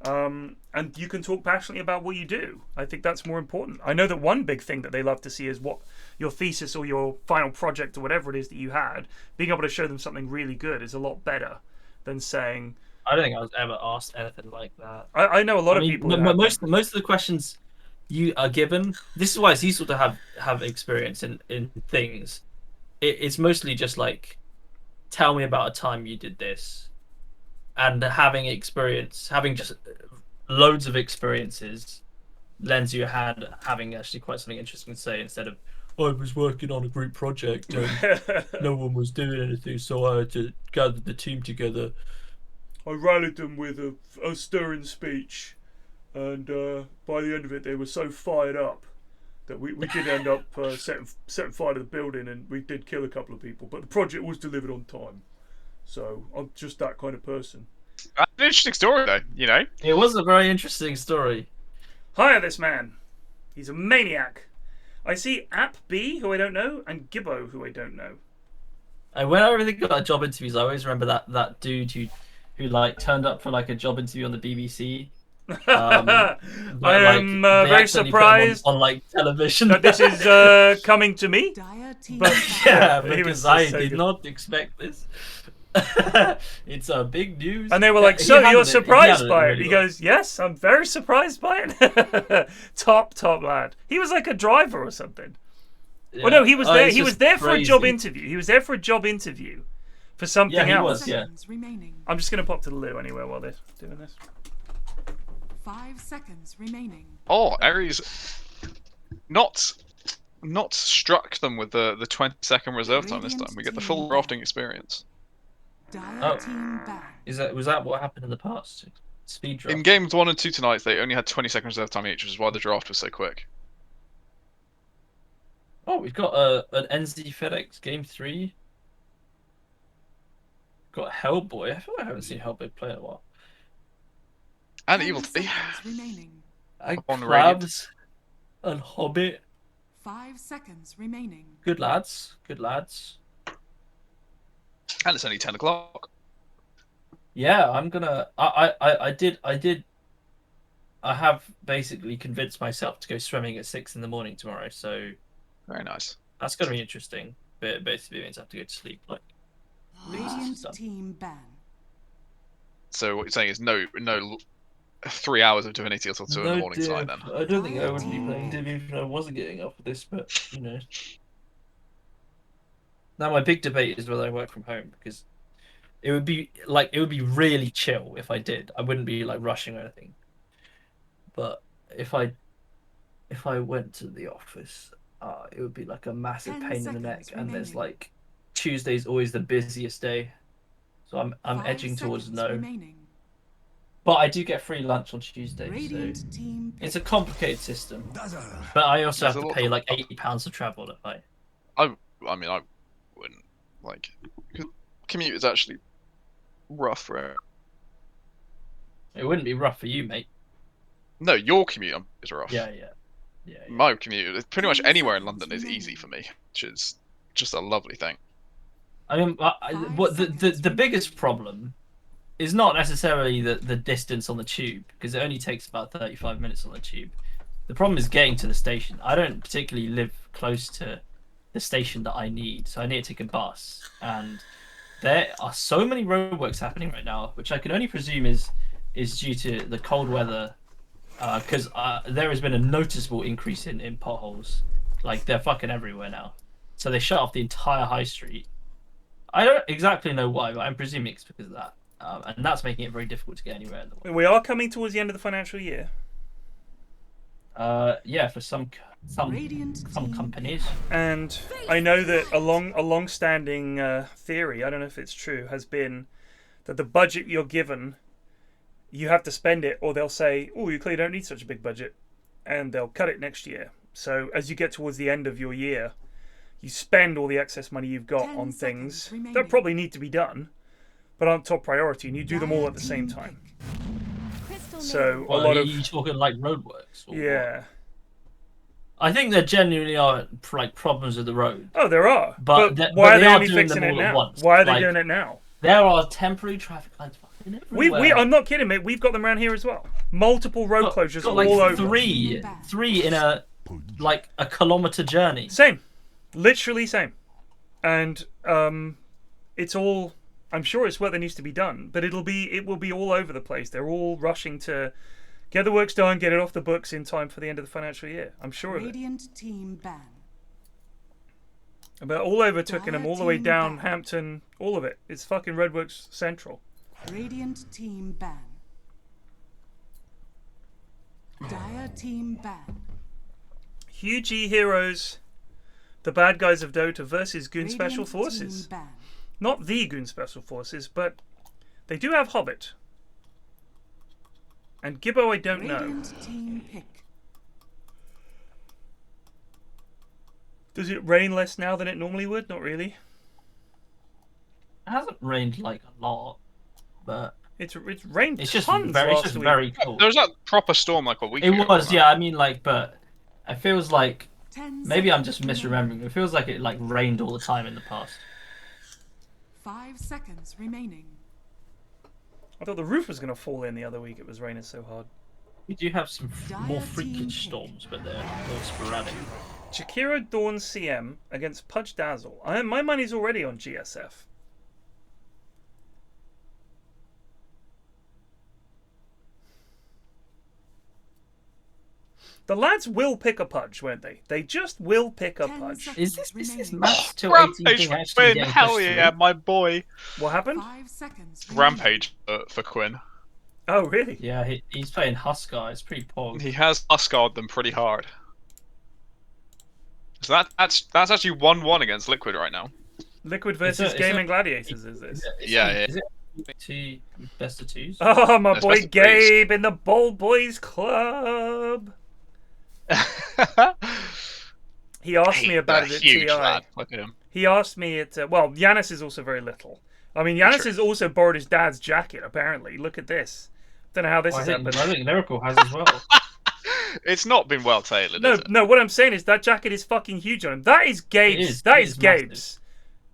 and you can talk passionately about what you do. I think that's more important. I know that one big thing that they love to see is what your thesis or your final project or whatever it is that you had, being able to show them something really good is a lot better than saying... I don't think I was ever asked anything like that. I know a lot of people... Most of the questions you are given, this is why it's useful to have experience in things. It's mostly just like, tell me about a time you did this, and having just loads of experiences lends you a hand having actually quite something interesting to say, instead of, I was working on a group project and no one was doing anything, so I had to gather the team together. I rallied them with a stirring speech, and by the end of it they were so fired up that we did end up setting fire to the building, and we did kill a couple of people, but the project was delivered on time. So I'm just that kind of person. An interesting story, though, It was a very interesting story. Hire this man. He's a maniac. I see App B, who I don't know, and Gibbo, who I don't know. And when I think about job interviews, I always remember that dude who like turned up for like a job interview on the BBC. I am very surprised on like television that this is coming to me. But yeah, he because was I so did good. not expect this. It's a big news. And they were like, so you're surprised by it? He goes, yes, I'm very surprised by it. top lad. He was like a driver or something. Yeah. Well, no, he was there. He was there for a job interview. He was there for a job interview for something else. Yeah. I'm just going to pop to the loo anyway while they're doing this. 5 seconds remaining. Oh, Ares not struck them with the 20-second reserve time this time. We get the full rafting experience. Was that what happened in the past? Speed draft. In games 1 and 2 tonight, they only had 20-second reserve time each, which is why the draft was so quick. Oh, we've got an NZ FedEx game 3. Got Hellboy. I feel like I haven't seen Hellboy play in a while. And Evil 3. And Klavs and Hobbit. 5 seconds remaining. Good lads. Good lads. And it's only 10 o'clock. Yeah, I'm gonna. I have basically convinced myself to go swimming at 6 in the morning tomorrow. So very nice. That's gonna be interesting. But it basically means I have to go to sleep. Like, Radiant team ban. So what you're saying is no 3 hours of Divinity until 2 in the morning tonight, then? I don't think I would be playing Div if I wasn't getting up for this, but Now my big debate is whether I work from home, because it would be really chill if I did. I wouldn't be like rushing or anything. But if I went to the office, it would be like a massive pain in the neck, and there's like Tuesday's always the busiest day, so I'm edging towards no. Remaining. But I do get free lunch on Tuesday, so it's a complicated system. But I also have to pay like £80 to travel if I. I mean, I wouldn't like. Cause commute is actually rough for it. It wouldn't be rough for you, mate. No, your commute is rough. Yeah. My commute, pretty much anywhere in London, is easy for me, which is just a lovely thing. I mean, what the biggest problem is not necessarily the distance on the tube, because it only takes about 35 minutes on the tube. The problem is getting to the station. I don't particularly live close to the station that I need, so I need to take a bus. And there are so many roadworks happening right now, which I can only presume is due to the cold weather because there has been a noticeable increase in potholes. Like, they're fucking everywhere now. So they shut off the entire high street. I don't exactly know why, but I'm presuming it's because of that. And that's making it very difficult to get anywhere in the world. We are coming towards the end of the financial year. Yeah, for some companies. And I know that a long-standing theory, I don't know if it's true, has been that the budget you're given, you have to spend it, or they'll say, "Oh, you clearly don't need such a big budget," and they'll cut it next year. So as you get towards the end of your year, you spend all the excess money you've got on things that probably need to be done, but aren't top priority, and you do them all at the same time. So a lot of... Are you talking like roadworks? Yeah. I think there genuinely are like problems with the road. Oh, there are. But why are they only fixing it now? Why are they doing it now? There are temporary traffic lights fucking everywhere. I'm not kidding, mate. We've got them around here as well. Multiple road closures all over. Three in a kilometer journey. Same, literally same, and it's all. I'm sure it's work that needs to be done, but it will be all over the place. They're all rushing to get the works done, get it off the books in time for the end of the financial year. I'm sure of it. Radiant team ban. But all over Twickenham, all the way down Hampton, all of it. It's fucking roadworks central. Radiant team ban. Dire team ban. Hue G heroes, the bad guys of Dota versus Goon Special Forces. Not the Goon Special Forces, but they do have Hobbit. And Gibbo I don't know. Team pick. Does it rain less now than it normally would? Not really. It hasn't rained like a lot, but it's rained. It's just tons very, last week. very cold. There was that proper storm like a week ago. It was, yeah. I mean, like, but it feels like maybe I'm just misremembering. It feels like it like rained all the time in the past. 5 seconds remaining. I thought the roof was going to fall in the other week. It was raining so hard. We do have some more frequent storms, but they're more sporadic. Chikiro Dawn CM against Pudge Dazzle. My money's already on GSF. The lads will pick a Pudge, won't they? They just will pick a Pudge. Is this match to Rampage for Quinn? Hell yeah, my boy. What happened? 5 seconds. Rampage for Quinn. Oh, really? Yeah, he's playing Huskar. It's pretty pog. He has Huskar'd them pretty hard. So that's actually 1-1 against Liquid right now. Liquid versus Gaming Gladiators, is this? Yeah. Is it best of twos? Oh, my boy Gabe in the Bold Boys Club. He asked me about it at huge TI. lad. Look at him. He asked me at well, Yanis is also very little. I mean, Yanis has also borrowed his dad's jacket. Apparently, look at this. Don't know how this is. But I think Lyrical has as well. It's not been well tailored. No. What I'm saying is that jacket is fucking huge on him. That is Gabe's. That is Gabe's.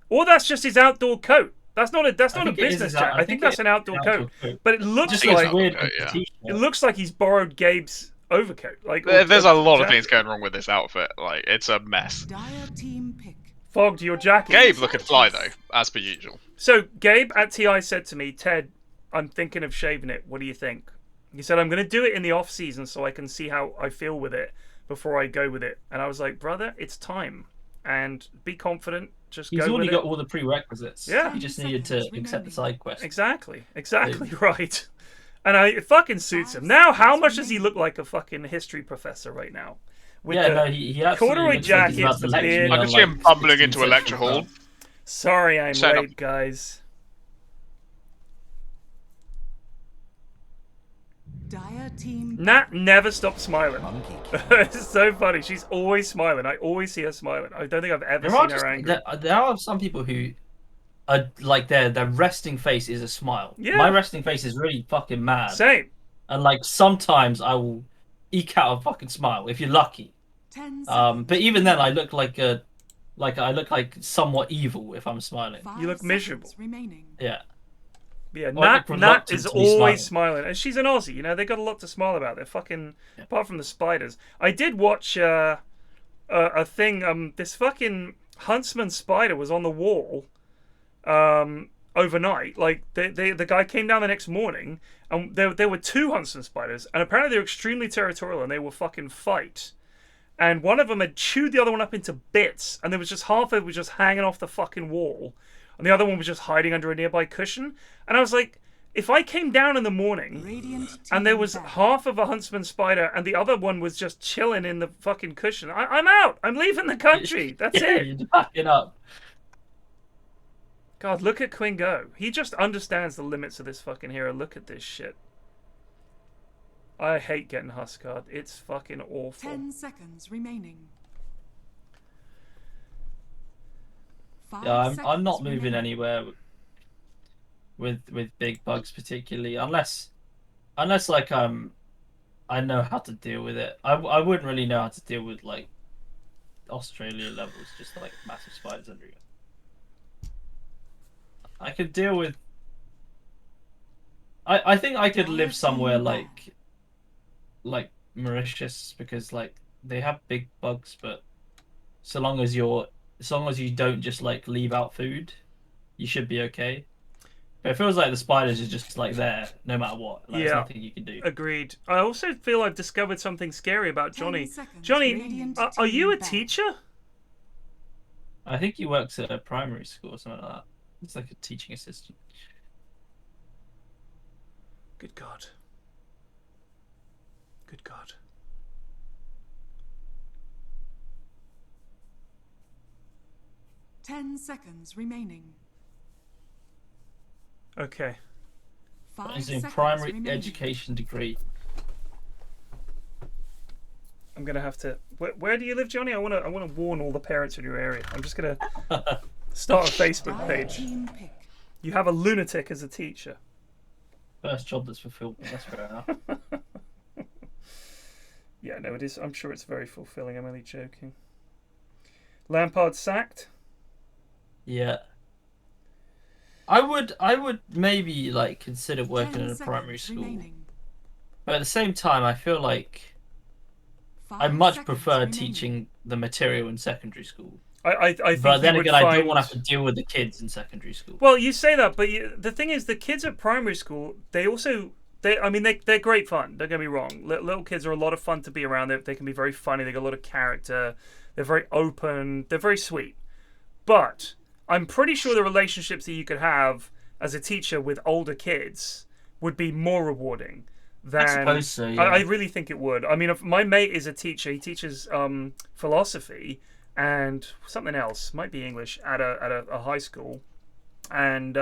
Or that's just his outdoor coat. That's not a business jacket. I think that's an outdoor coat. But it looks like it looks like he's borrowed Gabe's overcoat. Like there's a lot of things going wrong with this outfit. Like it's a mess. Dire team pick. Fogged your jacket. Gabe looking fly though, as per usual. So Gabe at TI said to me, "Ted, I'm thinking of shaving it. What do you think?" He said, "I'm going to do it in the off season so I can see how I feel with it before I go with it." And I was like, "Brother, it's time, and be confident. Just go with it." He's already got all the prerequisites. Yeah, he just needed to accept the side quest. Exactly right. And it fucking suits him. Now, how much does he look like a fucking history professor right now? With he absolutely corduroy looks jacket, like the beard. I can see him bumbling into a lecture hall. Sorry, I'm late, guys. Dire team. Nat never stops smiling. It's so funny. She's always smiling. I always see her smiling. I don't think I've ever seen her angry. There are some people who are like their resting face is a smile. Yeah. My resting face is really fucking mad. Same. And like sometimes I will eke out a fucking smile if you're lucky. But even then I look like somewhat evil if I'm smiling. You look miserable. Yeah. Yeah, Nat is always smiling. And she's an Aussie, you know, they got a lot to smile about. They're fucking, apart from the spiders. I did watch a thing, this fucking huntsman spider was on the wall. overnight. Like the guy came down the next morning, and there were 2 huntsman spiders, and apparently they're extremely territorial, and they will fucking fight. And one of them had chewed the other one up into bits, and there was just half of it was just hanging off the fucking wall, and the other one was just hiding under a nearby cushion. And I was like, if I came down in the morning and there was half of a huntsman spider and the other one was just chilling in the fucking cushion, I'm out. I'm leaving the country. That's it. You're backing up. God, look at Quinn go. He just understands the limits of this fucking hero. Look at this shit. I hate getting Huskard. It's fucking awful. 10 seconds remaining. Yeah, I'm not moving anywhere with big bugs particularly, unless like I know how to deal with it. I wouldn't really know how to deal with like Australia levels, just like massive spiders everywhere. I could deal with. I think I could live somewhere like Mauritius, because like they have big bugs, but so long as you don't just like leave out food, you should be okay. But it feels like the spiders are just like there no matter what. Like, there's nothing you can do. Agreed. I also feel I've discovered something scary about Johnny. Johnny, are you a teacher? I think he works at a primary school or something like that. It's like a teaching assistant. Good God. Good God. 10 seconds remaining. Okay. He's in primary education degree. I'm gonna have to. Where do you live, Johnny? I wanna warn all the parents in your area. I'm just gonna start a Facebook page. You have a lunatic as a teacher. First job that's fulfilled. That's fair enough. Yeah, no, it is. I'm sure it's very fulfilling. I'm only joking. Lampard sacked. Yeah. I would maybe like consider working in a primary school. But at the same time, I feel like I much prefer teaching the material in secondary school. I think but then again, I don't want to have to deal with the kids in secondary school. Well, you say that, but the thing is, the kids at primary school, they're great fun. Don't get me wrong. Little kids are a lot of fun to be around. They can be very funny. They got a lot of character. They're very open. They're very sweet. But I'm pretty sure the relationships that you could have as a teacher with older kids would be more rewarding than. I suppose so, yeah. I really think it would. I mean, if my mate is a teacher. He teaches philosophy and something else, might be English, at a high school, and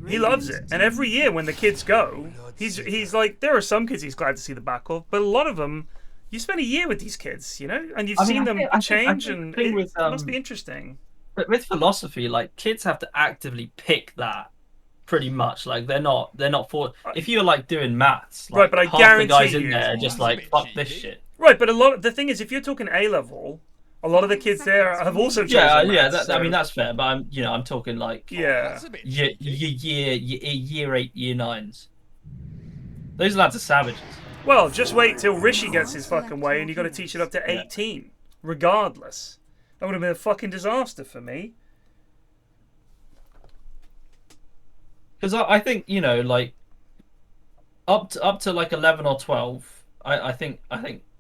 he loves it. And every year when the kids go, he's like, there are some kids he's glad to see the back of, but a lot of them, you spend a year with these kids, you know, and you've seen them change, and it must be interesting. But with philosophy, like, kids have to actively pick that pretty much. Like, they're not for. If you're like doing maths, like, right? But I half guarantee the guys in you, there are just like, fuck this shit. Right, but the thing is, if you're talking A level, a lot of the kids there have also chosen maths, so. I mean, that's fair. But I'm talking like year 8, year 9s. Those lads are savages. Well, just wait till Rishi gets his fucking way, and you got to teach it up to 18, regardless. That would have been a fucking disaster for me. Because I think, you know, like up to like 11 or 12, I think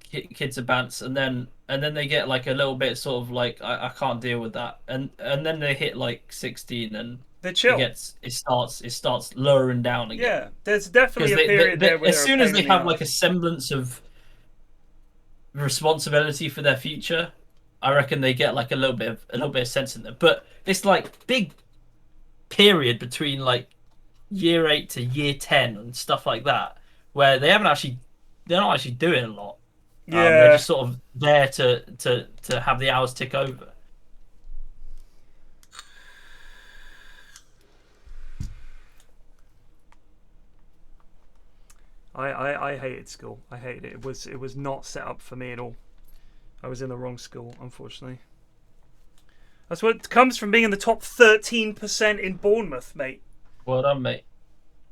kids are bants, and then they get like a little bit sort of like I can't deal with that, and then they hit like 16 and they chill. It starts lowering down again. Yeah, there's definitely a period there where as soon as they have like a semblance of responsibility for their future, I reckon they get like a little bit of sense in them. But it's like big period between like year 8 to year 10 and stuff like that, where they're not actually doing a lot. Yeah, they're just sort of there to have the hours tick over. I hated school. I hated it. It was not set up for me at all. I was in the wrong school, unfortunately. That's what comes from being in the top 13% in Bournemouth, mate. Well done, mate.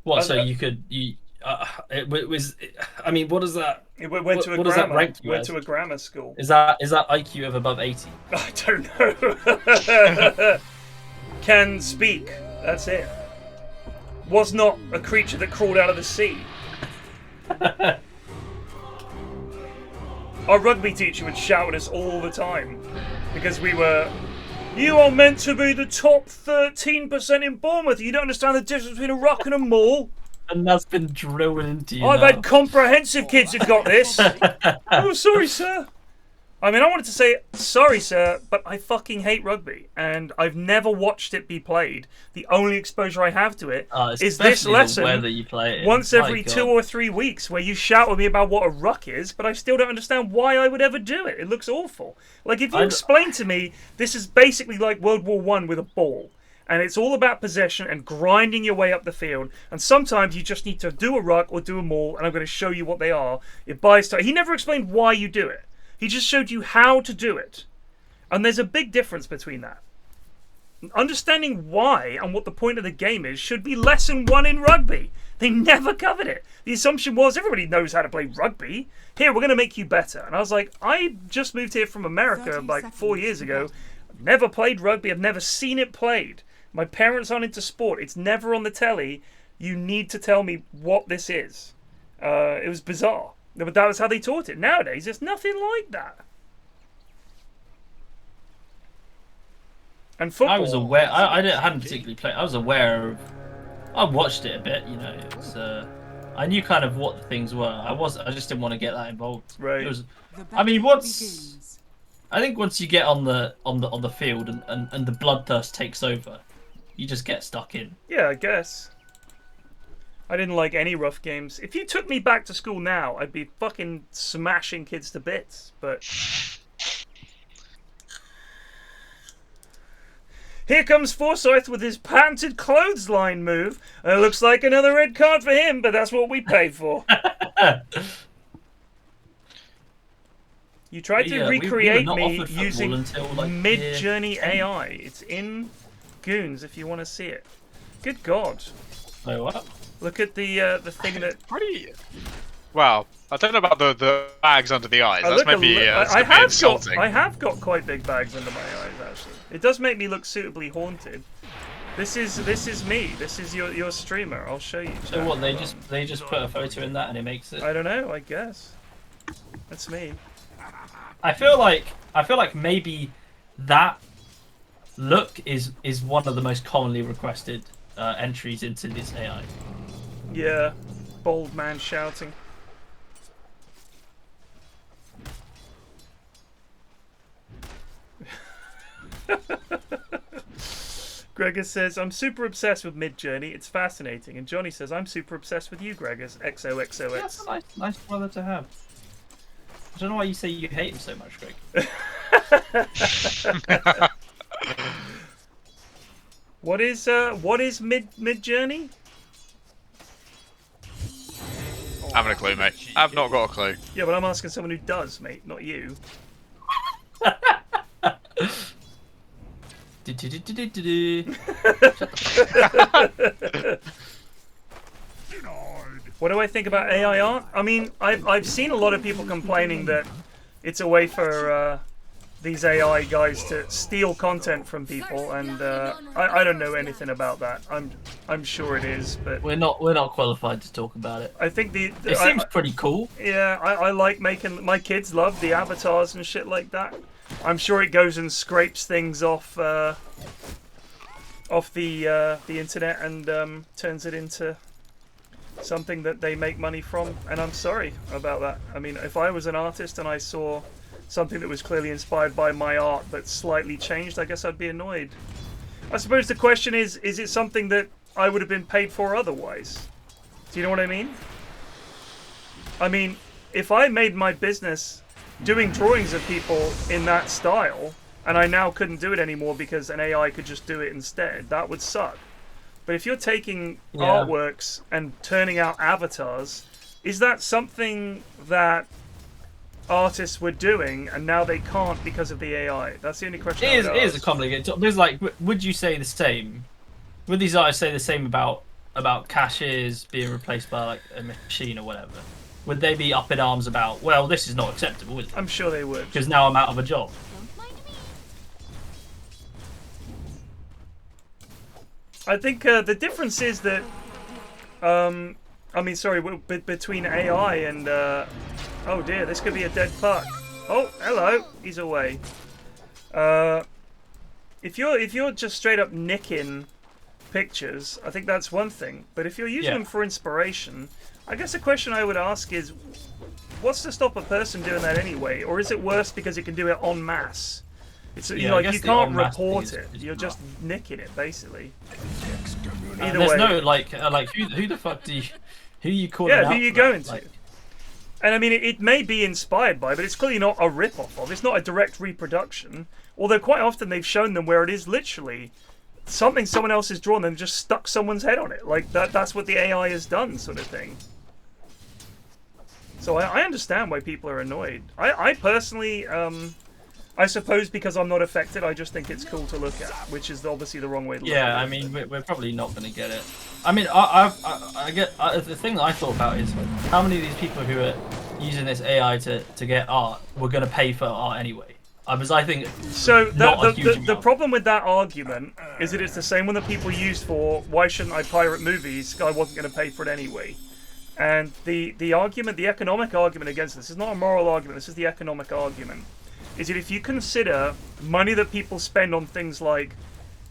What? So it was. I mean, what does that? It went to a what grammar. Does that rank you went as? To a grammar school. Is that IQ of above 80? I don't know. Can speak That's it. Was not a creature that crawled out of the sea. Our rugby teacher would shout at us all the time because we were, you are meant to be the top 13% in Bournemouth. You don't understand the difference between a rock and a maul. And that's been drilled into you. I've had comprehensive kids who've got this. Oh, sorry, sir. I mean, I wanted to say, sorry, sir, but I fucking hate rugby, and I've never watched it be played. The only exposure I have to it is this lesson you play it once every 2 or 3 weeks, where you shout at me about what a ruck is, but I still don't understand why I would ever do it. It looks awful. Like, if you explain to me, this is basically like World War I with a ball, and it's all about possession and grinding your way up the field, and sometimes you just need to do a ruck or do a maul, and I'm going to show you what they are. It buys time. He never explained why you do it. He just showed you how to do it. And there's a big difference between that. Understanding why and what the point of the game is should be lesson 1 in rugby. They never covered it. The assumption was everybody knows how to play rugby. Here, we're going to make you better. And I was like, I just moved here from America like 4 years ago. I've never played rugby. I've never seen it played. My parents aren't into sport. It's never on the telly. You need to tell me what this is. It was bizarre. But that was how they taught it. Nowadays, there's nothing like that. And football. I was aware. I hadn't particularly played. I was aware of. I watched it a bit. You know, it was. I knew kind of what the things were. I just didn't want to get that involved. Right. It was. I mean, once. I think once you get on the field and the bloodthirst takes over, you just get stuck in. Yeah, I guess. I didn't like any rough games. If you took me back to school now, I'd be fucking smashing kids to bits, but... Here comes Forsyth with his patented clothesline move. It looks like another red card for him, but that's what we paid for. You tried to recreate me using Mid-Journey AI. It's in Goons if you want to see it. Good God. Wait, what? Look at the thing that... Pretty... Well, I don't know about the bags under the eyes. That's maybe insulting. I have got quite big bags under my eyes, actually. It does make me look suitably haunted. This is me. This is your streamer. I'll show you. So what? They just put a photo in that and it makes it. I don't know. I guess that's me. I feel like maybe that look is one of the most commonly requested entries into this AI. Yeah, bold man shouting. Gregor says, I'm super obsessed with Mid-Journey. It's fascinating. And Johnny says, I'm super obsessed with you, Gregor. XOXOX. That's a nice brother to have. I don't know why you say you hate him so much, Greg. What is Mid-Journey? I haven't a clue, mate. I've not got a clue. Yeah, but I'm asking someone who does, mate, not you. What do I think about AI art? I mean, I've seen a lot of people complaining that it's a way for these AI guys to steal content from people, and I don't know anything about that. I'm sure it is, but we're not qualified to talk about it. I think it seems pretty cool. Yeah, I like making. My kids love the avatars and shit like that. I'm sure it goes and scrapes things off the internet and turns it into something that they make money from, and I'm sorry about that. I mean, if I was an artist and I saw something that was clearly inspired by my art but slightly changed, I guess I'd be annoyed. I suppose the question is it something that I would have been paid for otherwise? Do you know what I mean? I mean, if I made my business doing drawings of people in that style, and I now couldn't do it anymore because an AI could just do it instead, that would suck. But if you're taking artworks and turning out avatars, is that something that artists were doing and now they can't because of the AI? That's the only question. It is a complicated. There's like, would you say the same? Would these artists say the same about cashiers being replaced by like a machine or whatever? Would they be up in arms about, well, this is not acceptable, is it? I'm sure they would. Because now I'm out of a job. I think the difference is that, I mean, sorry, between AI and, oh dear, this could be a dead puck. Oh, hello, he's away. If you're just straight up nicking pictures, I think that's one thing. But if you're using them for inspiration, I guess the question I would ask is, what's to stop a person doing that anyway? Or is it worse because it can do it en masse? It's you can't report it. You're just nicking it basically. Either there's way. no like who the fuck who you calling out? Yeah, who you going to? And I mean, it may be inspired by, but it's clearly not a rip-off of. It's not a direct reproduction. Although quite often they've shown them where it is literally something someone else has drawn and just stuck someone's head on it. Like that's what the AI has done, sort of thing. So I understand why people are annoyed. I personally, I suppose because I'm not affected, I just think it's cool to look at, which is obviously the wrong way to look at it. Yeah, I mean, we're probably not going to get it. I mean, I get the thing that I thought about is how many of these people who are using this AI to get art were going to pay for art anyway. Because I think so. The problem with that argument is that it's the same one that people used for why shouldn't I pirate movies? I wasn't going to pay for it anyway. And the argument, the economic argument against this is not a moral argument. This is the economic argument. Is that if you consider money that people spend on things like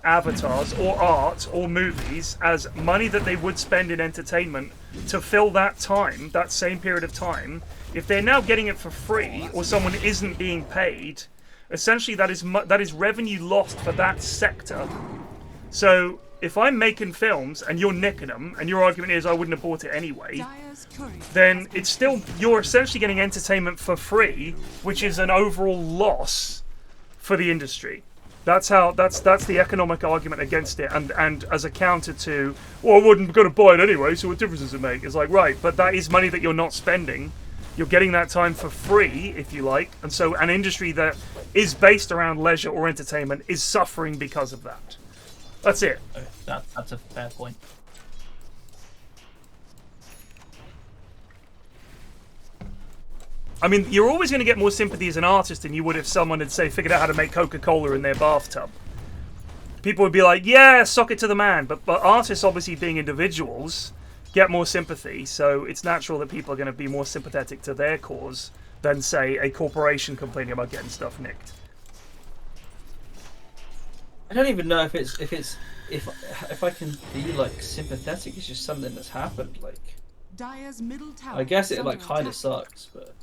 avatars or art or movies as money that they would spend in entertainment to fill that time, that same period of time, if they're now getting it for free or someone isn't being paid, essentially that is revenue lost for that sector. So if I'm making films and you're nicking them and your argument is I wouldn't have bought it anyway, then it's still, you're essentially getting entertainment for free, which is an overall loss for the industry. That's the economic argument against it, and as a counter to, well, I wasn't going to buy it anyway, so what difference does it make? It's like, right, but that is money that you're not spending. You're getting that time for free, if you like, and so an industry that is based around leisure or entertainment is suffering because of that. That's it. That's a fair point. I mean, you're always going to get more sympathy as an artist than you would if someone had, say, figured out how to make Coca-Cola in their bathtub. People would be like, yeah, sock it to the man. But artists, obviously being individuals, get more sympathy. So it's natural that people are going to be more sympathetic to their cause than, say, a corporation complaining about getting stuff nicked. I don't even know if I can be like sympathetic. It's just something that's happened. Like, Dire's middle tower I guess it is like under kind of attack. sucks, but.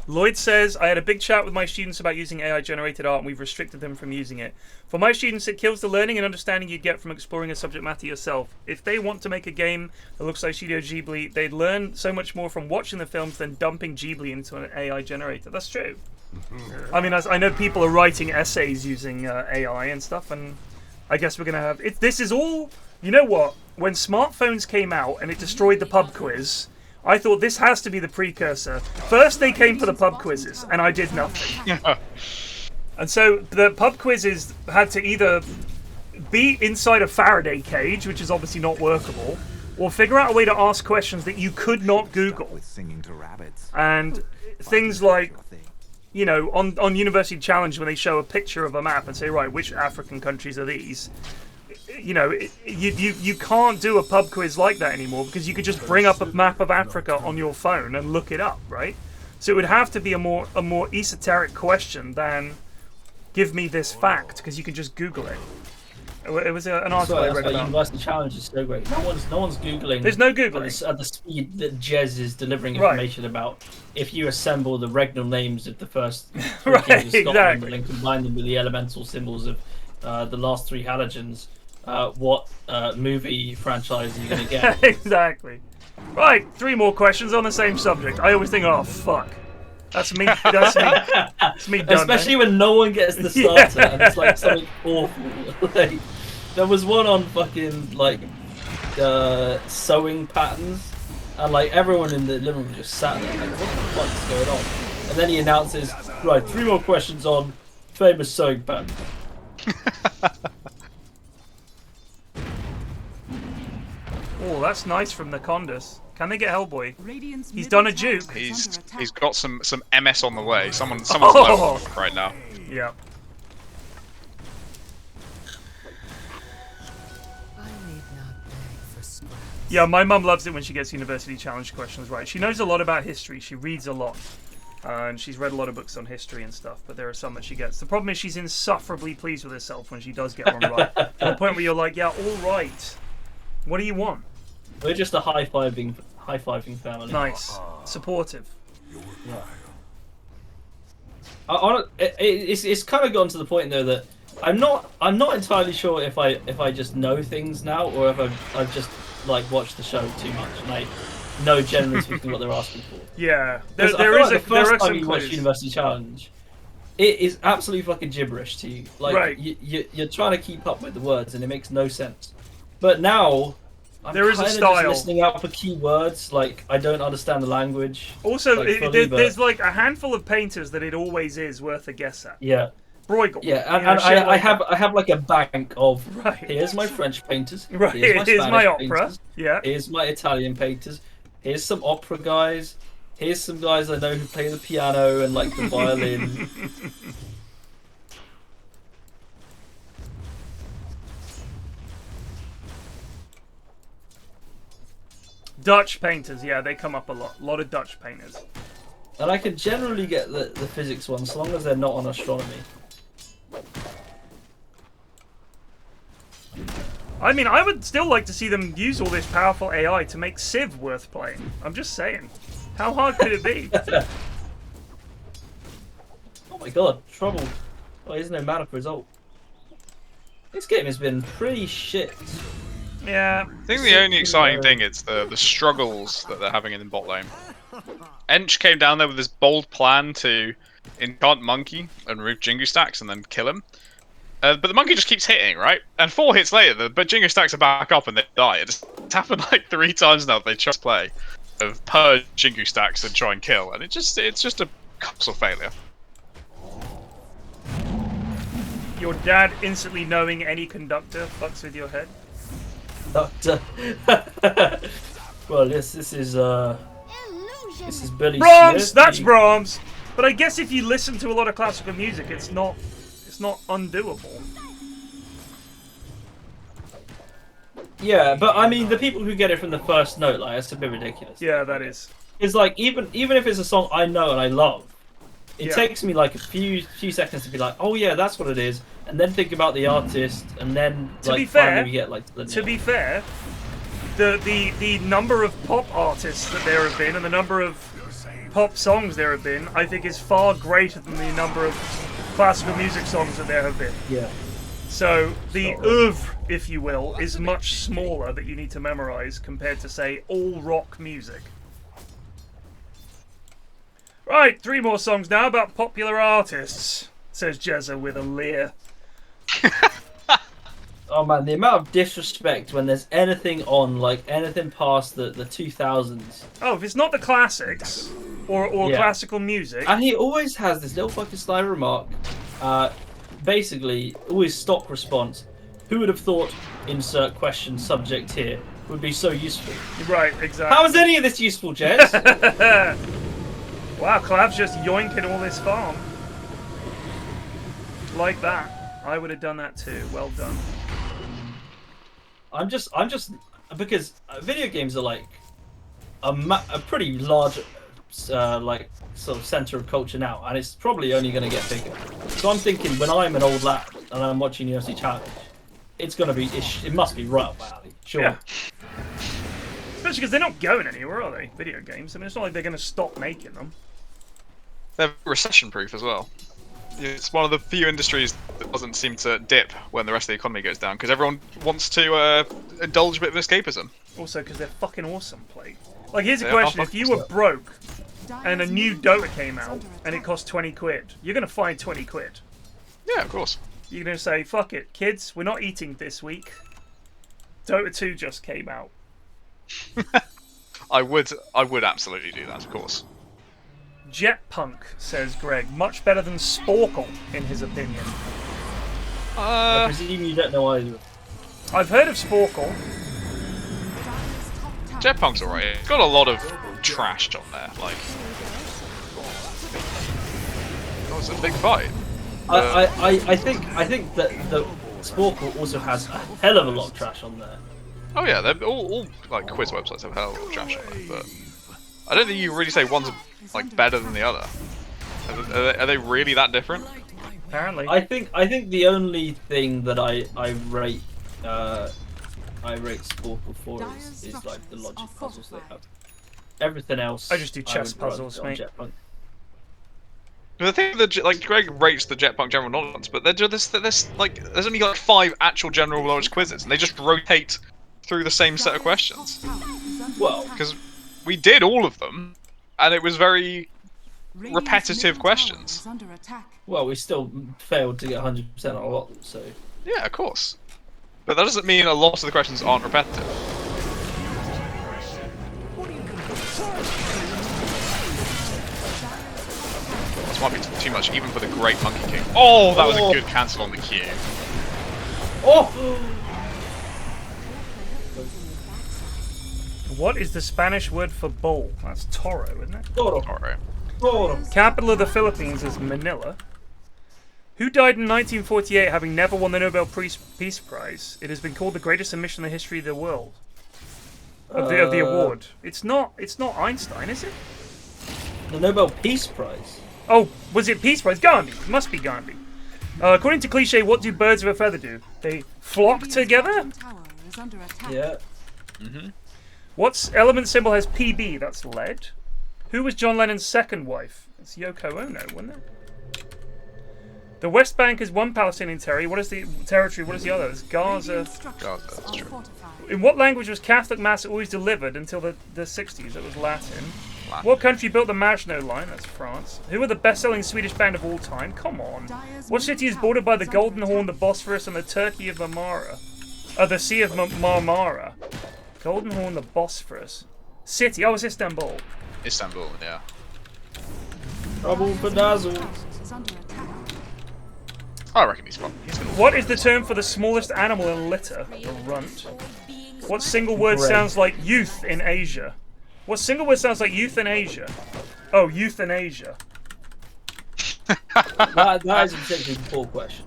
Lloyd says, I had a big chat with my students about using AI-generated art and we've restricted them from using it. For my students, it kills the learning and understanding you get from exploring a subject matter yourself. If they want to make a game that looks like Studio Ghibli, they'd learn so much more from watching the films than dumping Ghibli into an AI generator. That's true. I mean, I know people are writing essays using AI and stuff, and I guess we're going to have... This is all... You know what? When smartphones came out and it destroyed the pub quiz... I thought this has to be the precursor. First they came for the pub quizzes, and I did nothing. And so the pub quizzes had to either be inside a Faraday cage, which is obviously not workable, or figure out a way to ask questions that you could not Google. And things like, you know, on University Challenge when they show a picture of a map and say, right, which African countries are these? You know, you can't do a pub quiz like that anymore because you could just bring up a map of Africa on your phone and look it up, right? So it would have to be a more esoteric question than give me this fact, because you can just Google it. It was an article I read about. University Challenge is so great. No one's Googling. There's no Googling. At the speed that Jez is delivering information about if you assemble the regnal names of the first right, kings of Scotland exactly. and combine them with the elemental symbols of the last three halogens, what movie franchise are you going to get? Exactly. Right, 3 more questions on the same subject. I always think, oh, fuck. That's me. That's me done. Especially when no one gets the starter and it's like something awful. Like, there was one on fucking like sewing patterns, and like everyone in the living room just sat there like, what the fuck is going on? And then he announces, right, 3 more questions on famous sewing patterns. Oh, that's nice from the Condus. Can they get Hellboy? He's done a juke. He's got some MS on the way. Someone's low right now. Yeah. Yeah, my mum loves it when she gets university challenge questions right. She knows a lot about history. She reads a lot. And she's read a lot of books on history and stuff, but there are some that she gets. The problem is she's insufferably pleased with herself when she does get one right. To the point where you're like, yeah, all right. What do you want? We're just a high-fiving family. Nice. Supportive. Yeah. It's kind of gotten to the point though that I'm not entirely sure if I just know things now or if I've just like watched the show too much and I know generally speaking what they're asking for. Yeah, there is the first time you watch University Challenge, it is absolutely fucking gibberish to you. Like right. you're trying to keep up with the words and it makes no sense. But now there is a style. Just listening out for keywords, like I don't understand the language. Also, like, there's like a handful of painters that it always is worth a guess at. Yeah. Bruegel. Yeah, and I have like a bank of here's my French painters. Right. Here's my opera. Painters, yeah. Here's my Italian painters. Here's some opera guys. Here's some guys I know who play the piano and like the violin. Dutch painters, yeah, they come up a lot. A lot of Dutch painters. And I can generally get the physics ones, as long as they're not on astronomy. I mean, I would still like to see them use all this powerful AI to make Civ worth playing. I'm just saying. How hard could it be? Oh my god, trouble. Oh, isn't no mana for result. This game has been pretty shit. Yeah. I think the only exciting thing is the struggles that they're having in the bot lane. Ench came down there with this bold plan to enchant Monkey and remove Jingu stacks and then kill him. But the Monkey just keeps hitting, right? And 4 hits later, the Jingu stacks are back up and they die. It's happened like 3 times now that they just play of purge Jingu stacks and try and kill, and it's just a colossal failure. Your dad instantly knowing any conductor fucks with your head. Doctor. Well, this is Billy Brahms. Smith. That's Brahms. But I guess if you listen to a lot of classical music, it's not undoable. Yeah, but I mean, the people who get it from the first note, like, it's a bit ridiculous. Yeah, that is. It's like even if it's a song I know and I love, it takes me like a few seconds to be like, oh yeah, that's what it is, and then think about the artist, and then like finally we get like the name. To be fair, the number of pop artists that there have been and the number of pop songs there have been, I think, is far greater than the number of classical music songs that there have been. Yeah. So the oeuvre, if you will, is much smaller that you need to memorize compared to, say, all rock music. Right, 3 more songs now about popular artists, says Jezza with a leer. Oh man, the amount of disrespect when there's anything on, like anything past the 2000s. Oh, if it's not the classics or classical music. And he always has this little fucking sly remark. Basically, always stock response. Who would have thought insert question subject here would be so useful? Right, exactly. How is any of this useful, Jez? Wow, Klavs just yoinking all this farm. Like that. I would have done that too. Well done. I'm just because video games are like a pretty large like sort of center of culture now, and it's probably only going to get bigger. So I'm thinking when I'm an old lad and I'm watching University Challenge, it's going to be it must be right up my alley. Sure. Yeah. Especially because they're not going anywhere, are they? Video games. I mean, it's not like they're going to stop making them. They're recession-proof as well. It's one of the few industries that doesn't seem to dip when the rest of the economy goes down, because everyone wants to indulge a bit of escapism. Also, because they're fucking awesome, Plate. Like, here's a question. If you were broke and a new Dota came out and it cost 20 quid, you're going to find 20 quid. Yeah, of course. You're going to say, fuck it, kids, we're not eating this week. Dota 2 just came out. I would absolutely do that, of course. Jetpunk, says Greg. Much better than Sporkle, in his opinion. I presume you don't know either. I've heard of Sporkle. Jetpunk's alright. It's got a lot of trash on there. Like, that was a big fight. I think that the Sporkle also has a hell of a lot of trash on there. Oh yeah, they're all like quiz websites have a hell of a trash on it, but I don't think you really say one's like better than the other. Are they really that different? Apparently. I think the only thing that I rate Sporkle for is like the logic puzzles they have. Everything else, I just do chess puzzles, mate. The thing that like Greg rates the Jetpunk general knowledge, but there's only like 5 actual general knowledge quizzes, and they just rotate through the same set of questions. Well, because we did all of them, and it was very repetitive questions. Well, we still failed to get 100% on a lot, so. Yeah, of course. But that doesn't mean a lot of the questions aren't repetitive. This might be too much, even for the great Monkey King. Oh, that was a good cancel on the Q. Oh! What is the Spanish word for bull? That's toro, isn't it? Toro. Capital of the Philippines is Manila. Who died in 1948 having never won the Nobel Peace Prize? It has been called the greatest omission in the history of the world. Of the award. It's not Einstein, is it? The Nobel Peace Prize? Oh, was it Peace Prize? Gandhi. It must be Gandhi. According to cliche, what do birds of a feather do? They flock together? Yeah. What's element symbol has PB? That's lead. Who was John Lennon's second wife? It's Yoko Ono, wasn't it? The West Bank is one Palestinian territory. What is the territory? What is the other? It's Gaza. Gaza, that's true. In what language was Catholic Mass always delivered until the 60s? It was Latin. What country built the Maginot Line? That's France. Who are the best-selling Swedish band of all time? Come on. What city is bordered by the Golden Horn, the Bosphorus, and the Turkey of Marmara? The Sea of Marmara. Golden Horn, the Bosphorus. City. Oh, it's Istanbul. Istanbul, yeah. Trouble for Dazzle. I reckon he's gonna. What is the term for the smallest animal in litter? A runt. What single word sounds like youth in Asia? What single word sounds like youth in Asia? Oh, euthanasia. that is a particularly poor question.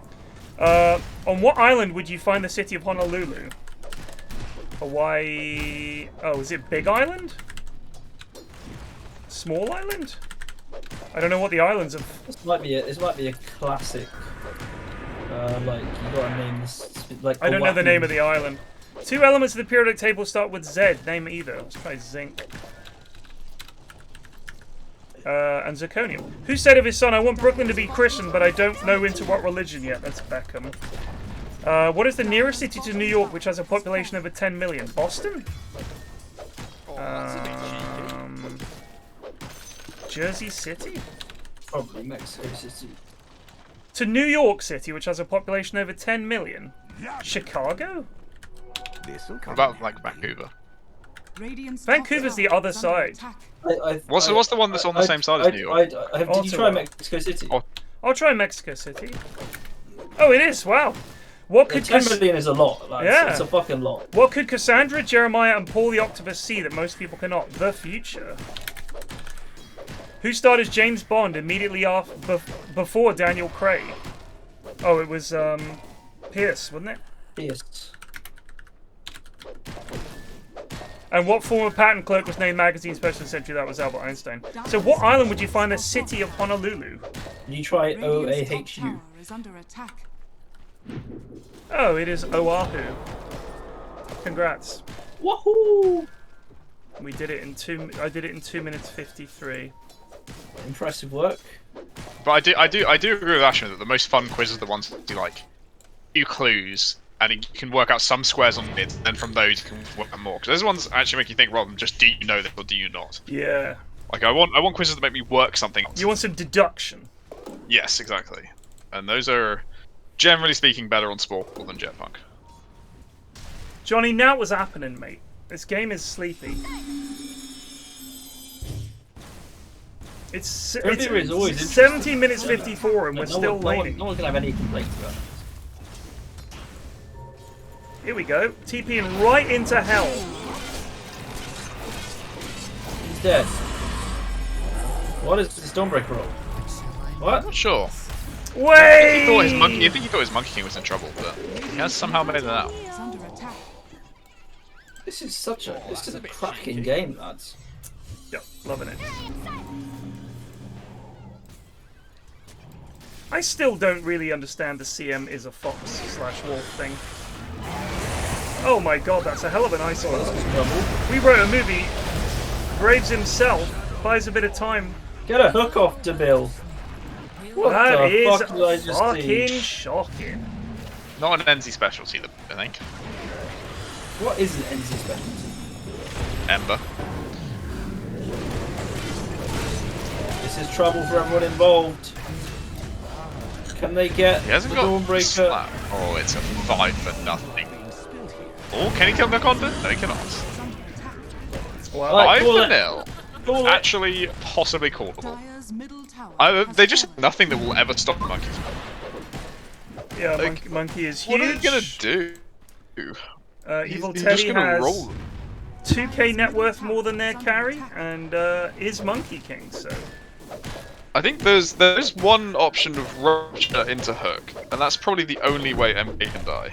On what island would you find the city of Honolulu? Hawaii. Oh, is it Big Island? Small Island? I don't know what the islands of. This might be a classic. Like you gotta name this. Like I don't know the name of the island. 2 elements of the periodic table start with Z. Name either. Let's try zinc. And zirconium. Who said of his son, "I want Brooklyn to be Christian, but I don't know into what religion yet"? That's Beckham. What is the nearest city to New York, which has a population over 10 million? Boston? Jersey City? Probably Mexico City. To New York City, which has a population over 10 million? Chicago? What about like Vancouver? Vancouver's the other side. What's the one that's on the same side as New York? Did you try Mexico City? I'll try Mexico City. Oh, it is. Wow. What could 10 million is a lot. Like, yeah, it's a fucking lot. What could Cassandra, Jeremiah, and Paul the Octopus see that most people cannot? The future. Who starred as James Bond immediately before Daniel Craig? Oh, it was Pierce, wasn't it? Pierce. And what former patent clerk was named Magazine Special Century? That was Albert Einstein. So what island would you find the city of Honolulu? You try OAHU. Oh, it is Oahu. Congrats. Woohoo! We did it in I did it in 2 minutes 53. Impressive work. But I do agree with Ashton that the most fun quizzes are the ones that do like few clues and you can work out some squares on it, and then from those you can work out more. Because those ones actually make you think rather than just do you know this or do you not. Yeah. Like I want quizzes that make me work something out. You want some deduction. Yes, exactly. And those are generally speaking better on Sporkle than Jetpunk. Johnny, now what's happening, mate? This game is sleepy. It's 17 minutes 54 and we're still laning. No one's gonna have any complaints about it. Here we go. TPing right into hell. He's dead. What is this Dawnbreaker roll? What? I'm not sure. Wait! I think he thought his Monkey King was in trouble, but he has somehow made it out. This is such a cracking game, lads. Yep, loving it. I still don't really understand the CM is a fox/wolf thing. Oh my god, that's a hell of an ice one. We wrote a movie. Graves himself buys a bit of time. Get a hook off, DeBill. What That the is fuck did I just fucking see? shocking. Not an NZ specialty, I think. What is an NZ specialty? Ember. This is trouble for everyone involved. Can they get He hasn't the got Dawnbreaker? slap. Oh, it's a 5-0. Oh, can he kill Nakonda? No, he cannot. Right, 5-0. Actually, possibly callable. They just have nothing that will ever stop monkeys. Yeah, Like, Monkey is huge. What are you gonna do? Evil He's Teddy just gonna has roll. 2k net worth more than their carry, and is Monkey King, so... I think there's one option of Rupture into Hook, and that's probably the only way MK can die.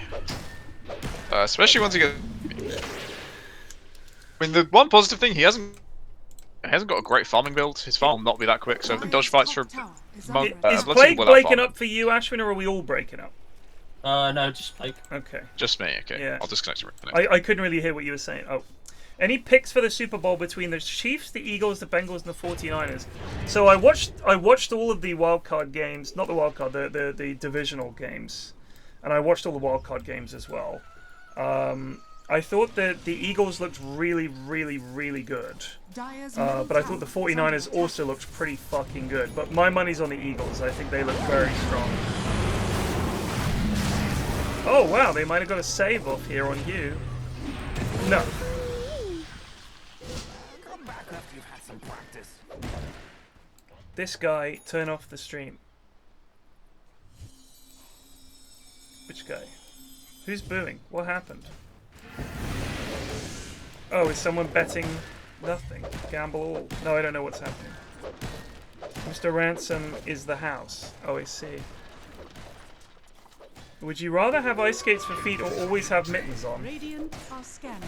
Especially once you get... I mean, the one positive thing, he hasn't got a great farming build. His farm will not be that quick, so if the dodge fights for... Is Plague breaking up for you, Ashwin, or are we all breaking up? No, just Plague. Okay. Just me, okay. Yeah. I'll disconnect it. I couldn't really hear what you were saying. Oh. Any picks for the Super Bowl between the Chiefs, the Eagles, the Bengals, and the 49ers? So I watched all of the wildcard games, not the wildcard, the divisional games. And I watched all the wildcard games as well. I thought that the Eagles looked really, really, really good. But I thought the 49ers also looked pretty fucking good. But my money's on the Eagles. I think they look very strong. Oh wow, they might have got a save off here on Hue. No. Come back after you've had some practice. This guy, turn off the stream. Which guy? Who's booing? What happened? Oh, is someone betting nothing? Gamble all? No, I don't know what's happening. Mr. Ransom is the house. Oh, I see. Would you rather have ice skates for feet or always have mittens on? Radiant are scanning.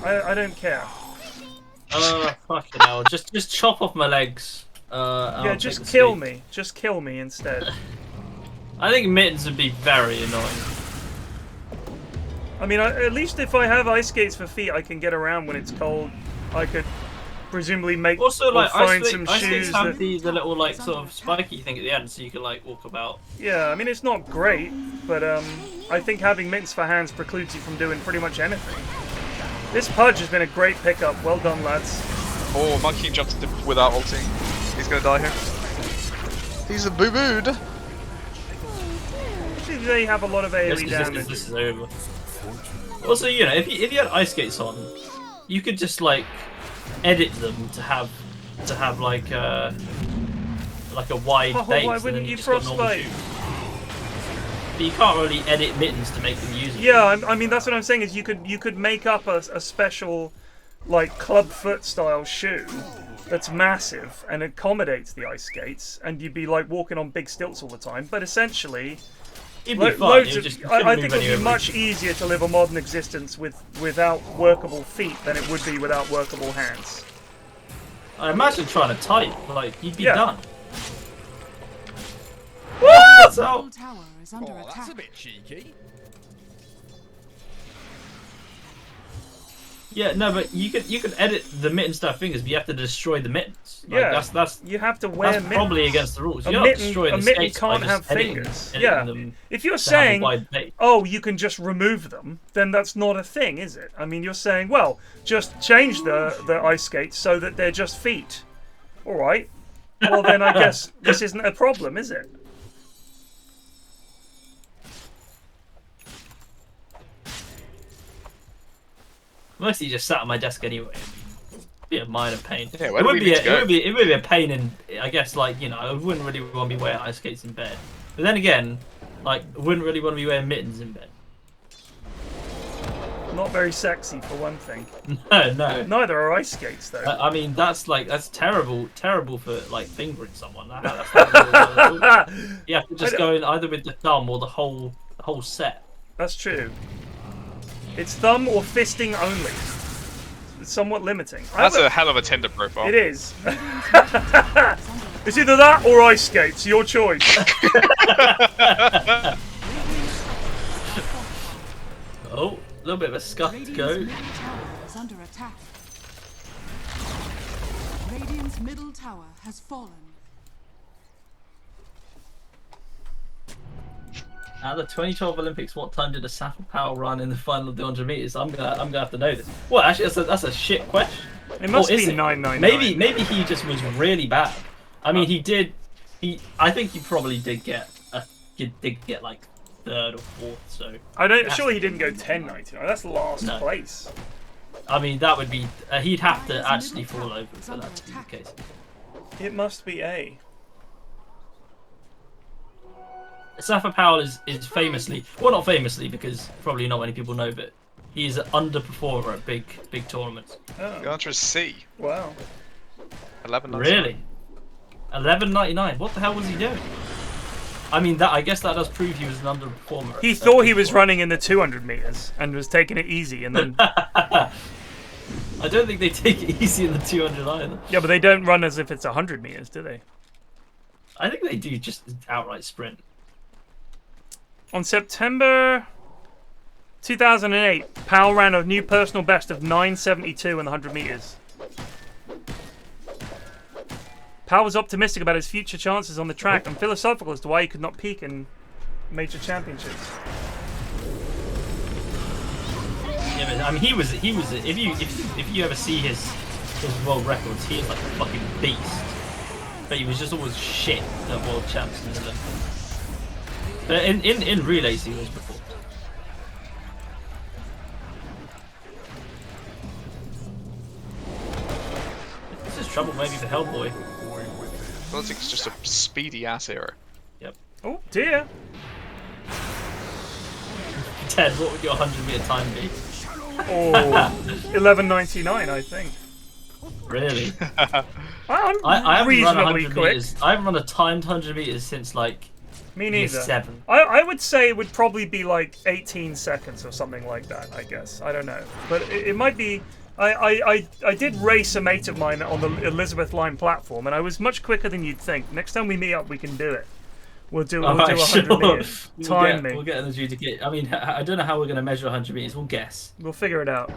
I don't care. Fucking hell. Just chop off my legs. Yeah, just kill me. Just kill me instead. I think mittens would be very annoying. I mean, at least if I have ice skates for feet, I can get around when it's cold. I could presumably make also like find ice some skates shoes have that... the little like sort of spiky thing at the end, so you can like walk about. Yeah, I mean it's not great, but I think having mittens for hands precludes you from doing pretty much anything. This Pudge has been a great pickup. Well done, lads. Oh, Monkey jumped without ulting. He's gonna die here. He's a boo-booed. They have a lot of AoE damage. This is over. Also, you know, if you had ice skates on, you could just like edit them to have like a wide base. Why wouldn't you frostbite? But you can't really edit mittens to make them usable. Yeah, I mean that's what I'm saying is you could make up a special like clubfoot style shoe that's massive and accommodates the ice skates, and you'd be like walking on big stilts all the time. But essentially, I think it would be much easier to live a modern existence without workable feet than it would be without workable hands. I imagine trying to type, like you'd be done. Woo! Tower is under attack. That's a bit cheeky. Yeah, no, but you could edit the mitten stuff fingers, but you have to destroy the mittens. Like, Yeah, that's you have to wear that's mittens. probably against the rules. A You're not destroying the mitten skates by can't just have fingers. editing Yeah, them if you're to have a saying, wide base. oh, you can just remove them, then that's not a thing, is it? I mean, you're saying, well, just change the ice skates so that they're just feet. All right. Well, then I guess this isn't a problem, is it? Mostly just sat on my desk anyway. It'd be a minor pain. Yeah, it would be a pain in, I guess, like, you know, I wouldn't really want to be wearing ice skates in bed. But then again, like, I wouldn't really want to be wearing mittens in bed. Not very sexy for one thing. No. Neither are ice skates though. I mean, that's terrible for like fingering someone. That's terrible. You have to just go in either with the thumb or the whole set. That's true. It's thumb or fisting only. It's somewhat limiting. That's a hell of a Tinder profile. It is. It's either that or ice skates. Your choice. Oh, a little bit of a scuff to go. Radiant's middle tower is under attack. Radiant's middle tower has fallen. At the 2012 Olympics, what time did a Sapphire Power run in the final of the 100 meters? I'm gonna have to know this. Well, actually, that's a shit question. It must Or be is it? 999. Maybe he just was really bad. I mean, I think he probably did get like third or fourth. So Surely he didn't go 1099. That's last place. I mean, that would be he'd have to actually fall over for that to be the case. It must be A. Sapphire Powell is famously, well, not famously because probably not many people know, but he's an underperformer at big tournaments. Oh. The answer is C. Wow. 11.99. Really? 11.99. What the hell was he doing? I mean, I guess that does prove he was an underperformer. He thought he was running in the 200 meters and was taking it easy, and then. I don't think they take it easy in the 200 either. Yeah, but they don't run as if it's 100 meters, do they? I think they do just outright sprint. On September 2008, Powell ran a new personal best of 9.72 in the 100 meters. Powell was optimistic about his future chances on the track and philosophical as to why he could not peak in major championships. Yeah, but I mean, he was. If you ever see his world records, he is like a fucking beast. But he was just always shit at world champs in the Olympics. But in relays he was before. This is trouble maybe for Hellboy. I don't think it's just a speedy ass hero. Yep. Oh dear. Ted, what would your 100-meter time be? Oh, 11.99, I think. Really? I haven't reasonably quick. Meters. I haven't run a timed 100 meters since like. Me neither. 7. I would say it would probably be like 18 seconds or something like that, I guess. I don't know. But it might be... I did race a mate of mine on the Elizabeth Line platform, and I was much quicker than you'd think. Next time we meet up, we can do it. We'll do 100 meters. Time me. We'll get an adjudicate. I mean, I don't know how we're going to measure 100 meters. We'll guess. We'll figure it out.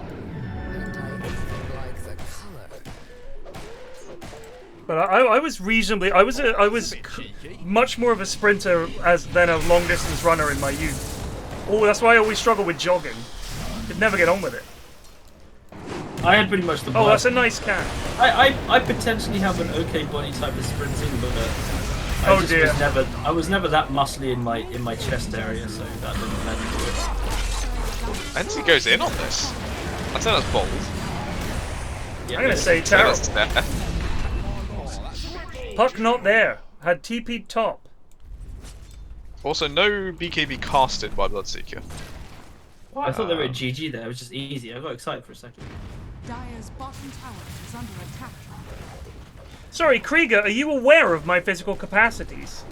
But I was reasonably... I was much more of a sprinter than a long-distance runner in my youth. Oh, that's why I always struggle with jogging. Could never get on with it. I had pretty much the body. Oh, that's a nice can. I potentially have an okay body type of sprinting, but I was never that muscly in my chest area, so that didn't lend to it. And he goes in on this. I'd say that's bold. Yeah, I'm gonna say terrible. There. Puck not there. Had TP'd top. Also, no BKB casted by Bloodseeker. I thought they were at GG there. It was just easy. I got excited for a second. Dire's bottom tower is under attack. Sorry, Krieger, are you aware of my physical capacities?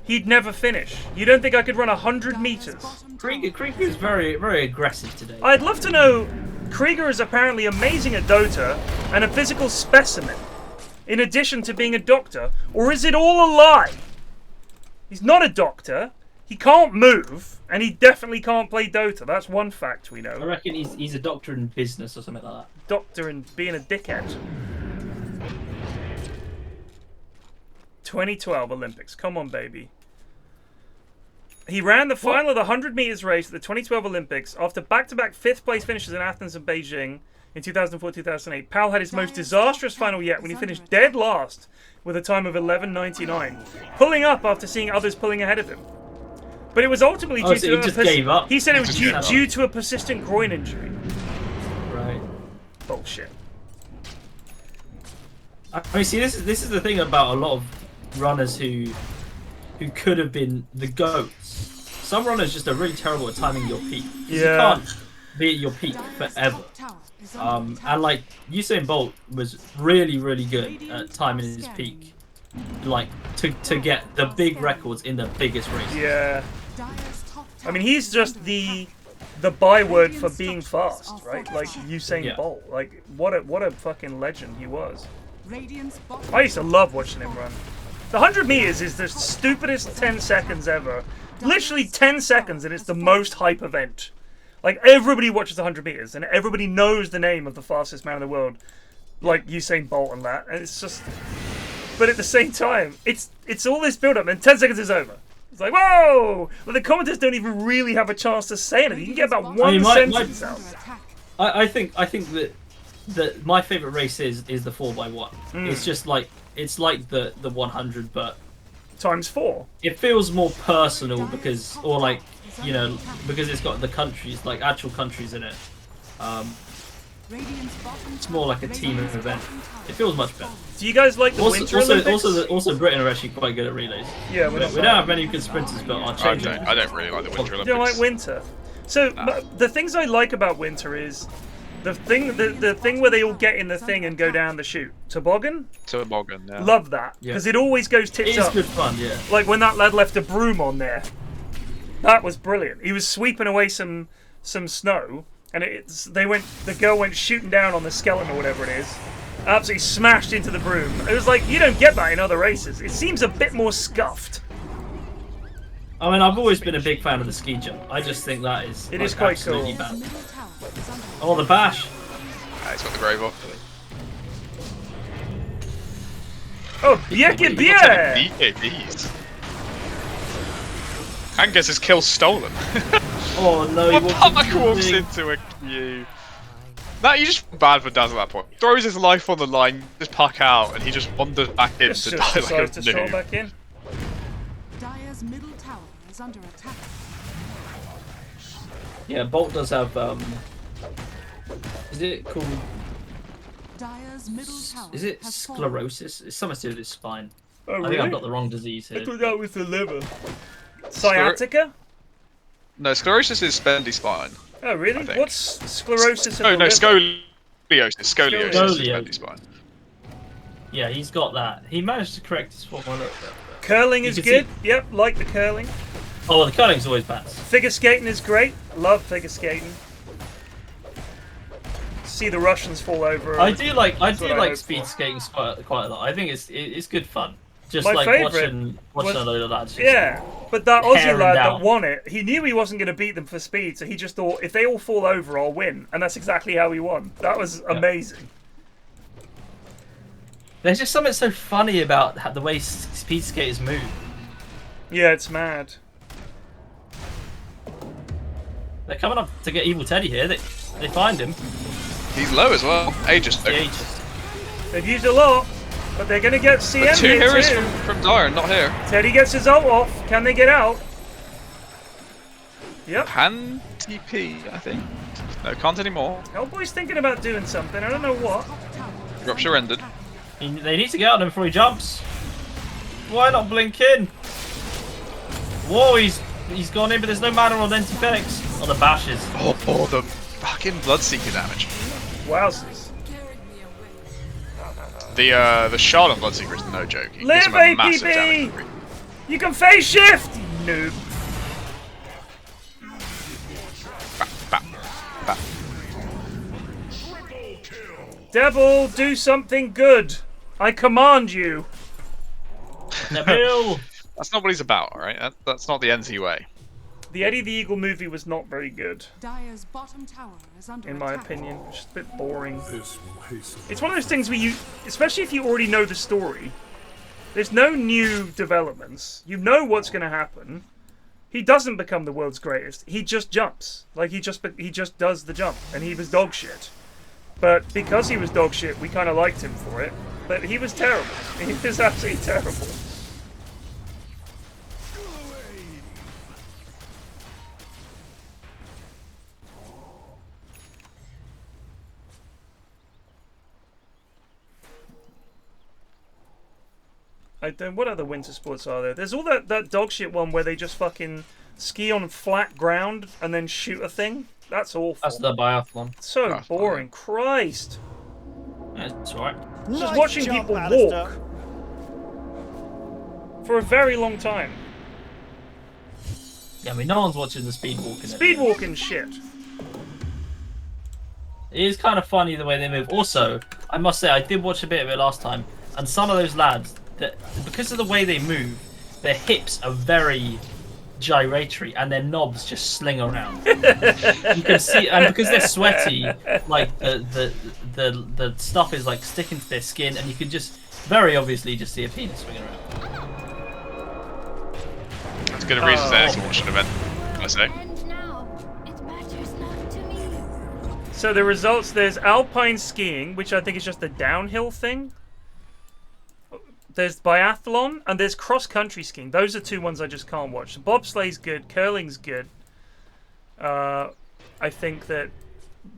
He'd never finish. You don't think I could run 100 meters? Krieger is very, very aggressive today. I'd love to know. Krieger is apparently amazing at Dota and a physical specimen, in addition to being a doctor, or is it all a lie? He's not a doctor. He can't move, and he definitely can't play Dota. That's one fact we know. I reckon he's a doctor in business or something like that. Doctor in being a dickhead. 2012 Olympics. Come on, baby. He ran the final of the 100 meters race at the 2012 Olympics after back-to-back fifth-place finishes in Athens and Beijing in 2004-2008. Powell had his most disastrous final yet when he finished dead last with a time of 11.99, pulling up after seeing others pulling ahead of him. But it was ultimately due to he just gave up. He said it was due to a persistent groin injury. Right. Bullshit. I mean, see, this is the thing about a lot of runners who could have been the GOATs. Some runners just are really terrible at timing your peak. Yeah. You can't be at your peak forever. And like Usain Bolt was really, really good at timing his peak, like to get the big records in the biggest races. Yeah. I mean, he's just the the byword for being fast, right? Like Usain Bolt. Like what a fucking legend he was. I used to love watching him run. The 100 meters is the stupidest 10 seconds ever. Literally 10 seconds, and it's the most hype event. Like everybody watches 100 meters, and everybody knows the name of the fastest man in the world, like Usain Bolt and that. And it's just, but at the same time, it's all this build up, and 10 seconds is over. It's like, whoa! Well, the commenters don't even really have a chance to say anything. You can get about one sentence out. I think that my favourite race is the 4x1. It's just like the 100, but times 4. It feels more personal because, or like, you know, because it's got the countries, like actual countries in it. It's more like a team event. It feels much better. Do you guys like the Winter Olympics? Also, Britain are actually quite good at relays. Yeah, we don't have many good sprinters, but I'll change it. I don't really like the Winter Olympics. You don't like winter? So the things I like about winter is the thing where they all get in the thing and go down the chute. Toboggan? Toboggan, yeah. Love that. Because it always goes tits up. It is good fun, yeah. Like when that lad left a broom on there. That was brilliant. He was sweeping away some snow, and the girl went shooting down on the skeleton or whatever it is. Absolutely smashed into the broom. It was like, you don't get that in other races. It seems a bit more scuffed. I mean, I've always been a big fan of the ski jump. I just think that is quite cool. Bad. Oh, the bash. He's got the grave off. Oh, bieke bier! BKBs. And gets his kill stolen. Oh no, Park walks into a queue. No, you just feel bad for Daz at that point. Throws his life on the line, just puck out, and he just wanders back in to die like a noob. Back in. Dire's middle tower is under attack. Yeah, Bolt does have is it called? Dire's middle tower. Is it sclerosis? It's something to do with his spine. Oh, really? I think I've got the wrong disease here. I thought that was the liver. Sciatica? No, sclerosis is spendy spine. Oh, really? What's sclerosis of the liver? Scoliosis. Scoliosis is spendy spine. Yeah, he's got that. He managed to correct his form a little bit. Curling is good. Yep, like the curling. Oh, well, the curling's always bad. Figure skating is great. Love figure skating. See the Russians fall over. I do like speed skating quite a lot. I think it's good fun. Just My like favourite watching a load of lads. Yeah, but that Aussie lad that won it, he knew he wasn't going to beat them for speed, so he just thought, if they all fall over, I'll win. And that's exactly how he won. That was amazing. There's just something so funny about the way speed skaters move. Yeah, it's mad. They're coming up to get Evil Teddy here. They find him. He's low as well. Aegis. They've used a lot. But they're going to get CM but two here heroes too. from Dire, not here. Teddy gets his ult off. Can they get out? Yep. Can TP, I think. No, can't anymore. Hellboy's thinking about doing something. I don't know what. Rupture ended. They need to get out of him before he jumps. Why not blink in? Whoa, he's gone in, but there's no mana on NT-Fenix. On the bashes. Oh, the fucking Bloodseeker damage. Wowzers. The shot on Bloodseeker is no joke. He Live, gives him a massive APB! damage. You can phase shift! Noob. Devil, do something good. I command you. Nabil! That's not what he's about, alright? That's not the NT way. The Eddie the Eagle movie was not very good. Dire's bottom tower is under in my attack. opinion. It's just a bit boring. It's one of those things where you, especially if you already know the story, there's no new developments. You know what's going to happen. He doesn't become the world's greatest. He just jumps. Like, he just does the jump. And he was dog shit. But because he was dog shit, we kind of liked him for it. But he was terrible. He was absolutely terrible. What other winter sports are there? There's all that dog shit one where they just fucking ski on flat ground and then shoot a thing. That's awful. That's the biathlon. So boring. Christ. Yeah, it's alright. Just watching people walk for a very long time. Yeah, I mean, no one's watching the speed walking. Speed walking shit. It is kind of funny the way they move. Also, I must say, I did watch a bit of it last time, and some of those lads, that because of the way they move, their hips are very gyratory, and their knobs just sling around. You can see, and because they're sweaty, like the stuff is like sticking to their skin, and you can just very obviously just see a penis swinging around. That's good a reason to actually watch an event, I say. So the results, there's alpine skiing, which I think is just a downhill thing. There's biathlon, and there's cross-country skiing. Those are two ones I just can't watch. Bobsleigh's good, curling's good. I think that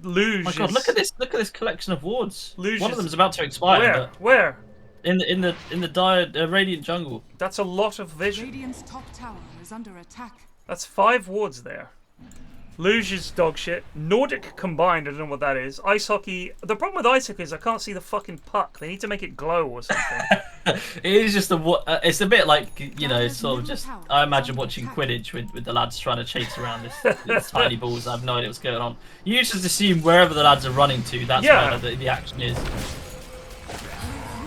luge. Oh my God, look at this collection of awards. Luge One of them's about to expire. Where? In the dire radiant jungle. That's a lot of vision. Radiant's top tower is under attack. That's 5 wards there. Luge is dog shit. Nordic combined, I don't know what that is. Ice hockey. The problem with ice hockey is I can't see the fucking puck. They need to make it glow or something. It is just it's a bit like, you know, sort of just, I imagine watching Quidditch with the lads trying to chase around these tiny balls. I have no idea what's going on. You just assume wherever the lads are running to, that's where the action is.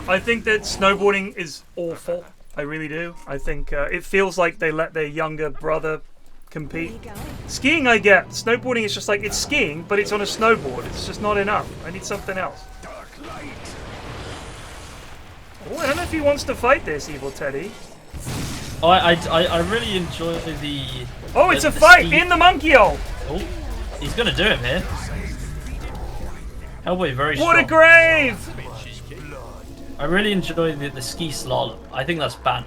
I think that snowboarding is awful. I really do. I think it feels like they let their younger brother compete. Skiing I get. Snowboarding is just like, it's skiing, but it's on a snowboard. It's just not enough. I need something else. Oh, I don't know if he wants to fight this, Evil Teddy. I really enjoy the... Oh, it's a fight in the monkey hole! Oh, he's going to do him here. Hellboy very strong. What a grave! I really enjoy the ski slalom. I think that's banned.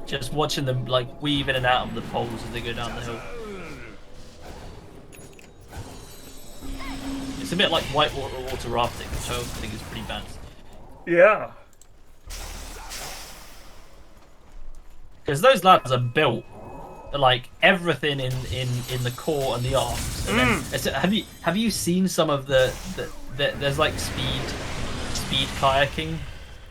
Just watching them like weave in and out of the poles as they go down the hill. It's a bit like whitewater rafting, which I also think is pretty banned. Yeah. Because those lads are built like everything in the core and the arms. And then, have you seen some of the there's like speed kayaking?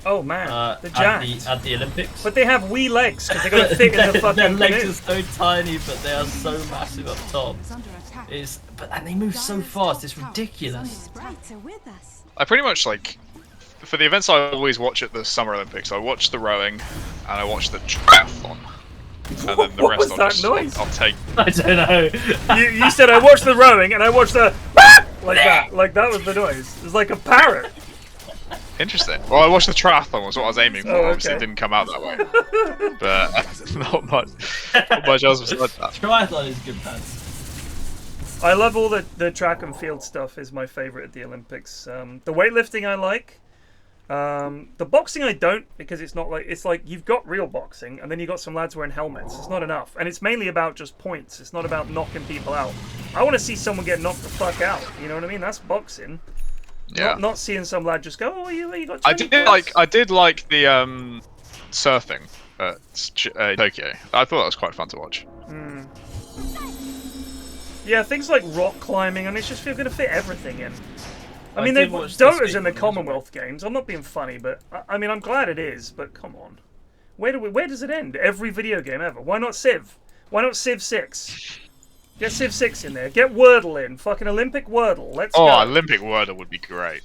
Oh man, the at the Olympics. But they have wee legs because they got to fit in the fucking Their legs canoe. are so tiny, but they are so massive up top. And they move so fast. It's ridiculous. I pretty much like, for the events I always watch at the Summer Olympics, I watch the rowing and I watch the triathlon. And then the rest I'll take. I don't know. You said I watched the rowing and I watched the like that. Like that was the noise. It was like a parrot. Interesting. Well, I watched the triathlon was what I was aiming for. Oh, okay. Obviously, it didn't come out that way. But not much else besides that. Triathlon is good pants. I love all the track and field stuff. Is my favorite at the Olympics. The weightlifting I like. The boxing I don't, because it's like you've got real boxing and then you've got some lads wearing helmets. It's not enough, and it's mainly about just points. It's not about knocking people out. I want to see someone get knocked the fuck out. You know what I mean? That's boxing. Yeah. Not seeing some lad just go, oh, you got 20 I did like the surfing at Tokyo. I thought that was quite fun to watch. Yeah, things like rock climbing, and it's just going to fit everything in. I mean, Dota's in the Commonwealth Games. I'm not being funny, but I mean, I'm glad it is. But come on, where does it end? Every video game ever. Why not Civ? Why not Civ 6? Get Civ 6 in there. Get Wordle in. Fucking Olympic Wordle. Let's go. Oh, Olympic Wordle would be great.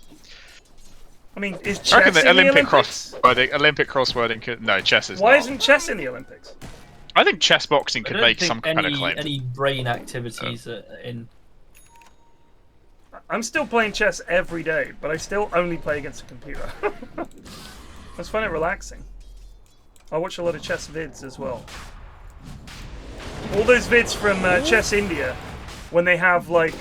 I mean, is chess I reckon the in Olympic the Olympics? Olympic crosswording no, chess is Why not. isn't chess in the Olympics? I think chess boxing could make some kind of claim. Any brain activities in... I'm still playing chess every day, but I still only play against a computer. I just find it relaxing. I watch a lot of chess vids as well. All those vids from Chess India, when they have like,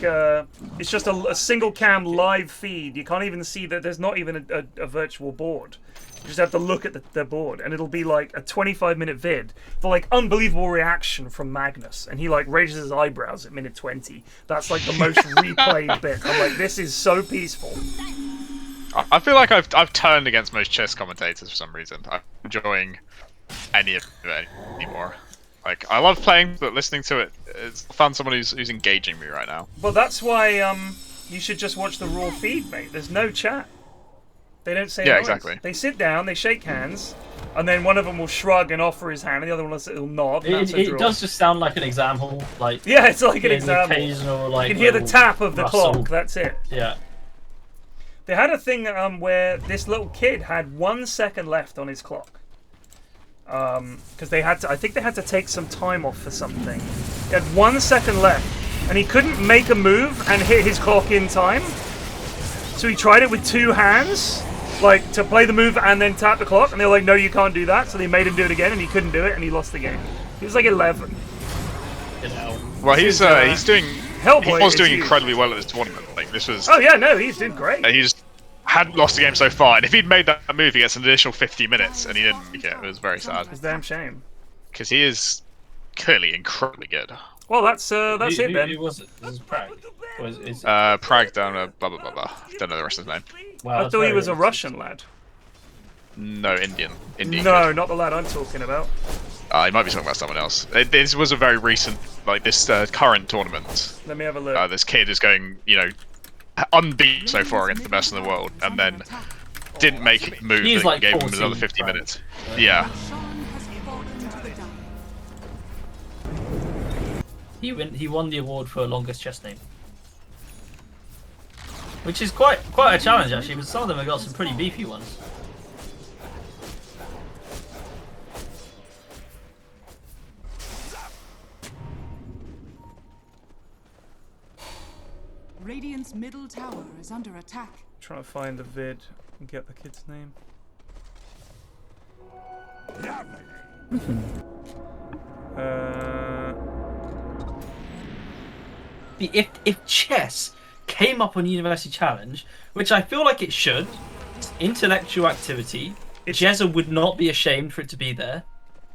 it's just a single cam live feed. You can't even see that there's not even a virtual board. You just have to look at the board, and it'll be like a 25-minute vid for like unbelievable reaction from Magnus, and he like raises his eyebrows at minute 20. That's like the most replayed bit. I'm like, this is so peaceful. I feel like I've turned against most chess commentators for some reason. I'm enjoying any of it anymore. Like, I love playing, but listening to it, I found someone who's engaging me right now. Well, that's why you should just watch the raw feed, mate. There's no chat. They don't say Yeah, noise. exactly. They sit down, they shake hands, And then one of them will shrug and offer his hand, and the other one will nod. It does just sound like an example, like yeah, it's like an example. Occasional, like, you can hear the tap of the rustle. clock. That's it. Yeah. They had a thing where this little kid had 1 second left on his clock. Because they had to, I think they had to take some time off for something. He had 1 second left, and he couldn't make a move and hit his clock in time. So he tried it with 2 hands. Like, to play the move and then tap the clock, and they were like, no, you can't do that, so they made him do it again, and he couldn't do it, and he lost the game. He was like 11. Well, he's doing... Hellboy he was doing huge. incredibly well at this tournament. Like, this was... Oh yeah, no, he's doing great. He just hadn't lost the game so far, and if he'd made that move, he gets an additional 50 minutes, and he didn't make it. It was very sad. It's a damn shame. Because he is clearly incredibly good. Well, that's it then. Who was it? This is Prague. Prague down blah blah blah blah. Don't know the rest of his name. Wow, I thought he was a Russian lad. No, Indian. No, not the lad I'm talking about. You might be talking about someone else. This was a very recent, like this current tournament. Let me have a look. This kid is going, unbeaten so far against the best in the world, and then didn't make a move that gave him another 50 minutes. Yeah. He won the award for longest chess name, which is quite a challenge actually. But some of them have got some pretty beefy ones. Radiant's middle tower is under attack. Trying to find the vid and get the kid's name. If chess came up on University Challenge, which I feel like it should, it's intellectual activity. Jezza would not be ashamed for it to be there,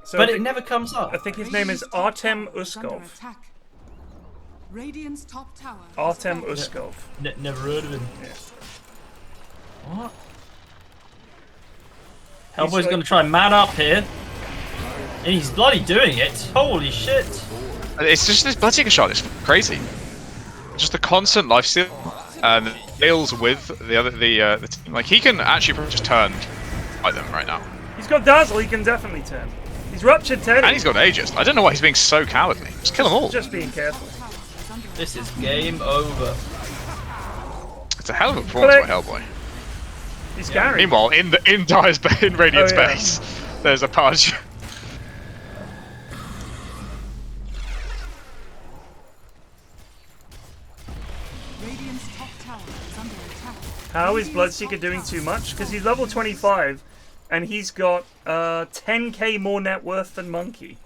So but it never comes up. I think his name is Artem Uskov. Radiant's top tower. Artem Uskov. Never heard of him. Yeah. What? Hellboy's gonna try man up here. And he's bloody doing it. Holy shit. It's just this Bloodseeker shot is crazy. Just the constant lifesteal and deals with the team. Like, he can actually just turn by them right now. He's got Dazzle, he can definitely turn. He's ruptured Teddy. And he's got Aegis. I don't know why he's being so cowardly. Just kill them all. Just being careful. This is game over. It's a hell of a performance by Hellboy. He's Gary. Meanwhile, in Radiant's base, there's a punch. Radiant's top tower is under attack. How is Bloodseeker doing too much? Because he's level 25, and he's got 10k more net worth than Monkey.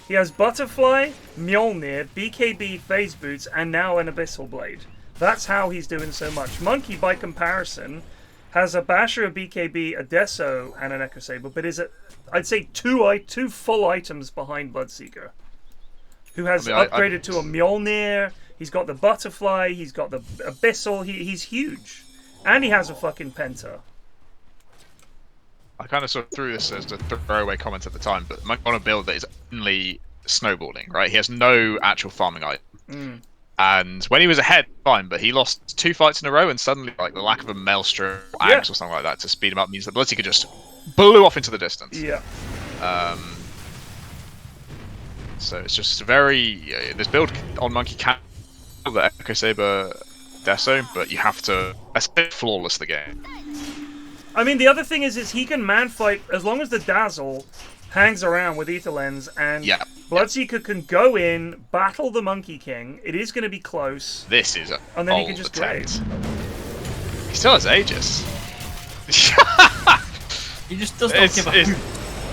He has Butterfly, Mjolnir, BKB, Phase Boots, and now an Abyssal Blade. That's how he's doing so much. Monkey, by comparison, has a Basher, a BKB, a Deso, and an Echo Saber, but is I'd say two full items behind Bloodseeker, who has upgraded to a Mjolnir. He's got the Butterfly. He's got the Abyssal. He's huge, and he has a fucking Penta. I kind of sort of threw this as a throwaway comment at the time, but Monk on a build that is only snowballing, right? He has no actual farming item. And when he was ahead, fine, but he lost 2 fights in a row, and suddenly, like, the lack of a Maelstrom or Axe or something like that to speed him up means that Bloodseeker just blew off into the distance. Yeah. So it's just very... this build on Monkey can the Echo Saber Deso, but you have to... That's flawless, the game. I mean, the other thing is he can man-fight as long as the Dazzle hangs around with Ether Lens, and Bloodseeker can go in, battle the Monkey King. It is going to be close. This is a and then he can just grave. He still has Aegis. He just does not give a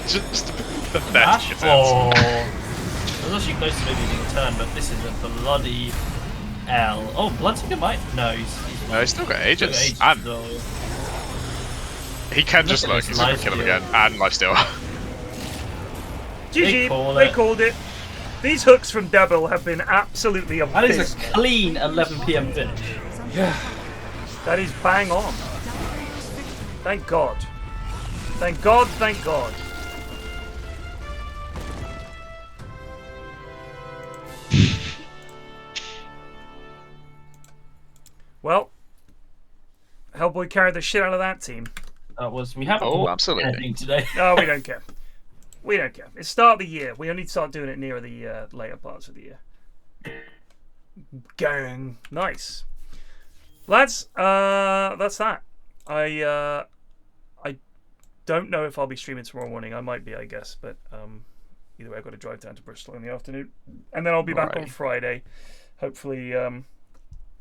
just the best defense. I was actually close to maybe being turned, but this is a bloody L. Oh, Bloodseeker might... No, he's still got Aegis. And he can just look, he's going to kill him again, and lifesteal. GG, they called it. These hooks from Devil have been absolutely abysmal. That is a clean 11 PM finish. Yeah, that is bang on. Thank God. Thank God, thank God. Well, Hellboy carried the shit out of that team. We haven't absolutely anything today. No, we don't care. We don't care. It's start of the year. We only start doing it near the later parts of the year. Gang. Nice. Lads, that's that. I don't know if I'll be streaming tomorrow morning. I might be, I guess, but either way, I've got to drive down to Bristol in the afternoon, and then I'll be back on Friday, hopefully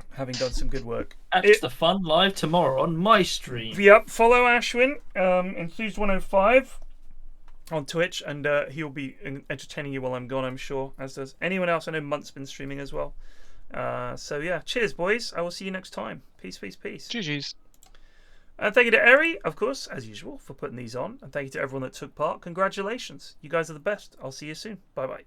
having done some good work. Extra fun live tomorrow on my stream. Yep, follow Ashwin, Enthused105 on Twitch, and he'll be entertaining you while I'm gone, I'm sure, as does anyone else. I know Munt's been streaming as well. So yeah, cheers, boys. I will see you next time. Peace, peace, peace. GG's. And thank you to Eri, of course, as usual, for putting these on. And thank you to everyone that took part. Congratulations. You guys are the best. I'll see you soon. Bye-bye.